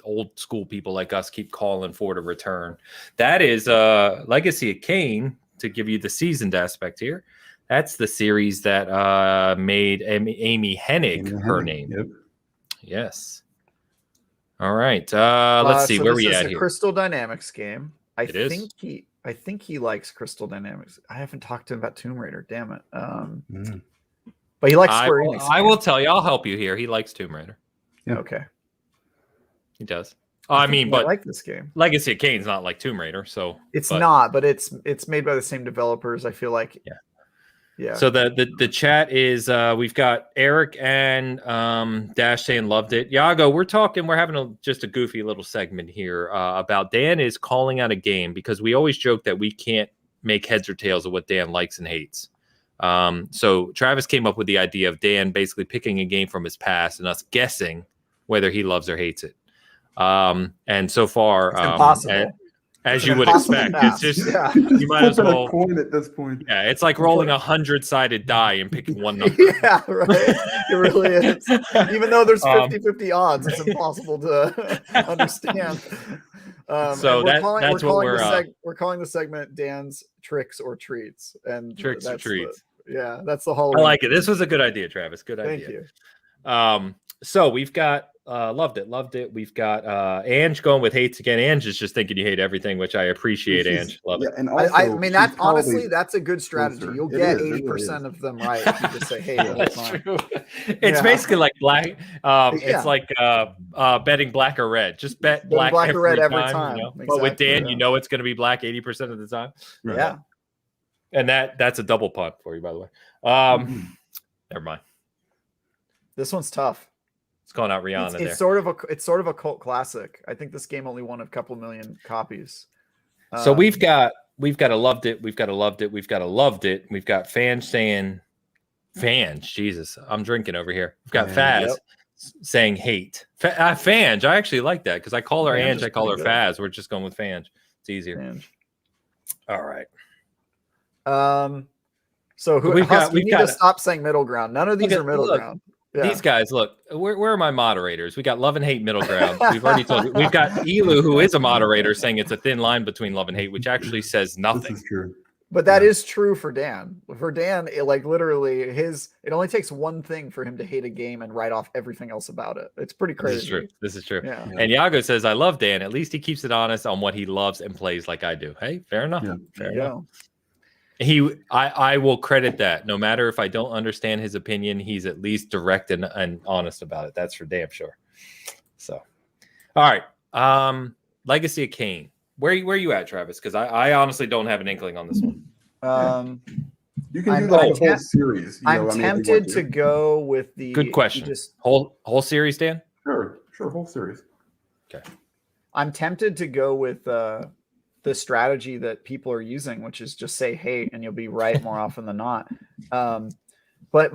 Speaker 4: old school people like us keep calling for to return. That is Legacy of Kain. To give you the seasoned aspect here, that's the series that made Amy Hennig her name.
Speaker 2: Yep.
Speaker 4: Yes. All right. Let's see where we at here.
Speaker 3: Crystal Dynamics game. I
Speaker 4: is.
Speaker 3: think he likes Crystal Dynamics. I haven't talked to him about Tomb Raider. Damn it. But he likes Square Enix.
Speaker 4: I will tell you. I'll help you here. He likes Tomb Raider.
Speaker 2: Yeah.
Speaker 3: Okay.
Speaker 4: He does. I mean, but
Speaker 3: I like this game.
Speaker 4: Legacy of Kain's not like Tomb Raider, so
Speaker 3: not, but it's made by the same developers. I feel like. Yeah.
Speaker 4: So the chat is we've got Eric and Dash saying loved it. Yago, we're having just a goofy little segment here about Dan is calling out a game because we always joke that we can't make heads or tails of what Dan likes and hates. So Travis came up with the idea of Dan basically picking a game from his past and us guessing whether he loves or hates it. And so far,
Speaker 3: it's impossible.
Speaker 4: As you would expect, it's just you might as well.
Speaker 2: A coin at this point.
Speaker 4: Yeah, it's like rolling 100-sided die and picking one number.
Speaker 3: Yeah, right. It really is. Even though there's 50-50 odds, it's impossible to understand.
Speaker 4: So
Speaker 3: we're calling the segment Dan's Tricks or Treats, and
Speaker 4: Tricks or Treats.
Speaker 3: That's the whole.
Speaker 4: I like it. This was a good idea, Travis. Good idea.
Speaker 3: Thank you.
Speaker 4: So we've got loved it. We've got Ange going with hates again. Ange is just thinking you hate everything, which I appreciate. Ange, love it.
Speaker 2: And also,
Speaker 3: I mean, that honestly, that's a good strategy. You'll get 80% of them right if you just say hate all the time.
Speaker 4: True. It's basically like black. It's like betting black or red. Just bet black or red every time. Exactly, but with Dan, it's going to be black 80% of the time.
Speaker 2: Right.
Speaker 3: Yeah.
Speaker 4: And that's a double punt for you, by the way. Never mind.
Speaker 3: This one's tough.
Speaker 4: It's calling out Rihanna.
Speaker 3: It's sort of a cult classic. I think this game only won a couple million copies.
Speaker 4: So we've got a loved it. We've got a loved it. We've got a loved it. We've got fans saying fans. Jesus, I'm drinking over here. We've got Faz saying hate. Fans. I actually like that because I call her Ange. I call her Faz. We're just going with fans. It's easier.
Speaker 3: Fans.
Speaker 4: All right.
Speaker 3: So we need to stop saying middle ground. None of these are middle ground. Yeah.
Speaker 4: These guys, look, where are my moderators? We got love and hate middle ground. We've already told you. We've got Elu, who is a moderator, saying it's a thin line between love and hate, which actually says nothing.
Speaker 2: This is true.
Speaker 3: But that is true for Dan. For Dan, it only takes one thing for him to hate a game and write off everything else about it. It's pretty crazy.
Speaker 4: This is true.
Speaker 3: Yeah.
Speaker 4: And Yago says, I love Dan. At least he keeps it honest on what he loves and plays like I do. Hey, fair enough.
Speaker 2: Yeah.
Speaker 4: Fair enough. I will credit that. No matter if I don't understand his opinion, he's at least direct and honest about it. That's for damn sure. So, all right. Legacy of Kain. Where you at, Travis? Because I honestly don't have an inkling on this one.
Speaker 2: You can do the whole series.
Speaker 3: I'm tempted to go with the
Speaker 4: good question. Whole series, Dan?
Speaker 2: Sure, whole series.
Speaker 4: Okay.
Speaker 3: I'm tempted to go with the strategy that people are using, which is just say hate and you'll be right more often than not. But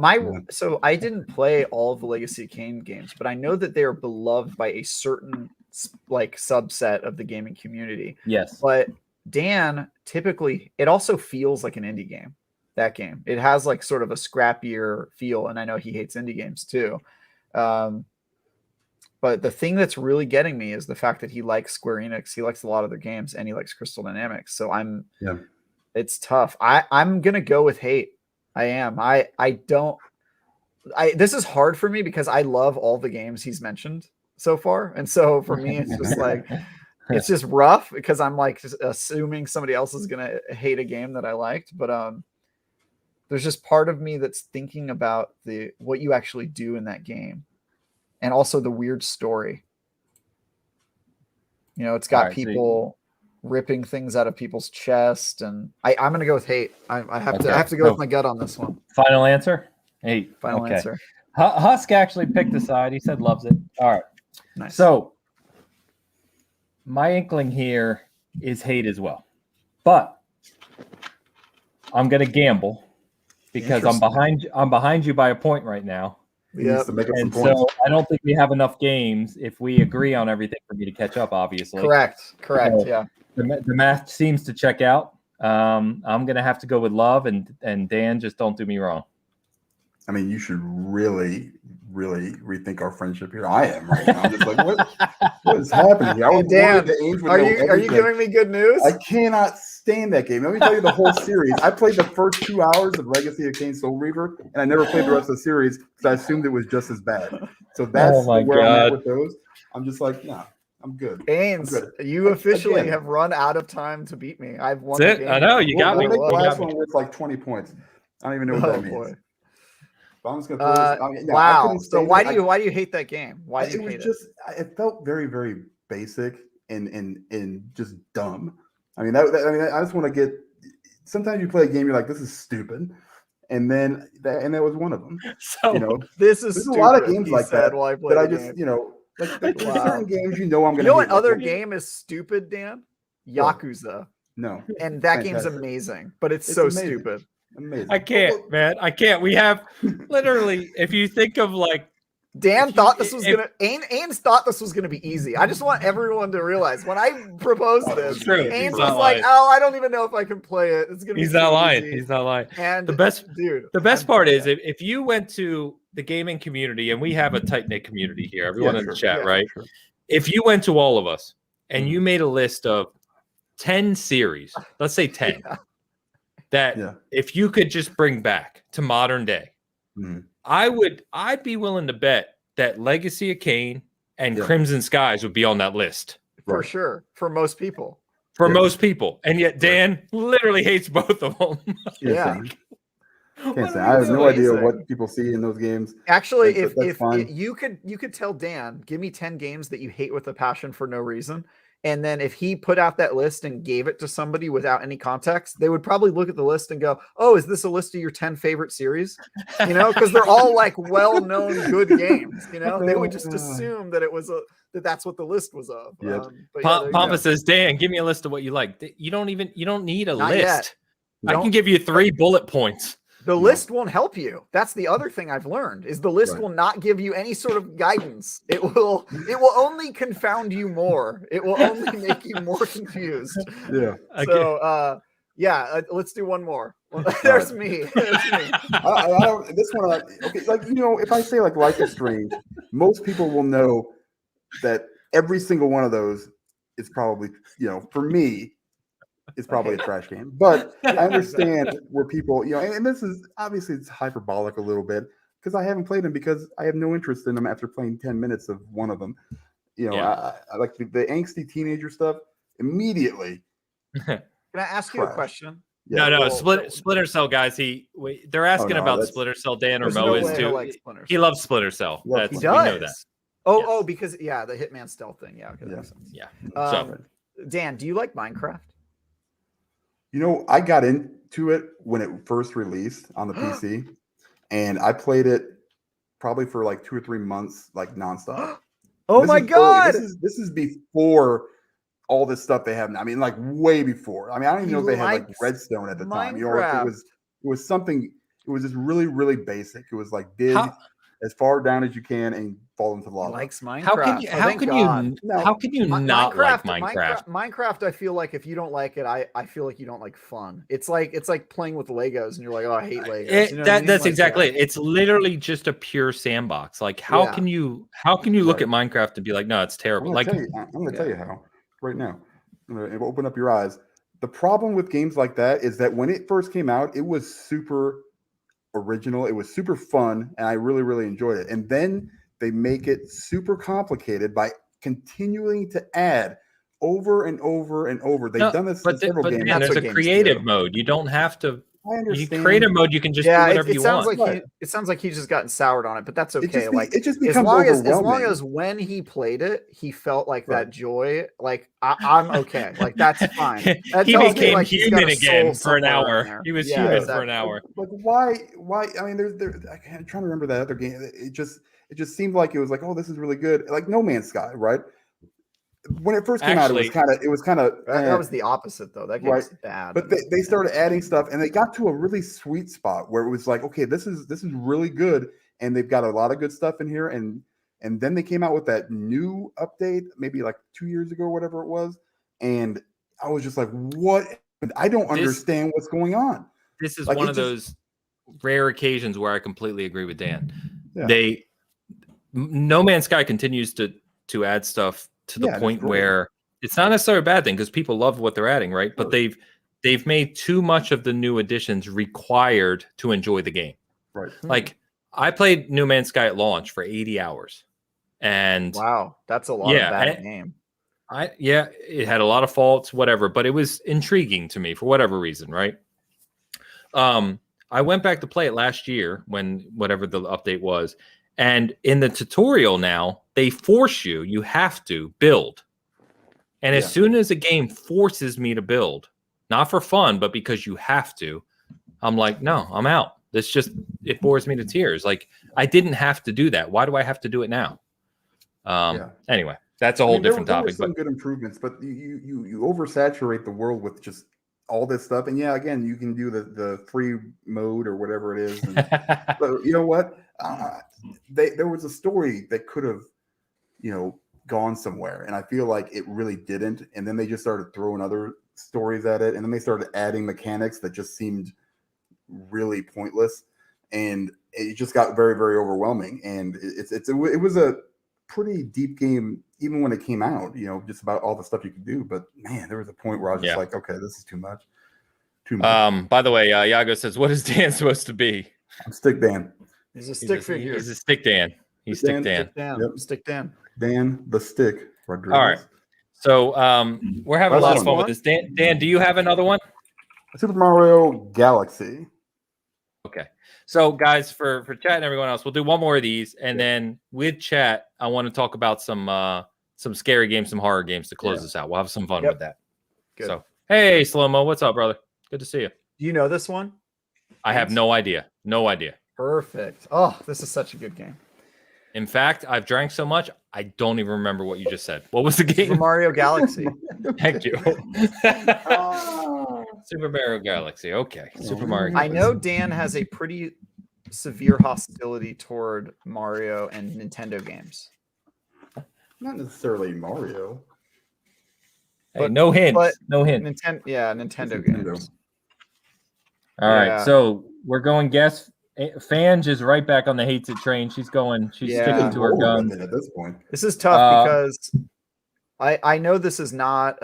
Speaker 3: so I didn't play all of the Legacy of Kain games, but I know that they are beloved by a certain subset of the gaming community.
Speaker 1: Yes.
Speaker 3: But Dan, typically, it also feels like an indie game. That game, it has sort of a scrappier feel, and I know he hates indie games too. But the thing that's really getting me is the fact that he likes Square Enix. He likes a lot of their games, and he likes Crystal Dynamics. So it's tough. I'm gonna go with hate. I am. This is hard for me because I love all the games he's mentioned so far, and so for me, it's just it's just rough because I'm just assuming somebody else is gonna hate a game that I liked. But there's just part of me that's thinking about what you actually do in that game. And also the weird story. It's got people ripping things out of people's chest, and I'm going to go with hate. I have to go with my gut on this one.
Speaker 1: Final answer? Hate.
Speaker 3: Final answer.
Speaker 1: Husk actually picked a side. He said loves it. All right.
Speaker 3: Nice.
Speaker 1: So my inkling here is hate as well, but I'm going to gamble because I'm behind you by a point right now.
Speaker 2: He needs to make up some
Speaker 1: And
Speaker 2: points.
Speaker 1: so I don't think we have enough games if we agree on everything for me to catch up, obviously.
Speaker 3: Correct.
Speaker 1: So
Speaker 3: Yeah.
Speaker 1: the math seems to check out. I'm going to have to go with love, and Dan, just don't do me wrong.
Speaker 2: I mean, you should really, really rethink our friendship here. I am right now. I'm just like, what is happening here? I was
Speaker 3: Dan,
Speaker 2: worried that Ames would
Speaker 3: are
Speaker 2: know
Speaker 3: you
Speaker 2: everything.
Speaker 3: giving me good news?
Speaker 2: I cannot stand that game. Let me tell you the whole series. I played the first 2 hours of Legacy of Kain Soul Reaver, and I never played the rest of the series because I assumed it was just as bad. So that's where I'm at with those. I'm just like, nah, I'm good.
Speaker 3: Ains, you officially have run out of time to beat me. I've won the game.
Speaker 4: I know, you got me.
Speaker 2: We'll make the last one worth like 20 points. I don't even know what that means.
Speaker 3: Boy.
Speaker 2: But I'm just gonna throw this.
Speaker 3: Wow. So why do you hate that game? Why do you hate it?
Speaker 2: It felt very, very basic and just dumb. I mean, I just want to get. Sometimes you play a game, you're like, this is stupid, and that was one of them.
Speaker 3: So there's
Speaker 2: a lot of games like that. But I just like certain games, I'm gonna.
Speaker 3: You know what other game is stupid, Dan? Yakuza.
Speaker 2: No.
Speaker 3: And that game's amazing, but it's so amazing. Stupid.
Speaker 2: Amazing.
Speaker 4: I can't, man. I can't. We have literally, if you think of like
Speaker 3: Dan thought this was gonna Ains thought this was gonna be easy. I just want everyone to realize when I proposed this, Ains was like, "Oh, I don't even know if I can play it. It's gonna be."
Speaker 4: He's not lying. He's not lying.
Speaker 3: And
Speaker 4: the best part is if you went to the gaming community, and we have a tight knit community here, everyone in the chat, right? Sure. If you went to all of us and you made a list of 10 series, let's say 10, if you could just bring back to modern day. I'd be willing to bet that Legacy of Kain and Crimson Skies would be on that list.
Speaker 3: For sure. For most people.
Speaker 4: Most people. And yet Dan literally hates both of them.
Speaker 2: Can't say. I have no idea what people see in those games.
Speaker 3: Actually, if you could tell Dan, give me 10 games that you hate with a passion for no reason. And then if he put out that list and gave it to somebody without any context, they would probably look at the list and go, "Oh, is this a list of your 10 favorite series?" Because they're all like well-known good games. They would just assume that it was that's what the list was of.
Speaker 2: Yep.
Speaker 4: Pampa says, "Dan, give me a list of what you like." You don't need a list. I can give you 3 bullet points.
Speaker 3: The list won't help you. That's the other thing I've learned is the list will not give you any sort of guidance. It will only confound you more. It will only make you more confused.
Speaker 2: Yeah.
Speaker 3: So let's do one more. There's me.
Speaker 2: This one, if I say like Life is Strange, most people will know that every single one of those is probably, for me, it's probably a trash game, but I understand where people, and this is obviously it's hyperbolic a little bit because I haven't played them because I have no interest in them after playing 10 minutes of one of them. I like the angsty teenager stuff immediately.
Speaker 3: Can I ask you a question?
Speaker 4: Yeah, no. Splinter Cell, guys. They're asking about Splinter Cell. Dan or Mo is too. He loves Splinter Cell.
Speaker 3: He does. We know that. Because the Hitman stealth thing. Yeah. Okay, that makes sense.
Speaker 4: Yeah.
Speaker 3: Dan, do you like Minecraft?
Speaker 2: I got into it when it first released on the PC, and I played it probably for like 2 or 3 months, like nonstop.
Speaker 3: My God!
Speaker 2: This is before all this stuff they have now. I mean, like way before. I mean, I don't even know if they had like Redstone at the time. It was something. It was just really, really basic. It was like dig as far down as you can and fall into lava.
Speaker 3: He likes Minecraft.
Speaker 4: How can you not like Minecraft?
Speaker 3: Minecraft, I feel like if you don't like it, I feel like you don't like fun. It's like playing with Legos and you're like, "Oh, I hate Legos."
Speaker 4: That's exactly it. It's literally just a pure sandbox. Like how can you look at Minecraft and be like, "No, it's terrible."
Speaker 2: I'm going to tell you how right now. I'm going to open up your eyes. The problem with games like that is that when it first came out, it was super original. It was super fun, and I really, really enjoyed it. And then they make it super complicated by continuing to add over and over and over. They've done this in several games.
Speaker 4: There's a creative mode. You don't have to. I understand. Creative mode, you can just do whatever you want.
Speaker 3: It sounds like he's just gotten soured on it, but that's okay.
Speaker 2: It just becomes overwhelming.
Speaker 3: As long as when he played it, he felt like that joy. Like I'm okay. Like that's fine.
Speaker 4: He became human again for an hour. He was human for an hour.
Speaker 2: Like why? I mean, I'm trying to remember that other game. It just seemed like it was like, oh, this is really good. Like No Man's Sky, right? when it first came out, it was kind of
Speaker 3: that was the opposite though. That game was bad.
Speaker 2: But they started adding stuff, and they got to a really sweet spot where it was like, okay, this is really good, and they've got a lot of good stuff in here, and then they came out with that new update maybe like 2 years ago, or whatever it was, and I was just like, what? I don't understand what's going on.
Speaker 4: This is one of those rare occasions where I completely agree with Dan. Yeah. No Man's Sky continues to add stuff to the point where it's not necessarily a bad thing because people love what they're adding, right? But they've made too much of the new additions required to enjoy the game.
Speaker 2: Right.
Speaker 4: Like I played No Man's Sky at launch for 80 hours. And
Speaker 3: wow, that's a lot of bad game.
Speaker 4: It had a lot of faults, whatever, but it was intriguing to me for whatever reason, right? I went back to play it last year when whatever the update was. And in the tutorial now, they force you have to build. And as soon as a game forces me to build, not for fun, but because you have to, I'm like, no, I'm out. It bores me to tears. Like, I didn't have to do that. Why do I have to do it now? Anyway, that's a whole different topic.
Speaker 2: There were some good improvements, but you oversaturate the world with just all this stuff. And again, you can do the free mode or whatever it is. But you know what? There was a story that could have, gone somewhere, and I feel like it really didn't. And then they just started throwing other stories at it, and then they started adding mechanics that just seemed really pointless, and it just got very, very overwhelming. And it was a pretty deep game, even when it came out. Just about all the stuff you could do. But man, there was a point where I was just like, okay, this is too much. Too much.
Speaker 4: By the way, Yago says, "What is Dan supposed to be?"
Speaker 2: I'm Stick Dan.
Speaker 3: He's a stick figure.
Speaker 4: He's a Stick Dan. He's Stick Dan.
Speaker 2: Yep.
Speaker 3: Stick Dan.
Speaker 2: Dan the Stick Rodriguez.
Speaker 4: All right. So we're having a lot of fun with this. Dan, do you have another one?
Speaker 2: Super Mario Galaxy.
Speaker 4: Okay. So guys, for chat and everyone else, we'll do one more of these, and then with chat, I want to talk about some scary games, some horror games to close this out. We'll have some fun with that. Good. So hey, Slow-Mo, what's up, brother? Good to see you.
Speaker 3: Do you know this one?
Speaker 4: I have no idea. No idea.
Speaker 3: Perfect. Oh, this is such a good game.
Speaker 4: In fact, I've drank so much, I don't even remember what you just said. What was the game?
Speaker 3: Super Mario Galaxy.
Speaker 4: Thank you. Super Mario Galaxy. Okay. Super Mario Galaxy.
Speaker 3: I know Dan has a pretty severe hostility toward Mario and Nintendo games.
Speaker 2: Not necessarily Mario.
Speaker 4: Hey, no hint. No hint.
Speaker 3: Nintendo games.
Speaker 1: All right. So we're going guess. Fange is right back on the hates it train. She's sticking to her guns
Speaker 2: at this point.
Speaker 3: This is tough because I know this is not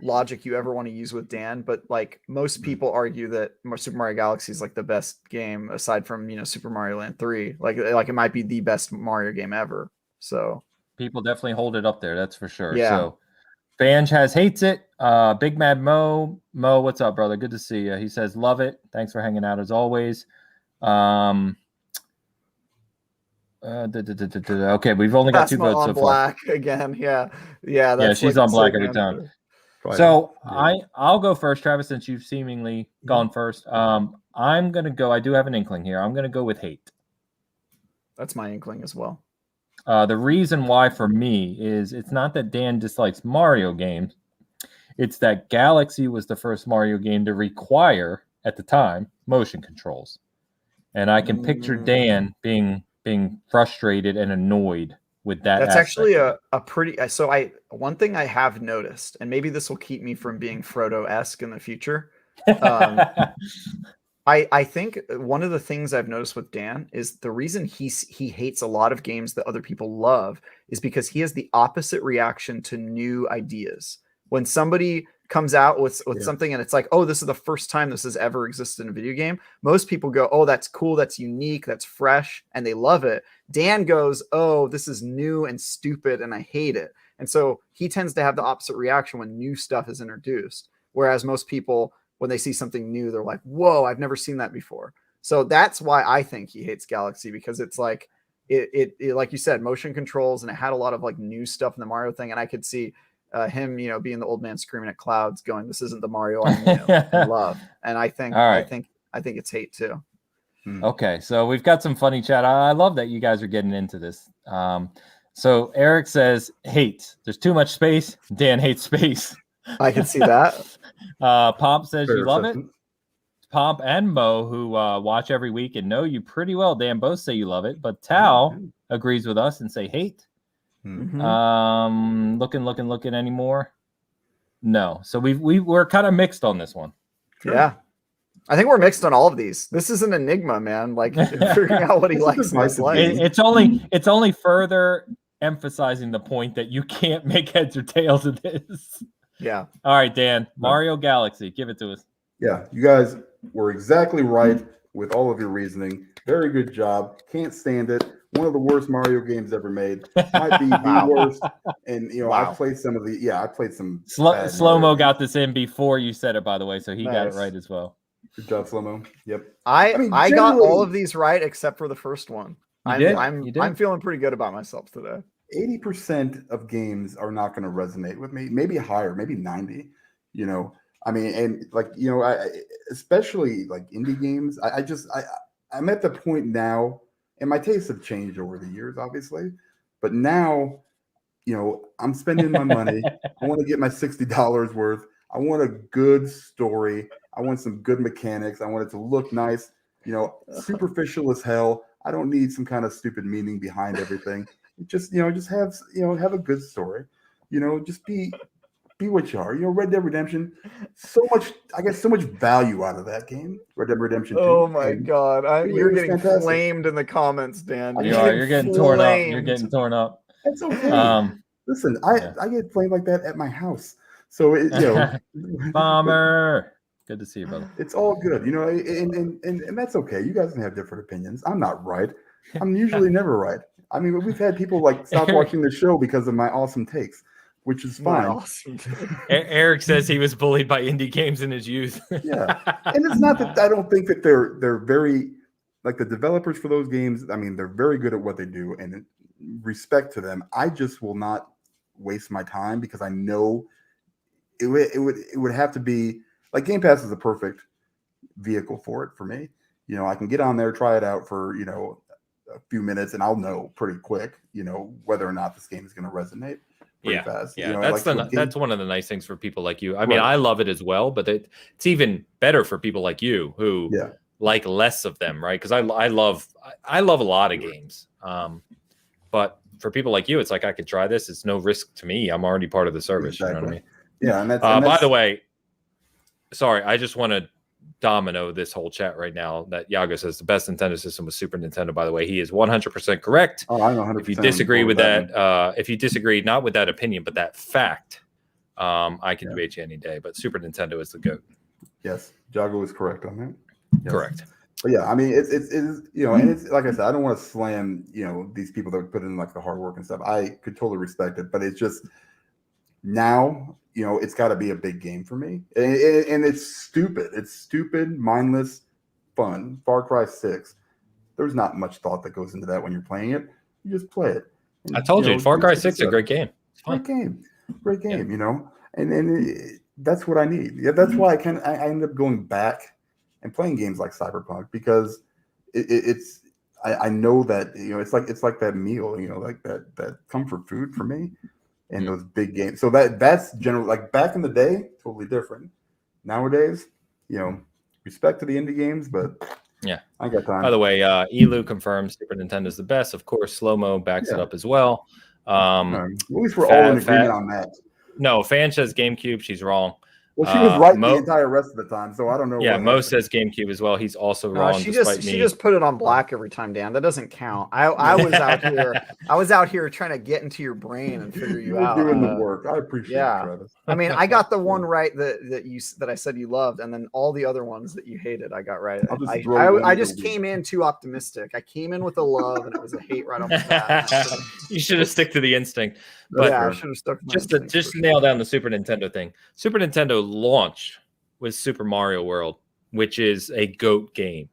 Speaker 3: logic you ever want to use with Dan, but like most people argue that Super Mario Galaxy is like the best game aside from Super Mario Land 3. Like it might be the best Mario game ever. So
Speaker 1: people definitely hold it up there. That's for sure.
Speaker 3: Yeah.
Speaker 1: So Fange hates it. Big Mad Mo, what's up, brother? Good to see you. He says love it. Thanks for hanging out as always. Okay, we've only got 2 votes so far.
Speaker 3: Black again, yeah.
Speaker 1: That's she's on black every time. So I'll go first, Travis, since you've seemingly gone first. I'm gonna go. I do have an inkling here. I'm gonna go with hate.
Speaker 3: That's my inkling as well.
Speaker 1: The reason why for me is it's not that Dan dislikes Mario games. It's that Galaxy was the first Mario game to require, at the time, motion controls. And I can picture Dan being frustrated and annoyed with that.
Speaker 3: That's actually a pretty. So one thing I have noticed, and maybe this will keep me from being Frodo-esque in the future. I think one of the things I've noticed with Dan is the reason he hates a lot of games that other people love is because he has the opposite reaction to new ideas. When somebody comes out with something and it's like, oh, this is the first time this has ever existed in a video game, most people go, oh, that's cool, that's unique, that's fresh, and they love it. Dan goes, oh, this is new and stupid and I hate it. And so he tends to have the opposite reaction when new stuff is introduced, whereas most people, when they see something new, they're like, whoa, I've never seen that before. So that's why I think he hates Galaxy, because it's like it like you said, motion controls, and it had a lot of like new stuff in the Mario thing, and I could see him, being the old man screaming at clouds, going, "This isn't the Mario I knew and love." And I think, I think it's hate too.
Speaker 1: Okay, so we've got some funny chat. I love that you guys are getting into this. So Eric says hate. There's too much space. Dan hates space.
Speaker 3: I can see that.
Speaker 1: Pomp says
Speaker 2: Fair
Speaker 1: you love it.
Speaker 2: assessment.
Speaker 1: Pomp and Mo, who watch every week and know you pretty well, Dan, both say you love it. But Tao agrees with us and say hate.
Speaker 3: Mhm.
Speaker 1: Looking anymore? No. So we're kind of mixed on this one.
Speaker 3: Yeah. I think we're mixed on all of these. This is an enigma, man. Like figuring out what he likes and dislikes.
Speaker 1: It's only further emphasizing the point that you can't make heads or tails of this.
Speaker 3: Yeah.
Speaker 1: All right, Dan. Mario Galaxy, give it to us.
Speaker 2: Yeah, you guys were exactly right with all of your reasoning. Very good job. Can't stand it. One of the worst Mario games ever made. Might be the worst. And I played some of the. Yeah, I played some.
Speaker 1: Slow-mo got this in before you said it, by the way, so he got it right as well.
Speaker 2: Good job, Slow-mo. Yep.
Speaker 3: I got all of these right except for the first one.
Speaker 1: You did.
Speaker 3: I'm feeling pretty good about myself today.
Speaker 2: 80% of games are not going to resonate with me. Maybe higher, maybe 90. I mean, and especially like indie games. I'm at the point now, and my tastes have changed over the years, obviously. But now, I'm spending my money. I want to get my $60 worth. I want a good story. I want some good mechanics. I want it to look nice. Superficial as hell. I don't need some kind of stupid meaning behind everything. Just have a good story. Just be what you are. Red Dead Redemption. I get so much value out of that game. Red Dead Redemption 2.
Speaker 3: Oh my God. You're getting
Speaker 2: fantastic.
Speaker 3: flamed in the comments, Dan.
Speaker 1: You're getting torn up. You're getting torn up.
Speaker 2: That's okay. Listen, I get flamed like that at my house. So
Speaker 1: Bomber. Good to see you, brother.
Speaker 2: It's all good, and that's okay. You guys can have different opinions. I'm not right. I'm usually never right. I mean, we've had people stop watching the show because of my awesome takes, which is fine.
Speaker 3: Awesome.
Speaker 4: Eric says he was bullied by indie games in his youth.
Speaker 2: Yeah, and it's not that I don't think that they're very like the developers for those games. I mean, they're very good at what they do, and respect to them. I just will not waste my time because I know it would have to be like Game Pass is a perfect vehicle for it for me. I can get on there, try it out for a few minutes, and I'll know pretty quick, whether or not this game is going to resonate pretty fast.
Speaker 4: Yeah, that's one of the nice things for people like you. I mean, I love it as well, but it's even better for people like you who like less of them, right? Because I love a lot of games, but for people like you, it's like I could try this. It's no risk to me. I'm already part of the service.
Speaker 2: Exactly.
Speaker 4: You know what I mean?
Speaker 2: Yeah, and that's
Speaker 4: by the way, sorry, I just want to domino this whole chat right now that Yago says the best Nintendo system was Super Nintendo. By the way, he is 100% correct.
Speaker 2: Oh, I'm 100%.
Speaker 4: If you disagree with that, if you disagree not with that opinion but that fact, I can debate you any day. But Super Nintendo is the GOAT.
Speaker 2: Yes, Jago is correct on that. Yes.
Speaker 4: Correct.
Speaker 2: But yeah, I mean, it's and it's like I said, I don't want to slam these people that put in like the hard work and stuff. I could totally respect it, but it's just now. It's got to be a big game for me. And it's stupid. It's stupid, mindless fun. Far Cry 6. There's not much thought that goes into that when you're playing it. You just play it. And,
Speaker 4: I told you, Far Cry 6 is a great game. It's fun.
Speaker 2: Great game, And that's what I need. Yeah, that's why I end up going back and playing games like Cyberpunk because it's I know that it's like that meal, like that comfort food for me. And those big games. So that's general. Like back in the day, totally different. Nowadays, respect to the indie games, but
Speaker 4: yeah,
Speaker 2: I got time.
Speaker 4: By the way, Elu confirms Super Nintendo is the best. Of course, Slow-mo backs it up as well.
Speaker 2: At least we're all in agreement on that.
Speaker 4: No, Fan says GameCube. She's wrong.
Speaker 2: Well, she was right the entire rest of the time, so I don't know.
Speaker 4: Yeah, Mo says GameCube as well. He's also wrong.
Speaker 3: She just put it on black every time, Dan. That doesn't count. I was out here. I was out here trying to get into your brain and figure you out.
Speaker 2: Doing the work. I appreciate it, Travis.
Speaker 3: I mean, I got the one right that I said you loved, and then all the other ones that you hated, I got right. I just came in too optimistic. I came in with a love, and it was a hate right off the bat.
Speaker 4: You should have stuck to the instinct. But
Speaker 3: I should have stuck.
Speaker 4: Just nail down the Super Nintendo thing. Super Nintendo launched with Super Mario World, which is a GOAT game.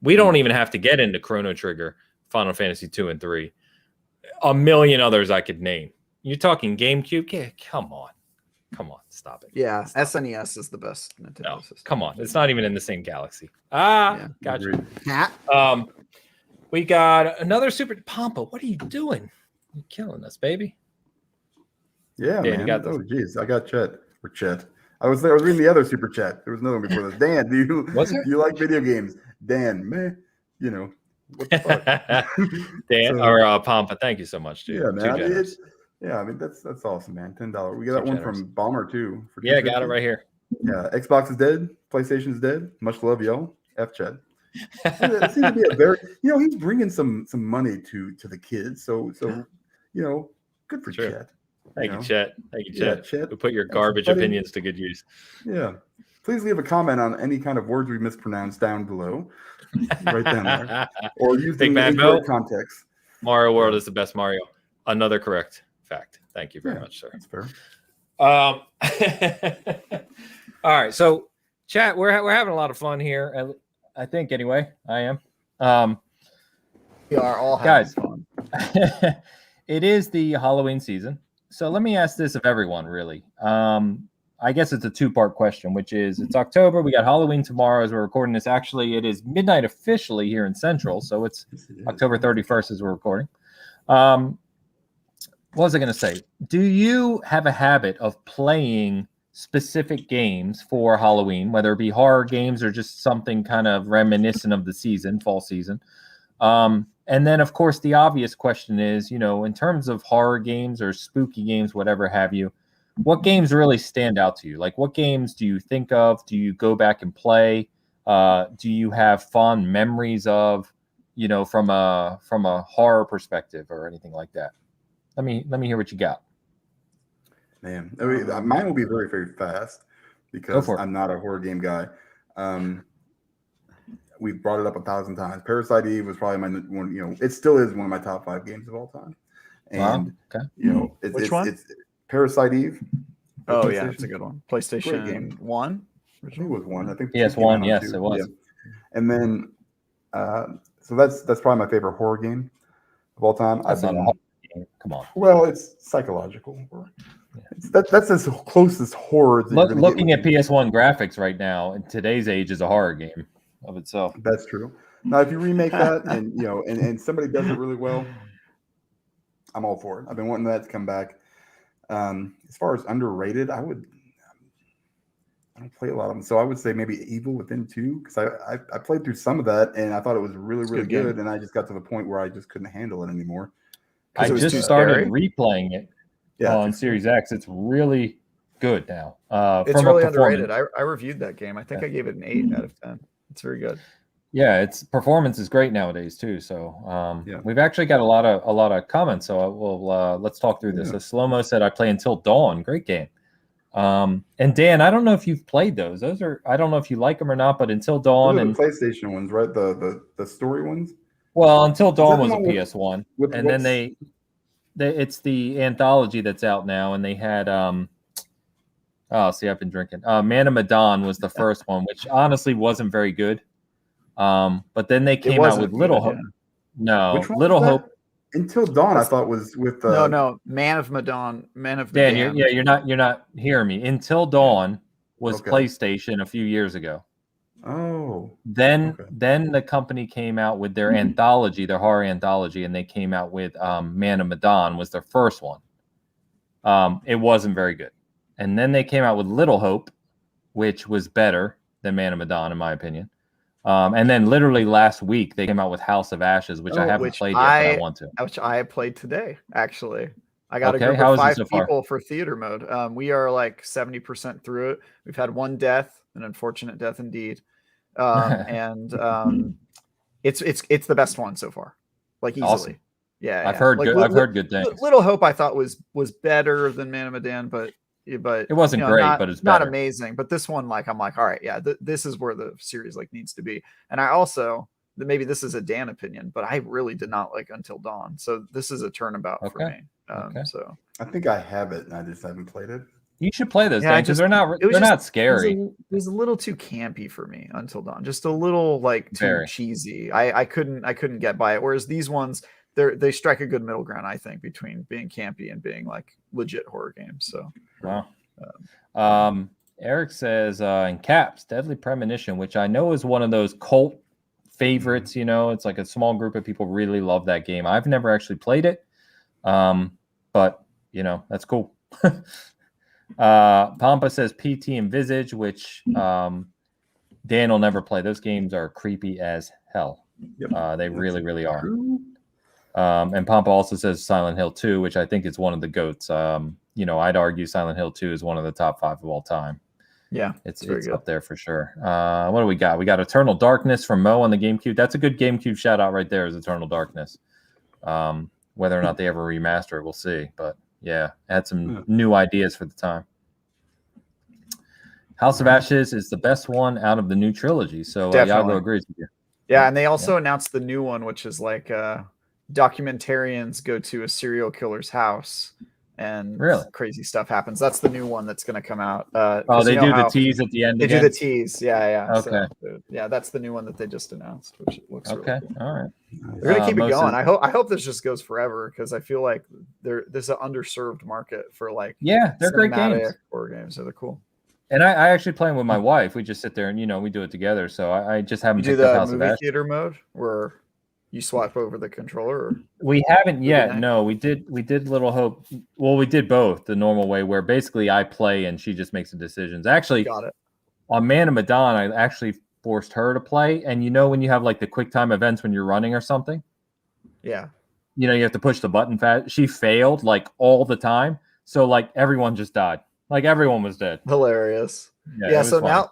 Speaker 4: We don't even have to get into Chrono Trigger, Final Fantasy 2 and 3. A million others I could name. You're talking GameCube? Yeah, come on, stop it.
Speaker 3: Yeah, SNES is the best Nintendo system.
Speaker 4: Come on, it's not even in the same galaxy. Gotcha.
Speaker 3: Yeah.
Speaker 4: We got another Super Pompa. What are you doing? You're killing us, baby.
Speaker 2: Yeah,
Speaker 4: Dan, you
Speaker 2: man.
Speaker 4: got this.
Speaker 2: Oh, geez, I got Chet or Chet. I was reading the other super chat. There was another one before this. Dan, do you like video games? Dan, man, what the fuck?
Speaker 4: Dan or Pampa, thank you so much, dude.
Speaker 2: Yeah, man.
Speaker 4: Too generous.
Speaker 2: I mean that's awesome, man. $10. We got
Speaker 4: Too
Speaker 2: that one
Speaker 4: generous.
Speaker 2: from Bomber too. For
Speaker 4: Yeah, got it right here.
Speaker 2: Yeah, Xbox is dead. PlayStation is dead. Much love, y'all. F Chet. It seems to be a very, he's bringing some money to the kids. So good for
Speaker 4: Sure.
Speaker 2: Chet.
Speaker 4: Thank you, Chet. Thank you,
Speaker 2: Yeah,
Speaker 4: Chet.
Speaker 2: Chet.
Speaker 4: We put your garbage opinions to good use.
Speaker 2: Yeah. Please leave a comment on any kind of words we mispronounced down below. Right down there. Or use
Speaker 4: Big
Speaker 2: the
Speaker 4: Man
Speaker 2: incorrect
Speaker 4: Bill.
Speaker 2: context.
Speaker 4: Mario World is the best Mario. Another correct fact. Thank you very much, sir.
Speaker 2: That's fair.
Speaker 4: All right. So, chat, we're having a lot of fun here.
Speaker 1: I think anyway, I am.
Speaker 3: We are all having
Speaker 1: guys.
Speaker 3: fun.
Speaker 1: It is the Halloween season. So let me ask this of everyone, really. I guess it's a two-part question, which is it's October. We got Halloween tomorrow as we're recording this. Actually, it is midnight officially here in Central. So it's October 31st as we're recording. What was I going to say? Do you have a habit of playing specific games for Halloween, whether it be horror games or just something kind of reminiscent of the season, fall season? And then, of course, the obvious question is, in terms of horror games or spooky games, whatever have you, what games really stand out to you? Like, what games do you think of? Do you go back and play? Do you have fond memories of, from a horror perspective or anything like that? Let me hear what you got.
Speaker 2: Man, mine will be very, very fast because I'm not a horror game guy. We've brought it up 1,000 times. Parasite Eve was probably my one. It still is one of my top 5 games of all time. And
Speaker 3: Which one?
Speaker 2: It's Parasite Eve.
Speaker 3: Oh yeah, that's a good one. PlayStation 1.
Speaker 2: I think it was 1. I think
Speaker 1: PS1. Yes, it was.
Speaker 2: Yeah. And then, so that's probably my favorite horror game of all time.
Speaker 1: That's not a horror game. Come on.
Speaker 2: Well, it's psychological horror. Yeah. That's as close as horror.
Speaker 1: Looking at PS1 graphics right now in today's age is a horror game of itself.
Speaker 2: That's true. Now, if you remake that and and somebody does it really well, I'm all for it. I've been wanting that to come back. As far as underrated, I don't play a lot of them, so I would say maybe Evil Within 2 because I played through some of that and I thought it was really good, and I just got to the point where I just couldn't handle it anymore.
Speaker 1: I just started replaying it on Series X. It's really good now.
Speaker 3: It's really underrated. I reviewed that game. I think I gave it an 8 out of 10. It's very good.
Speaker 1: Yeah, its performance is great nowadays too. So we've actually got a lot of comments. So let's talk through this. So Slow-Mo said I play Until Dawn. Great game. And Dan, I don't know if you've played those. Those are, I don't know if you like them or not, but Until Dawn and
Speaker 2: the PlayStation ones, right? The story ones.
Speaker 1: Well, Until Dawn was a PS1, and then it's the anthology that's out now, and they had I've been drinking. Man of Medan was the first one, which honestly wasn't very good. But then they came out with Little Hope. No, Little Hope.
Speaker 2: Until Dawn, I thought was with
Speaker 3: no Man of Medan.
Speaker 1: Dan, you're not hearing me. Until Dawn was PlayStation a few years ago.
Speaker 2: Oh.
Speaker 1: Then the company came out with their anthology, their horror anthology, and they came out with Man of Medan was their first one. It wasn't very good. And then they came out with Little Hope, which was better than Man of Medan, in my opinion. And then literally last week they came out with House of Ashes, which I haven't played yet, but I want to.
Speaker 3: Which I played today, actually. I got a group of 5 people for theater mode. We are like 70% through it. We've had one death, an unfortunate death indeed. And it's the best one so far. Like easily. Awesome. Yeah.
Speaker 1: I've heard good things.
Speaker 3: Little Hope I thought was better than Man of Medan, but it wasn't great, but it's better. Not amazing. But this one, I'm like, all right, yeah, this is where the series needs to be. And I also, maybe this is a Dan opinion, but I really did not like Until Dawn. So this is a turnabout for me. So
Speaker 2: I think I have it, and I just haven't played it.
Speaker 1: You should play those because they're not scary.
Speaker 3: It was a little too campy for me. Until Dawn, just a little too cheesy. I couldn't get by it. Whereas these ones, they strike a good middle ground, I think, between being campy and being legit horror games. So
Speaker 1: wow. Eric says in caps, Deadly Premonition, which I know is one of those cult favorites. It's like a small group of people really love that game. I've never actually played it. But that's cool. Pampa says PT and Visage, which Dan will never play. Those games are creepy as hell.
Speaker 2: Yep.
Speaker 1: They really, really are.
Speaker 2: True.
Speaker 1: And Pampa also says Silent Hill 2, which I think is one of the GOATs. I'd argue Silent Hill 2 is one of the top 5 of all time.
Speaker 3: Yeah,
Speaker 1: it's up there for sure. What do we got? We got Eternal Darkness from Mo on the GameCube. That's a good GameCube shout out right there, is Eternal Darkness. Whether or not they ever remaster it, we'll see. But yeah, had some new ideas for the time. House of Ashes is the best one out of the new trilogy. So Yago agrees with you.
Speaker 3: Yeah, and they also announced the new one, which is like documentarians go to a serial killer's house and crazy stuff happens. That's the new one that's going to come out.
Speaker 1: They do the tease at the end.
Speaker 3: They do the tease. Yeah.
Speaker 1: Okay.
Speaker 3: So, that's the new one that they just announced, which looks really cool.
Speaker 1: All right.
Speaker 3: They're going to keep it going. I hope this just goes forever, because I feel like there's an underserved market for
Speaker 1: they're great games.
Speaker 3: Horror games, so they're cool.
Speaker 1: And I actually play them with my wife. We just sit there and we do it together. So I just haven't
Speaker 3: picked up House of Ashes. Theater mode where you swap over the controller? Or?
Speaker 1: We haven't yet. No, we did Little Hope. Well, we did both the normal way, where basically I play and she just makes the decisions. Actually,
Speaker 3: got it.
Speaker 1: On Man of Medan, I actually forced her to play. And when you have like the quick time events when you're running or something?
Speaker 3: Yeah.
Speaker 1: You have to push the button fast. She failed like all the time. So like everyone just died. Like everyone was dead.
Speaker 3: Hilarious. Yeah. So funny.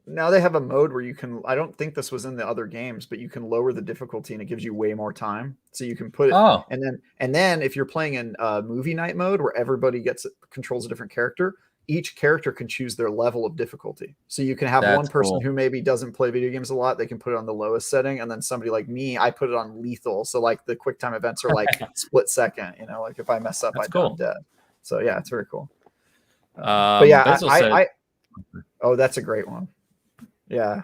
Speaker 3: Now they have a mode where you can, I don't think this was in the other games, but you can lower the difficulty and it gives you way more time. So you can put it, and then if you're playing in movie night mode where everybody controls a different character, each character can choose their level of difficulty. So you can have one person who maybe doesn't play video games a lot. They can put it on the lowest setting. And then somebody like me, I put it on lethal. So like the quick time events are like split second, like if I mess up, I'm dead. So yeah, it's very cool. But yeah, oh, that's a great one. Yeah.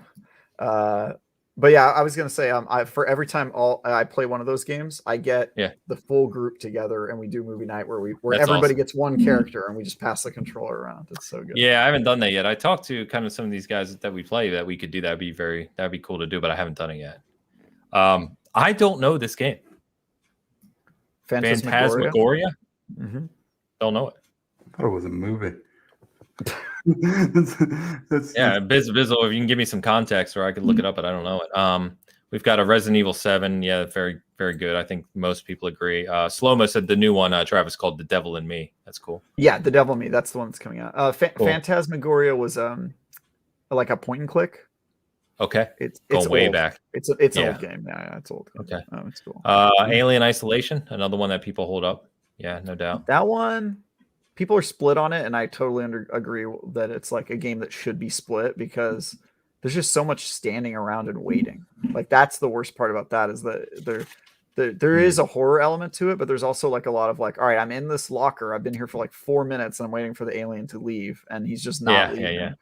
Speaker 3: But yeah, I was going to say, for every time I play one of those games, I get the full group together and we do movie night where everybody gets one character and we just pass the controller around. It's so good.
Speaker 4: Yeah, I haven't done that yet. I talked to kind of some of these guys that we play that we could do. That'd be cool to do, but I haven't done it yet. I don't know this game. Phantasmagoria?
Speaker 3: Mm-hmm.
Speaker 4: Don't know it.
Speaker 2: I thought it was a movie.
Speaker 4: Bizzle, if you can give me some context, or I could look it up, but I don't know it. We've got a Resident Evil 7. Yeah, very, very good. I think most people agree. Slow-Mo said the new one, Travis, called The Devil in Me. That's cool.
Speaker 3: Yeah, The Devil in Me. That's the one that's coming out. Cool. Phantasmagoria was like a point and click.
Speaker 4: Okay.
Speaker 3: It's
Speaker 4: going way
Speaker 3: old.
Speaker 4: back.
Speaker 3: It's an old game. Yeah, it's old.
Speaker 4: Okay.
Speaker 3: It's cool.
Speaker 4: Alien Isolation, another one that people hold up. Yeah, no doubt.
Speaker 3: That one, people are split on it, and I totally agree that it's like a game that should be split, because there's just so much standing around and waiting. Like that's the worst part about that, is that there is a horror element to it, but there's also like a lot of like, all right, I'm in this locker, I've been here for like 4 minutes and I'm waiting for the alien to leave, and he's just not leaving. Yeah.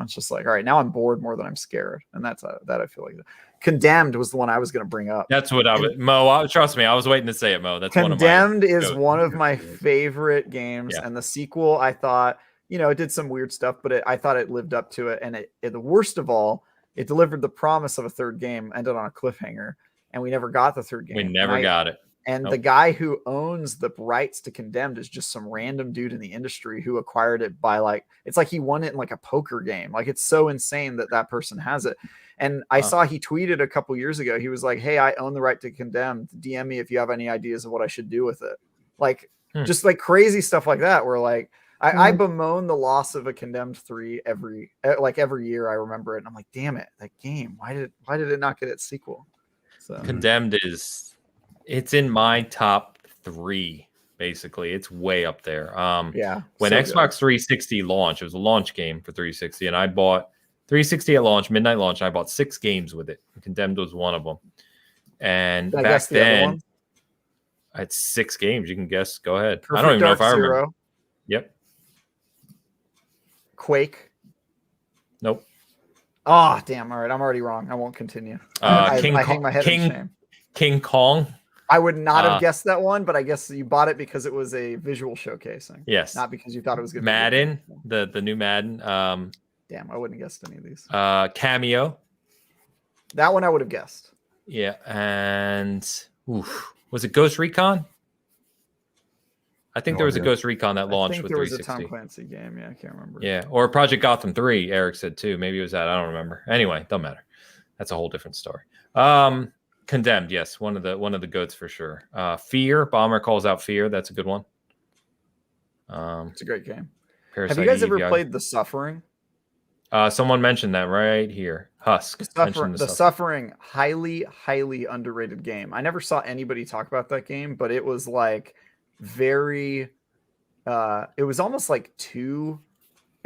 Speaker 3: It's just like, all right, now I'm bored more than I'm scared, and that I feel like. Condemned was the one I was going to bring up.
Speaker 4: That's what Mo. Trust me, I was waiting to say it, Mo. That's
Speaker 3: Condemned is one of my favorite games, and the sequel, I thought, it did some weird stuff, but I thought it lived up to it. And the worst of all, it delivered the promise of a third game, ended on a cliffhanger, and we never got the third game.
Speaker 4: We never got it.
Speaker 3: And the guy who owns the rights to Condemned is just some random dude in the industry who acquired it by it's like he won it in like a poker game. Like it's so insane that person has it. And I saw he tweeted a couple years ago. He was like, "Hey, I own the right to Condemned. DM me if you have any ideas of what I should do with it." Like just like crazy stuff like that. Where like I bemoan the loss of a Condemned 3 every year. I remember it, and I'm like, "Damn it, that game! Why did it not get its sequel?" So
Speaker 4: Condemned it's in my top 3. Basically, it's way up there. When Xbox 360 launched, it was a launch game for 360, and I bought 360 at launch, midnight launch. I bought 6 games with it. Condemned was one of them. And back then, I had 6 games. You can guess. Go ahead.
Speaker 3: Perfect
Speaker 4: I don't even know if I
Speaker 3: Zero.
Speaker 4: remember. Yep.
Speaker 3: Quake.
Speaker 4: Nope.
Speaker 3: Oh, damn. All right. I'm already wrong. I won't continue. I hang my head in shame.
Speaker 4: King Kong.
Speaker 3: I would not have guessed that one, but I guess you bought it because it was a visual showcasing.
Speaker 4: Yes.
Speaker 3: Not because you thought it was good.
Speaker 4: Madden, the new Madden.
Speaker 3: Damn, I wouldn't have guessed any of these.
Speaker 4: Cameo.
Speaker 3: That one I would have guessed.
Speaker 4: Yeah, and was it Ghost Recon? I think
Speaker 2: No
Speaker 4: there was a
Speaker 2: idea.
Speaker 4: Ghost Recon that
Speaker 3: I
Speaker 4: launched
Speaker 3: think
Speaker 4: with
Speaker 3: there was a
Speaker 4: 360.
Speaker 3: Tom Clancy game. Yeah, I can't remember.
Speaker 4: Yeah, or Project Gotham 3, Eric said too. Maybe it was that. I don't remember. Anyway, don't matter. That's a whole different story. Condemned, yes, one of the goats for sure. Fear, Bomber calls out Fear. That's a good one.
Speaker 3: It's a great game.
Speaker 4: Parasite
Speaker 3: Have you guys
Speaker 4: Eve,
Speaker 3: ever
Speaker 4: yeah.
Speaker 3: played The Suffering?
Speaker 4: Someone mentioned that right here. Husk mentioned
Speaker 3: The Suffering, highly, highly underrated game. I never saw anybody talk about that game, but it was like very it was almost like too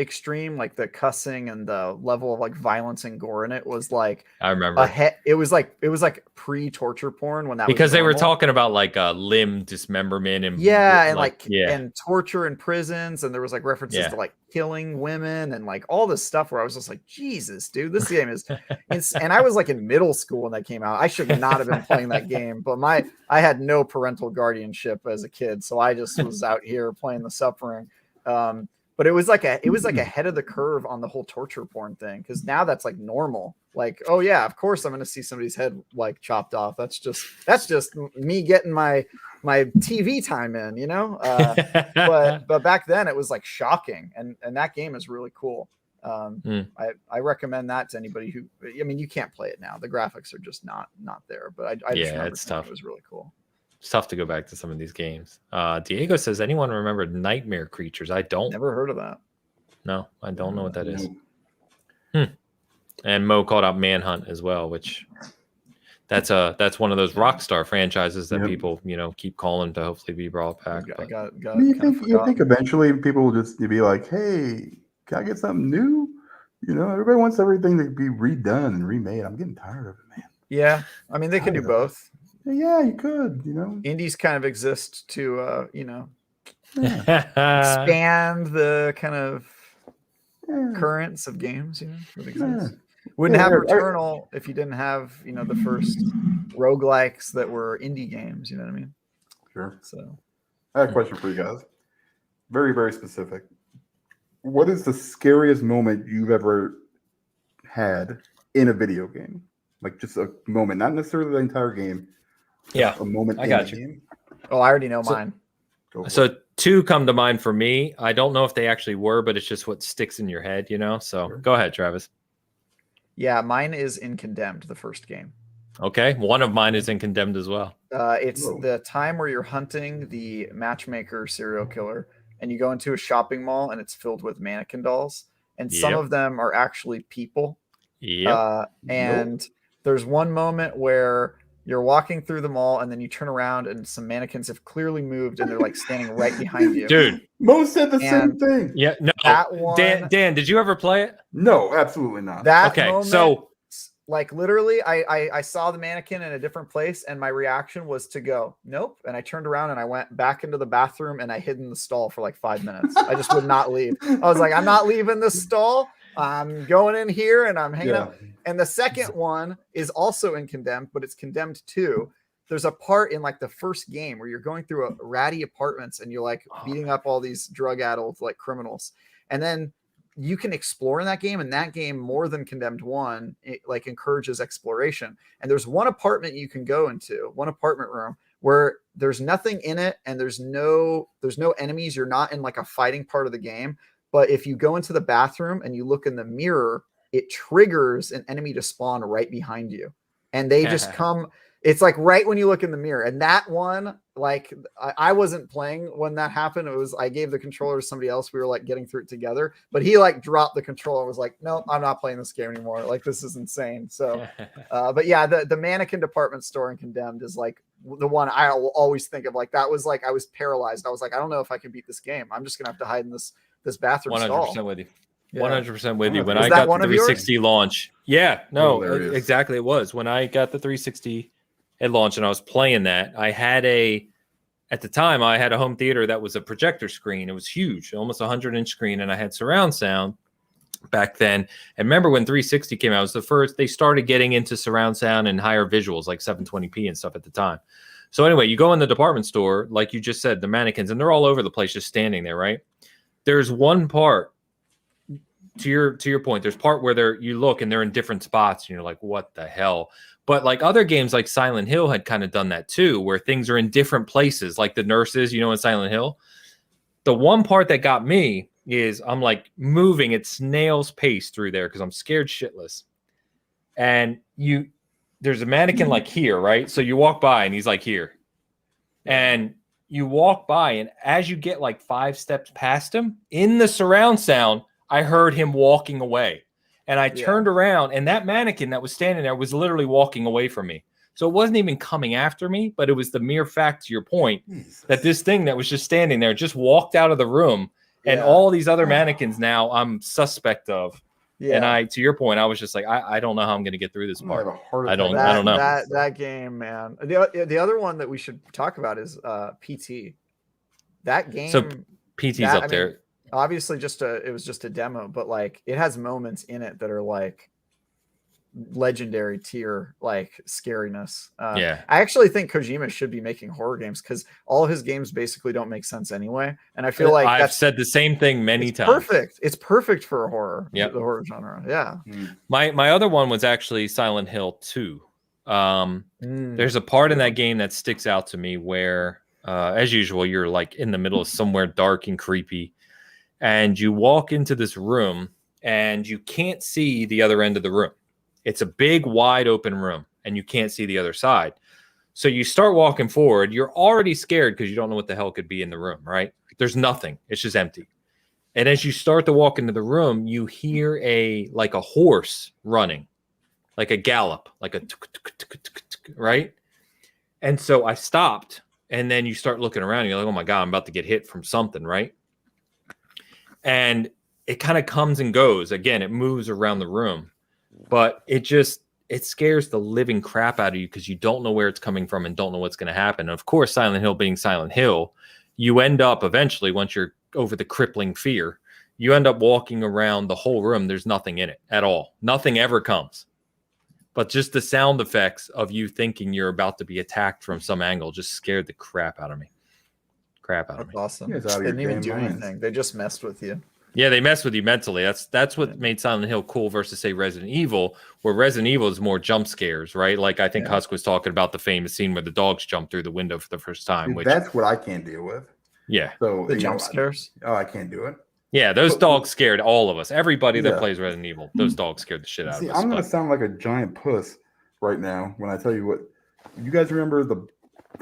Speaker 3: extreme, like the cussing and the level of like violence and gore in it was like
Speaker 4: I remember.
Speaker 3: it was like pre-torture porn when that
Speaker 4: Because
Speaker 3: was
Speaker 4: they were
Speaker 3: normal.
Speaker 4: talking about like limb dismemberment and
Speaker 3: and torture in prisons, and there was like references to like killing women and like all this stuff where I was just like, Jesus, dude, this game is and I was like in middle school when that came out. I should not have been playing that game, but I had no parental guardianship as a kid, so I just was out here playing The Suffering. But it was like ahead of the curve on the whole torture porn thing, because now that's like normal. Like, oh yeah, of course I'm going to see somebody's head like chopped off. That's just me getting my TV time in, you know. But back then it was like shocking, and that game is really cool. I recommend that to anybody who. I mean, you can't play it now. The graphics are just not there. But I just remember
Speaker 4: it's tough.
Speaker 3: It was really cool.
Speaker 4: It's tough to go back to some of these games. Diego says, anyone remember Nightmare Creatures? I don't.
Speaker 3: Never heard of that.
Speaker 4: No, I don't know what that is. And Mo called out Manhunt as well, which that's one of those Rockstar franchises that people, keep calling to hopefully be brought back.
Speaker 2: You think eventually people will just be like, hey, can I get something new? Everybody wants everything to be redone and remade. I'm getting tired of it, man.
Speaker 3: Yeah. I mean, they can do both.
Speaker 2: Yeah, you could,
Speaker 3: Indies kind of exist to, expand the kind of currents of games, that exist. Wouldn't have Returnal if you didn't have, the first roguelikes that were indie games, you know what I mean?
Speaker 2: Sure.
Speaker 3: So
Speaker 2: I have a question for you guys. Very, very specific. What is the scariest moment you've ever had in a video game? Like just a moment, not necessarily the entire game.
Speaker 4: Yeah,
Speaker 2: a moment.
Speaker 4: I got you.
Speaker 2: Game.
Speaker 3: Oh, I already know mine.
Speaker 4: So two come to mind for me. I don't know if they actually were, but it's just what sticks in your head, So Go ahead, Travis.
Speaker 3: Yeah, mine is in Condemned, the first game.
Speaker 4: Okay, one of mine is in Condemned as well.
Speaker 3: It's the time where you're hunting the matchmaker serial killer, and you go into a shopping mall, and it's filled with mannequin dolls, and some of them are actually people. And there's one moment where you're walking through the mall, and then you turn around, and some mannequins have clearly moved, and they're like standing right behind you.
Speaker 4: Dude,
Speaker 2: Mo said the same thing.
Speaker 4: Yeah, no.
Speaker 3: That one,
Speaker 4: Dan, did you ever play it?
Speaker 2: No, absolutely not.
Speaker 3: That
Speaker 4: okay,
Speaker 3: moment,
Speaker 4: so
Speaker 3: like literally, I saw the mannequin in a different place, and my reaction was to go nope, and I turned around and I went back into the bathroom, and I hid in the stall for like 5 minutes. I just would not leave. I was like, I'm not leaving this stall. I'm going in here and I'm hanging out. And the second one is also in Condemned, but it's Condemned 2. There's a part in like the first game where you're going through a ratty apartments and you're like beating up all these drug-addled like criminals. And then you can explore in that game, and that game, more than Condemned 1, it like encourages exploration. And there's one apartment you can go into, one apartment room where there's nothing in it and there's no enemies. You're not in like a fighting part of the game. But if you go into the bathroom and you look in the mirror, it triggers an enemy to spawn right behind you. And they just come. It's like right when you look in the mirror. And that one, like I wasn't playing when that happened. I gave the controller to somebody else. We were like getting through it together. But he like dropped the controller and was like, no, I'm not playing this game anymore. Like, this is insane. So, but yeah, the mannequin department store in Condemned is like the one I will always think of. Like, that was like, I was paralyzed. I was like, I don't know if I can beat this game. I'm just going to have to hide in this bathroom
Speaker 4: 100%
Speaker 3: stall.
Speaker 4: with you. 100% with you. When I
Speaker 3: that
Speaker 4: got the 360 launch, exactly, it was when I got the 360 at launch and I was playing that. At the time I had a home theater that was a projector screen. It was huge, almost 100-inch screen, and I had surround sound back then. And remember when 360 came out, it was the first they started getting into surround sound and higher visuals like 720p and stuff at the time. So anyway, you go in the department store, like you just said, the mannequins, and they're all over the place just standing there, right? There's one part, to your point, there's part where you look and they're in different spots and you're like, what the hell? But like other games like Silent Hill had kind of done that too, where things are in different places, like the nurses, in Silent Hill. the one part that got me is I'm like moving at snail's pace through there because I'm scared shitless. And there's a mannequin like here, right? So you walk by and he's like here. And you walk by, and as you get like 5 steps past him, in the surround sound, I heard him walking away. And I turned around, and that mannequin that was standing there was literally walking away from me. So it wasn't even coming after me, but it was the mere fact, to your point, that this thing that was just standing there just walked out of the room. And all these other mannequins now I'm suspect of. Yeah. And to your point, I was just like, I don't know how I'm going to get through this part. I don't know.
Speaker 3: That game, man. The other one that we should talk about is PT. That game.
Speaker 4: So PT's up there.
Speaker 3: Mean, obviously, it was just a demo, but like it has moments in it that are like legendary tier, like scariness. I actually think Kojima should be making horror games because all of his games basically don't make sense anyway. And I feel like
Speaker 4: I've said the same thing many times.
Speaker 3: Perfect. It's perfect for a horror. The horror genre. Yeah.
Speaker 4: My other one was actually Silent Hill 2. There's a part in that game that sticks out to me where, as usual, you're like in the middle of somewhere dark and creepy, and you walk into this room and you can't see the other end of the room. It's a big, wide open room, and you can't see the other side. So you start walking forward. You're already scared because you don't know what the hell could be in the room, right? There's nothing. It's just empty. And as you start to walk into the room, you hear a horse running, like a gallop, like a right? And so I stopped, and then you start looking around. And you're like, oh, my God, I'm about to get hit from something, right? And it kind of comes and goes. Again, it moves around the room. But it scares the living crap out of you because you don't know where it's coming from and don't know what's going to happen. And of course, Silent Hill being Silent Hill, you end up eventually, once you're over the crippling fear, you end up walking around the whole room. There's nothing in it at all. Nothing ever comes. But just the sound effects of you thinking you're about to be attacked from some angle just scared the crap out of me. That's
Speaker 3: awesome. They didn't even do anything. They just messed with you.
Speaker 4: Yeah, they mess with you mentally. That's what made Silent Hill cool versus, say, Resident Evil, where Resident Evil is more jump scares, right? Like I think Husk was talking about the famous scene where the dogs jump through the window for the first time.
Speaker 2: Dude, that's what I can't deal with.
Speaker 4: Yeah.
Speaker 2: So
Speaker 3: the jump scares?
Speaker 2: I can't do it.
Speaker 4: Yeah, those dogs scared all of us. Everybody that plays Resident Evil, those dogs scared the shit out of us.
Speaker 2: I'm going to sound like a giant puss right now when I tell you what. You guys remember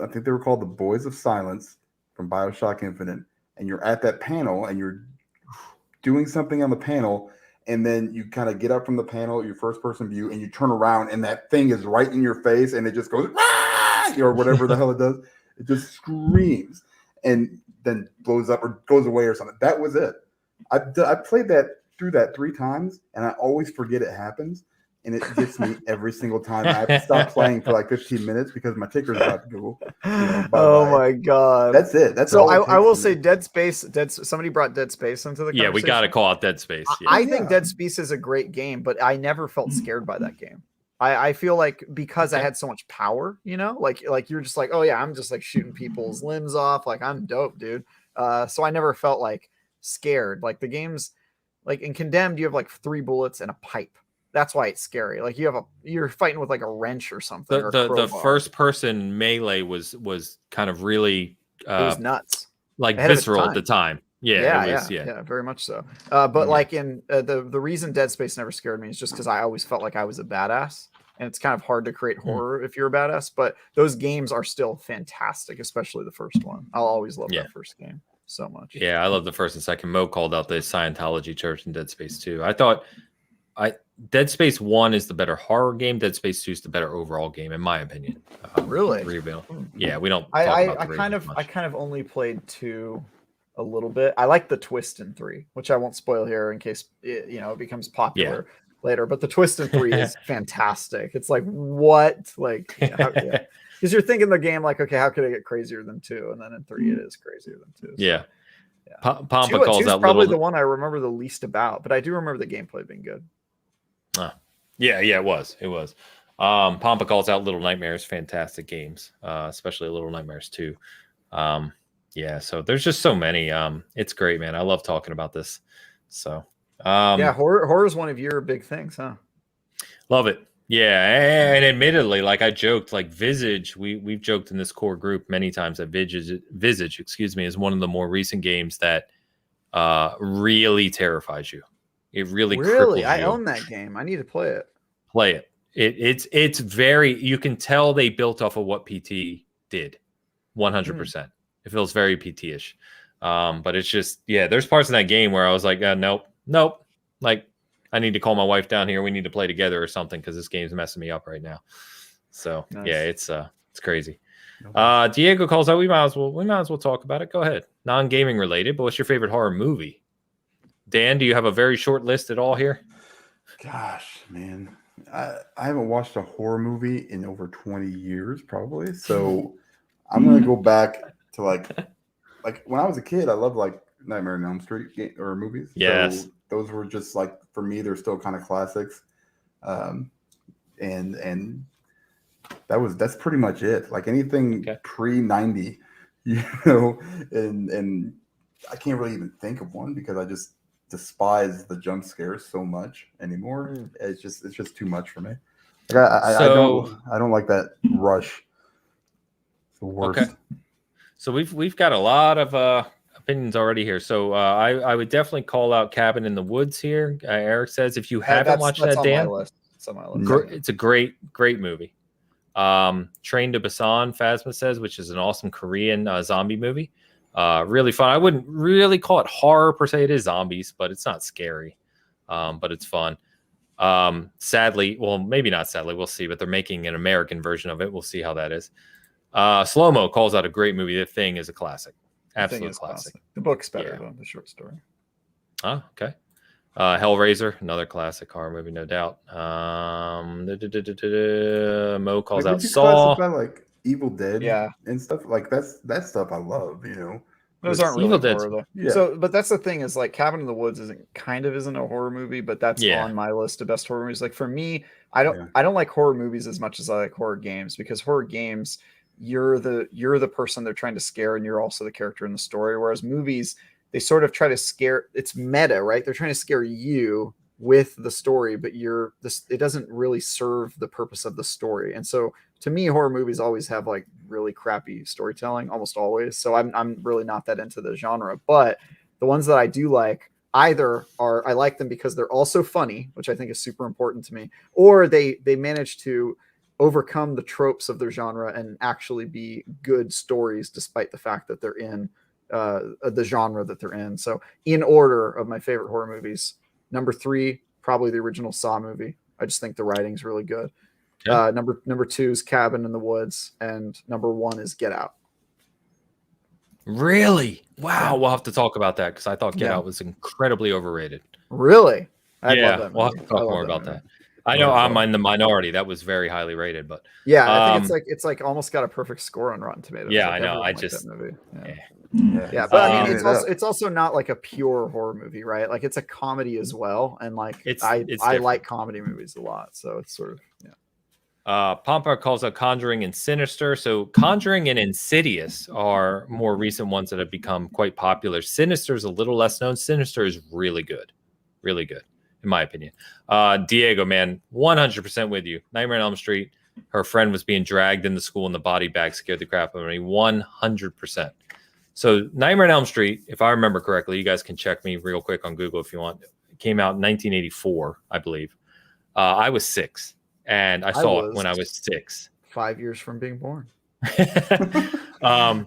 Speaker 2: I think they were called the Boys of Silence from BioShock Infinite, and you're at that panel and you're doing something on the panel, and then you kind of get up from the panel, your first person view, and you turn around and that thing is right in your face and it just goes or whatever the hell it does. It just screams and then blows up or goes away or something. That was it. I played through that 3 times and I always forget it happens, and it gets me every single time. I have to stop playing for like 15 minutes because my ticker's about to go.
Speaker 3: My God.
Speaker 2: That's it. That's
Speaker 3: so I will say Dead Space. Somebody brought Dead Space into the conversation.
Speaker 4: Yeah, we got to call out Dead Space. Yeah.
Speaker 3: I think Dead Space is a great game, but I never felt scared by that game. I feel like because I had so much power, like you're just like, oh yeah, I'm just like shooting people's limbs off. Like I'm dope, dude. So I never felt like scared. Like the games, like in Condemned, you have like 3 bullets and a pipe. That's why it's scary. Like you're fighting with like a wrench or something.
Speaker 4: The first person melee was kind of really
Speaker 3: it was nuts.
Speaker 4: Like visceral at the time. Yeah,
Speaker 3: very much so. But like in the reason Dead Space never scared me is just because I always felt like I was a badass. And it's kind of hard to create horror if you're a badass, but those games are still fantastic, especially the first one. I'll always love that first game so much.
Speaker 4: Yeah, I love the first and second. Mo called out the Scientology church in Dead Space 2. I thought Dead Space 1 is the better horror game. Dead Space 2 is the better overall game, in my opinion.
Speaker 3: Really?
Speaker 4: Yeah, we don't.
Speaker 3: I kind of only played 2 a little bit. I like the twist in 3, which I won't spoil here in case it becomes popular later. But the twist in 3 is fantastic. It's like what, like, because you're thinking the game like, okay, how could I get crazier than 2? And then in 3, it is crazier than 2. So.
Speaker 4: Yeah. Pampa calls out
Speaker 3: probably the one I remember the least about, but I do remember the gameplay being good.
Speaker 4: Yeah, it was. Pampa calls out Little Nightmares, fantastic games, especially Little Nightmares 2. So there's just so many. It's great, man. I love talking about this. So
Speaker 3: horror is one of your big things, huh?
Speaker 4: Love it. Yeah, and admittedly, like I joked, like Visage, we've joked in this core group many times that Visage, excuse me, is one of the more recent games that really terrifies you. It really cripples
Speaker 3: I
Speaker 4: you.
Speaker 3: own that game. I need to play it.
Speaker 4: Play it. It's very, you can tell they built off of what PT did. 100%. It feels very PT-ish. But it's just, yeah, there's parts in that game where I was like, nope. Like, I need to call my wife down here. We need to play together or something because this game's messing me up right now. So
Speaker 3: Nice.
Speaker 4: yeah, it's crazy. Diego calls out. We might as well talk about it. Go ahead. Non-gaming related, but what's your favorite horror movie? Dan, do you have a very short list at all here?
Speaker 2: Gosh, man, I haven't watched a horror movie in over 20 years, probably. So I'm gonna go back to like when I was a kid, I loved like Nightmare on Elm Street or movies.
Speaker 4: Yes.
Speaker 2: So those were just like, for me, they're still kind of classics. And that's pretty much it. Like anything pre-90, and I can't really even think of one because I just despise the jump scares so much anymore. It's just too much for me. Like I don't like that rush. It's the worst.
Speaker 4: Okay. So we've got a lot of opinions already here. So I would definitely call out Cabin in the Woods here. Eric says if you haven't watched that, Dan,
Speaker 3: it's on my list.
Speaker 4: It's a great movie. Train to Busan, Phasma says, which is an awesome Korean zombie movie. Really fun. I wouldn't really call it horror per se. It is zombies, but it's not scary. But it's fun. Sadly, well, maybe not sadly, we'll see, but they're making an American version of it. We'll see how that is. Slow-mo calls out a great movie. The Thing is a classic. Absolute classic.
Speaker 3: The book's better than the short story.
Speaker 4: Oh, okay. Hellraiser, another classic horror movie, no doubt. Mo calls out Saw.
Speaker 2: Like Evil Dead, and stuff like that stuff I love.
Speaker 3: Those aren't really horror though.
Speaker 2: Yeah.
Speaker 3: So, but that's the thing is like Cabin in the Woods isn't a horror movie, but that's on my list of best horror movies. Like for me, I don't like horror movies as much as I like horror games because horror games, you're the person they're trying to scare and you're also the character in the story. Whereas movies, they sort of try to scare. It's meta, right? They're trying to scare you with the story, but it doesn't really serve the purpose of the story. And so to me, horror movies always have like really crappy storytelling, almost always. So I'm really not that into the genre, but the ones that I do like either are, I like them because they're also funny, which I think is super important to me, or they manage to overcome the tropes of their genre and actually be good stories, despite the fact that they're in the genre that they're in. So in order of my favorite horror movies, number 3, probably the original Saw movie. I just think the writing's really good. Yeah. Number 2 is Cabin in the Woods, and number 1 is Get Out.
Speaker 4: Really? Wow. We'll have to talk about that because I thought Get Out was incredibly overrated.
Speaker 3: Really?
Speaker 4: I love that movie. We'll have to talk more about that. I know I'm in the minority. That was very highly rated, but
Speaker 3: I think it's like almost got a perfect score on Rotten Tomatoes.
Speaker 4: Yeah,
Speaker 3: like
Speaker 4: I know. I
Speaker 3: just
Speaker 4: that
Speaker 3: movie. Yeah, but I mean, it's also not like a pure horror movie, right? Like it's a comedy as well, and like I like comedy movies a lot, so it's sort of
Speaker 4: Pompa calls out Conjuring and Sinister. So Conjuring and Insidious are more recent ones that have become quite popular. Sinister is a little less known. Sinister is really good, in my opinion. Diego, man, 100% with you. Nightmare on Elm Street. Her friend was being dragged into school and the body bag scared the crap out of me. 100%. So Nightmare on Elm Street, if I remember correctly, you guys can check me real quick on Google if you want. It came out in 1984, I believe. I was 6, and I saw it when I was 6.
Speaker 3: 5 years from being born.
Speaker 4: I'll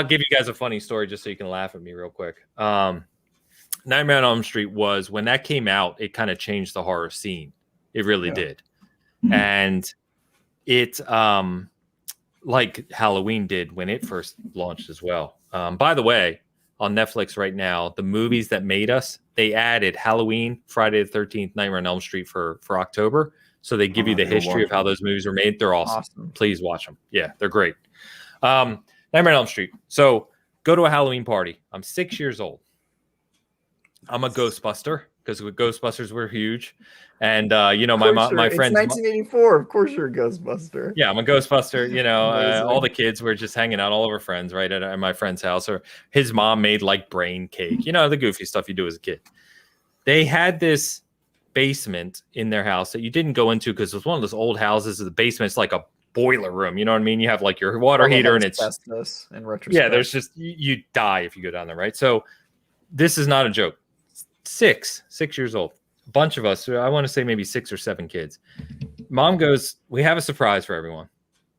Speaker 4: give you guys a funny story just so you can laugh at me real quick. Nightmare on Elm Street was, when that came out, it kind of changed the horror scene. It really did. And it, like Halloween did when it first launched as well. By the way, on Netflix right now, the movies that made us, they added Halloween, Friday the 13th, Nightmare on Elm Street for October. So they give you the history of how those movies were made. They're awesome. Please watch them. Yeah, they're great. Nightmare on Elm Street. So go to a Halloween party. I'm 6 years old. I'm a Ghostbuster because Ghostbusters were huge. And, my friends.
Speaker 3: It's 1984. Of course you're a Ghostbuster.
Speaker 4: Yeah, I'm a Ghostbuster. All the kids were just hanging out, all of our friends, right, at my friend's house. Or his mom made like brain cake, the goofy stuff you do as a kid. They had this basement in their house that you didn't go into because it was one of those old houses. The basement's like a boiler room. You know what I mean? You have like your water heater and it's
Speaker 3: asbestos in retrospect.
Speaker 4: Yeah, there's just you die if you go down there, right? So this is not a joke. 6 years old. A bunch of us, I want to say maybe 6 or 7 kids. Mom goes, we have a surprise for everyone.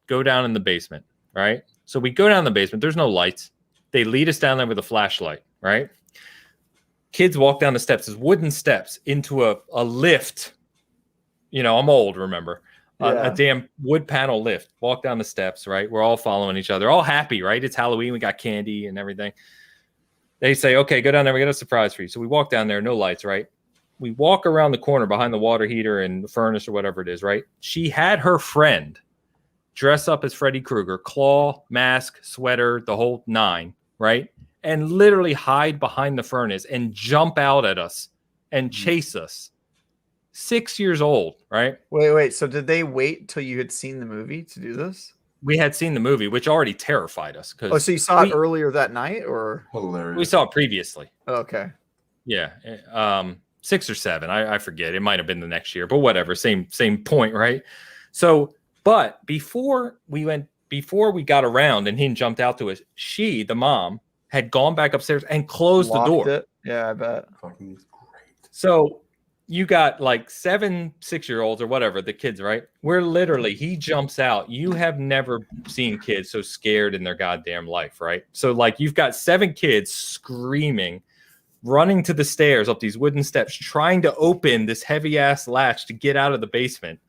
Speaker 4: Go down in the basement, right? So we go down in the basement. There's no lights. They lead us down there with a flashlight, right? Kids walk down the steps, there's wooden steps into a lift. You know, I'm old, remember? A damn wood panel lift. Walk down the steps, right? We're all following each other, all happy, right? It's Halloween. We got candy and everything. They say, okay, go down there. We got a surprise for you. So we walk down there, no lights, right? We walk around the corner behind the water heater and the furnace or whatever it is, right? She had her friend dress up as Freddy Krueger, claw, mask, sweater, the whole 9, right? And literally hide behind the furnace and jump out at us and chase us. 6 years old, right?
Speaker 3: Wait. So did they wait till you had seen the movie to do this?
Speaker 4: We had seen the movie, which already terrified us.
Speaker 3: So you saw it earlier that night, or
Speaker 2: Hilarious.
Speaker 4: We saw it previously.
Speaker 3: Okay.
Speaker 4: Yeah. 6 or 7. I forget. It might have been the next year, but whatever. Same point, right? So, but before we got around and he jumped out to us, she, the mom, had gone back upstairs and closed the door.
Speaker 3: It. Yeah, I bet.
Speaker 2: Fucking great.
Speaker 4: So you got like 7 6-year-olds or whatever, the kids, right? Where literally he jumps out. You have never seen kids so scared in their goddamn life, right? So like you've got 7 kids screaming, running to the stairs up these wooden steps, trying to open this heavy ass latch to get out of the basement.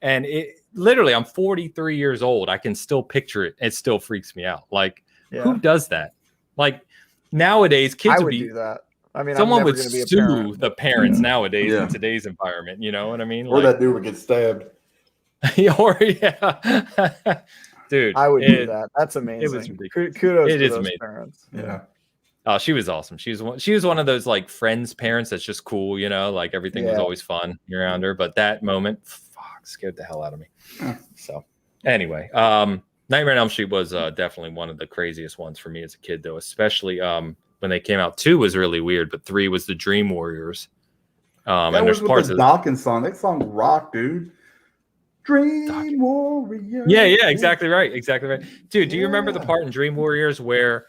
Speaker 4: And it literally, I'm 43 years old. I can still picture it. It still freaks me out. Like, who does that? Like nowadays, kids would
Speaker 3: do that. I mean,
Speaker 4: someone would sue the parents nowadays in today's environment. You know what I mean?
Speaker 2: Or that dude would get stabbed.
Speaker 4: Dude,
Speaker 3: I would do that. That's amazing.
Speaker 4: It was ridiculous.
Speaker 3: Kudos to those parents.
Speaker 2: Yeah.
Speaker 4: Oh, she was awesome. She was one of those like friends parents that's just cool, you know, like everything was always fun around her. But that moment, scared the hell out of me. So anyway, Nightmare on Elm Street was definitely one of the craziest ones for me as a kid, though, especially when they came out. 2 was really weird, but 3 was the Dream Warriors.
Speaker 2: And there's parts of the Dawkins song. That song rock, dude. Dream Warriors.
Speaker 4: Yeah, exactly right. Dude, do you remember the part in Dream Warriors where,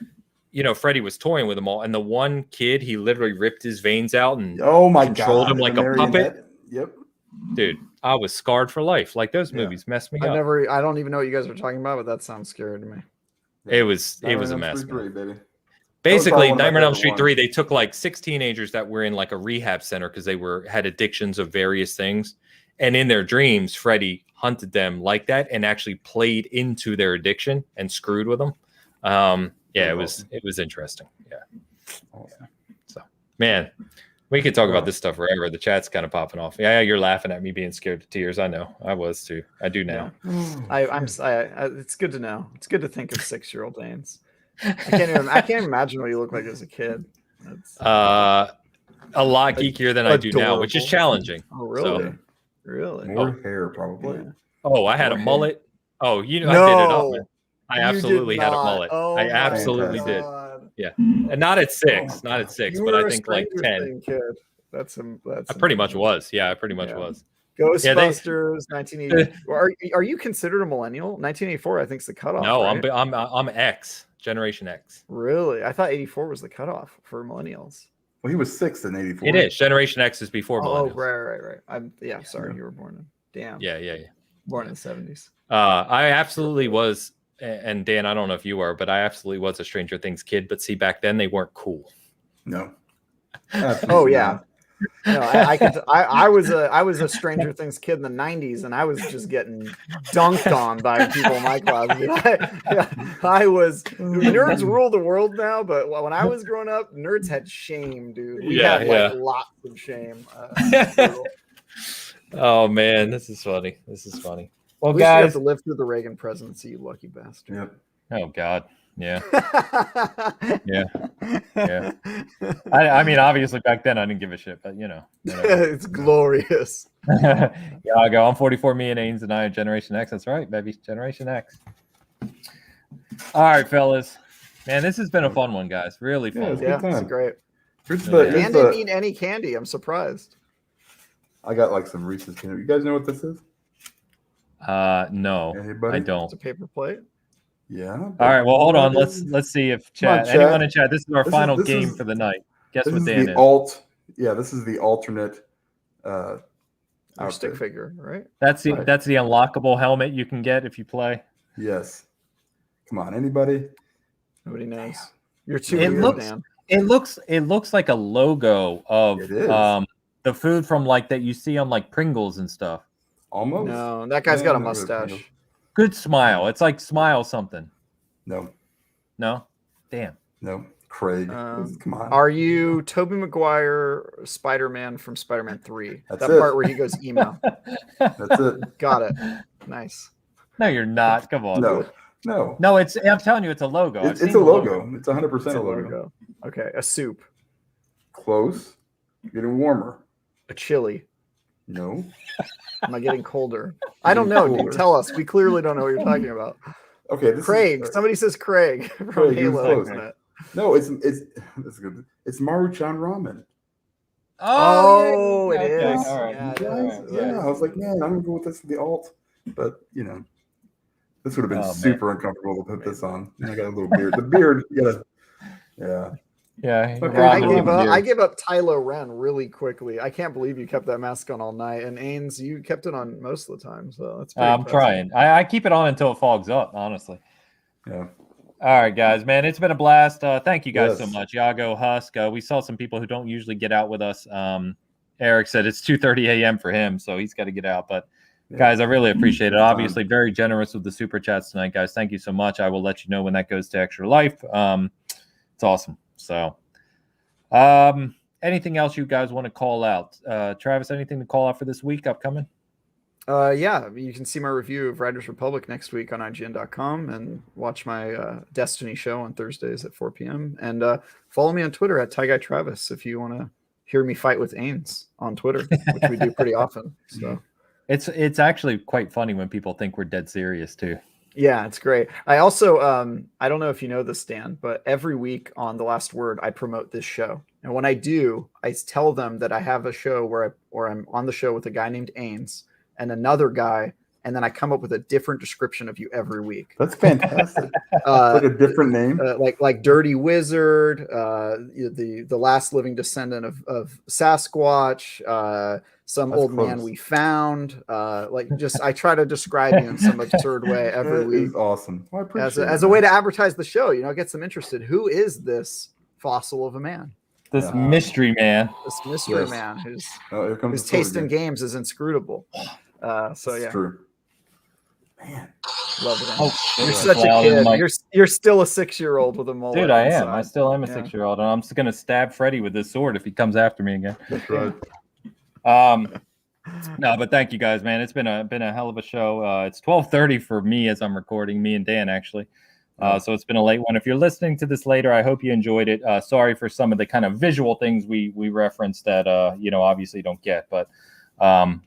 Speaker 4: you know, Freddy was toying with them all, and the one kid, he literally ripped his veins out and controlled him like a puppet?
Speaker 2: Yep.
Speaker 4: Dude, I was scarred for life. Like those movies messed me up.
Speaker 3: I don't even know what you guys are talking about, but that sounds scary to me.
Speaker 4: It was a mess.
Speaker 2: 3, baby.
Speaker 4: Basically, Nightmare on Elm Street 3, they took like 6 teenagers that were in like a rehab center because they had addictions of various things. And in their dreams, Freddy hunted them like that and actually played into their addiction and screwed with them. It was interesting. Yeah. So, man, we could talk about this stuff forever. The chat's kind of popping off. Yeah, you're laughing at me being scared to tears. I know. I was too. I do now.
Speaker 3: I'm it's good to know. It's good to think of 6-year-old Danes. I can't imagine what you look like as a kid.
Speaker 4: A lot geekier than I do now, which is challenging.
Speaker 3: Oh, really?
Speaker 4: So,
Speaker 3: really?
Speaker 2: More hair, probably.
Speaker 3: Yeah.
Speaker 4: Oh, I had a mullet. Oh, you know, I did it up, man. I absolutely had a mullet.
Speaker 3: Oh,
Speaker 4: I absolutely did. Yeah, and not at 6, but I think like 10.
Speaker 3: Kid. That's
Speaker 4: I pretty much was. Yeah, I pretty much was.
Speaker 3: Ghostbusters, 1980. Are you considered a millennial? 1984, I think, is the cutoff.
Speaker 4: No,
Speaker 3: right?
Speaker 4: I'm X, Generation X.
Speaker 3: Really? I thought 84 was the cutoff for millennials.
Speaker 2: Well, he was 6 in 84.
Speaker 4: It is. Generation X is before millennials.
Speaker 3: Oh, right. Sorry, you were born in. Damn.
Speaker 4: Yeah.
Speaker 3: Born in the 70s. I
Speaker 4: absolutely was, and Dan, I don't know if you are, but I absolutely was a Stranger Things kid. But see, back then they weren't cool.
Speaker 2: No.
Speaker 3: Oh yeah. No, I was a Stranger Things kid in the 90s, and I was just getting dunked on by people in my class. I was nerds rule the world now, but when I was growing up, nerds had shame, dude. We had lots of shame.
Speaker 4: Oh man, this is funny.
Speaker 3: Well, guys, you have to live through the Reagan presidency, you lucky bastard.
Speaker 2: Yep.
Speaker 4: Oh God. Yeah. Yeah. I mean, obviously back then I didn't give a shit, but you know.
Speaker 3: It's glorious.
Speaker 4: Yeah, I go. I'm 44, me and Ains and I are Generation X. That's right, baby. Generation X. All right, fellas. Man, this has been a fun one, guys. Really fun.
Speaker 3: Yeah, it's great.
Speaker 2: Dan
Speaker 3: didn't eat any candy. I'm surprised.
Speaker 2: I got like some Reese's peanut. You guys know what this is?
Speaker 1: No,
Speaker 2: Anybody?
Speaker 1: I don't.
Speaker 3: It's a paper plate.
Speaker 2: Yeah.
Speaker 1: All right, well, hold on. Let's see if
Speaker 2: Come on,
Speaker 1: chat. Anyone
Speaker 2: chat.
Speaker 1: in chat? This is our
Speaker 2: This
Speaker 1: final
Speaker 2: is-
Speaker 1: game for the night. Guess
Speaker 2: This
Speaker 1: what
Speaker 2: is
Speaker 1: Dan
Speaker 2: the
Speaker 1: is?
Speaker 2: alt. Yeah, this is the alternate.
Speaker 3: Or stick
Speaker 2: outfit.
Speaker 3: figure, right?
Speaker 1: That's the
Speaker 2: Right.
Speaker 1: that's the unlockable helmet you can get if you play.
Speaker 2: Yes. Come on, anybody?
Speaker 3: Nobody knows. You're too
Speaker 1: It
Speaker 3: weird,
Speaker 1: looks-
Speaker 3: Dan.
Speaker 1: It looks like a logo of
Speaker 2: It is.
Speaker 1: the food from like that you see on like Pringles and stuff.
Speaker 2: Almost.
Speaker 3: No, that guy's got a
Speaker 2: No, no, no,
Speaker 3: mustache.
Speaker 1: Good smile. It's like smile something.
Speaker 2: No,
Speaker 1: No? Damn.
Speaker 2: no. Craig. Come on.
Speaker 3: Are you Tobey Maguire, Spider-Man from Spider-Man 3?
Speaker 2: That's
Speaker 3: that
Speaker 2: it.
Speaker 3: part where he goes emo.
Speaker 2: That's it.
Speaker 3: Got it. Nice.
Speaker 1: No, you're not. Come on.
Speaker 2: No.
Speaker 1: No, I'm telling you, it's a logo. I've
Speaker 2: It's
Speaker 1: seen
Speaker 2: a
Speaker 1: the
Speaker 2: logo. It's 100%
Speaker 3: It's
Speaker 2: a logo.
Speaker 3: Okay, a soup,
Speaker 2: Close. Getting warmer.
Speaker 3: a chili.
Speaker 2: No.
Speaker 3: Am I getting colder? I don't know, dude. Tell us. We clearly don't know what you're talking about.
Speaker 2: Okay. This
Speaker 3: Craig.
Speaker 2: Is,
Speaker 3: Somebody says Craig from
Speaker 2: Craig, he was
Speaker 3: Halo.
Speaker 2: close. No, it's that's good. It's Maruchan ramen.
Speaker 3: Oh,
Speaker 1: yeah,
Speaker 3: it
Speaker 1: okay,
Speaker 3: is.
Speaker 1: All right.
Speaker 3: Yeah,
Speaker 2: Guys,
Speaker 3: it is.
Speaker 2: yeah, I was like, man, I'm gonna go with this for the alt, but this would have been
Speaker 1: Oh, man.
Speaker 2: super uncomfortable to put this on. And I got a little beard. The beard, you gotta, yeah.
Speaker 1: Yeah.
Speaker 2: Okay,
Speaker 3: I
Speaker 1: Robin
Speaker 3: gave
Speaker 1: with
Speaker 3: up.
Speaker 1: beard.
Speaker 3: I gave up Tylo Ren really quickly. I can't believe you kept that mask on all night. And Ains, you kept it on most of the time. So that's.
Speaker 1: I'm trying. I keep it on until it fogs up, honestly.
Speaker 2: Yeah.
Speaker 1: All right, guys, man, it's been a blast. Thank you guys so
Speaker 2: Yes.
Speaker 1: much. Yago, Husk. We saw some people who don't usually get out with us. Eric said it's 2:30 a.m. for him, so he's got to get out. But guys, I really appreciate it. Obviously, very generous with the super chats tonight, guys. Thank you so much. I will let you know when that goes to Extra Life. It's awesome. So, anything else you guys want to call out? Travis, anything to call out for this week upcoming?
Speaker 3: Yeah, you can see my review of Riders Republic next week on IGN.com and watch my Destiny show on Thursdays at 4 p.m. And follow me on Twitter at TyGuyTravis if you want to hear me fight with Ains on Twitter, which we do pretty often. So
Speaker 1: it's actually quite funny when people think we're dead serious too.
Speaker 3: yeah, it's great. I also I don't know if you know this, Dan, but every week on The Last Word, I promote this show. And when I do, I tell them that I have a show where I'm on the show with a guy named Ains and another guy, and then I come up with a different description of you every week.
Speaker 2: That's fantastic. Like a different name.
Speaker 3: Like Dirty Wizard, the last living descendant of Sasquatch, some
Speaker 2: That's
Speaker 3: old
Speaker 2: close.
Speaker 3: man we found. I try to describe you in some absurd way every
Speaker 2: That
Speaker 3: week.
Speaker 2: is awesome. Well, I appreciate
Speaker 3: As a way to advertise the show, gets them interested. Who is this fossil of a man?
Speaker 1: This mystery man.
Speaker 3: This mystery
Speaker 2: Yes.
Speaker 3: man whose
Speaker 2: here comes the
Speaker 3: taste
Speaker 2: sword
Speaker 3: in
Speaker 2: again.
Speaker 3: games is inscrutable. So
Speaker 2: It's
Speaker 3: yeah,
Speaker 2: true. Man.
Speaker 3: love it.
Speaker 1: Oh,
Speaker 3: You're
Speaker 1: shit.
Speaker 3: such a
Speaker 1: Loud in
Speaker 3: kid.
Speaker 1: the mic.
Speaker 3: You're still a 6-year-old with a mullet.
Speaker 1: Dude, I am.
Speaker 3: inside.
Speaker 1: I still am a
Speaker 3: Yeah.
Speaker 1: 6-year-old, and I'm just gonna stab Freddy with this sword if he comes after me again.
Speaker 2: That's right.
Speaker 1: No, but thank you guys, man. It's been a hell of a show. It's 12:30 for me as I'm recording, me and Dan actually. So it's been a late one. If you're listening to this later, I hope you enjoyed it. Sorry for some of the kind of visual things we referenced that obviously don't get, but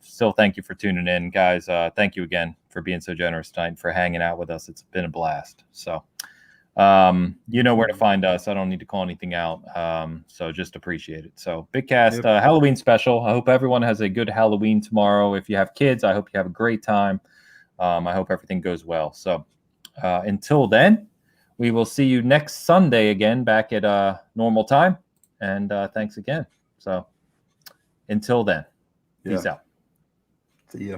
Speaker 1: still thank you for tuning in, guys. Thank you again for being so generous tonight, for hanging out with us. It's been a blast. So you know where to find us. I don't need to call anything out. So just appreciate it. So Bitcast Halloween special. I hope everyone has a good Halloween tomorrow. If you have kids, I hope you have a great time. I hope everything goes well. So until then, we will see you next Sunday again, back at normal time. And thanks again. So until then, peace out.
Speaker 2: See ya.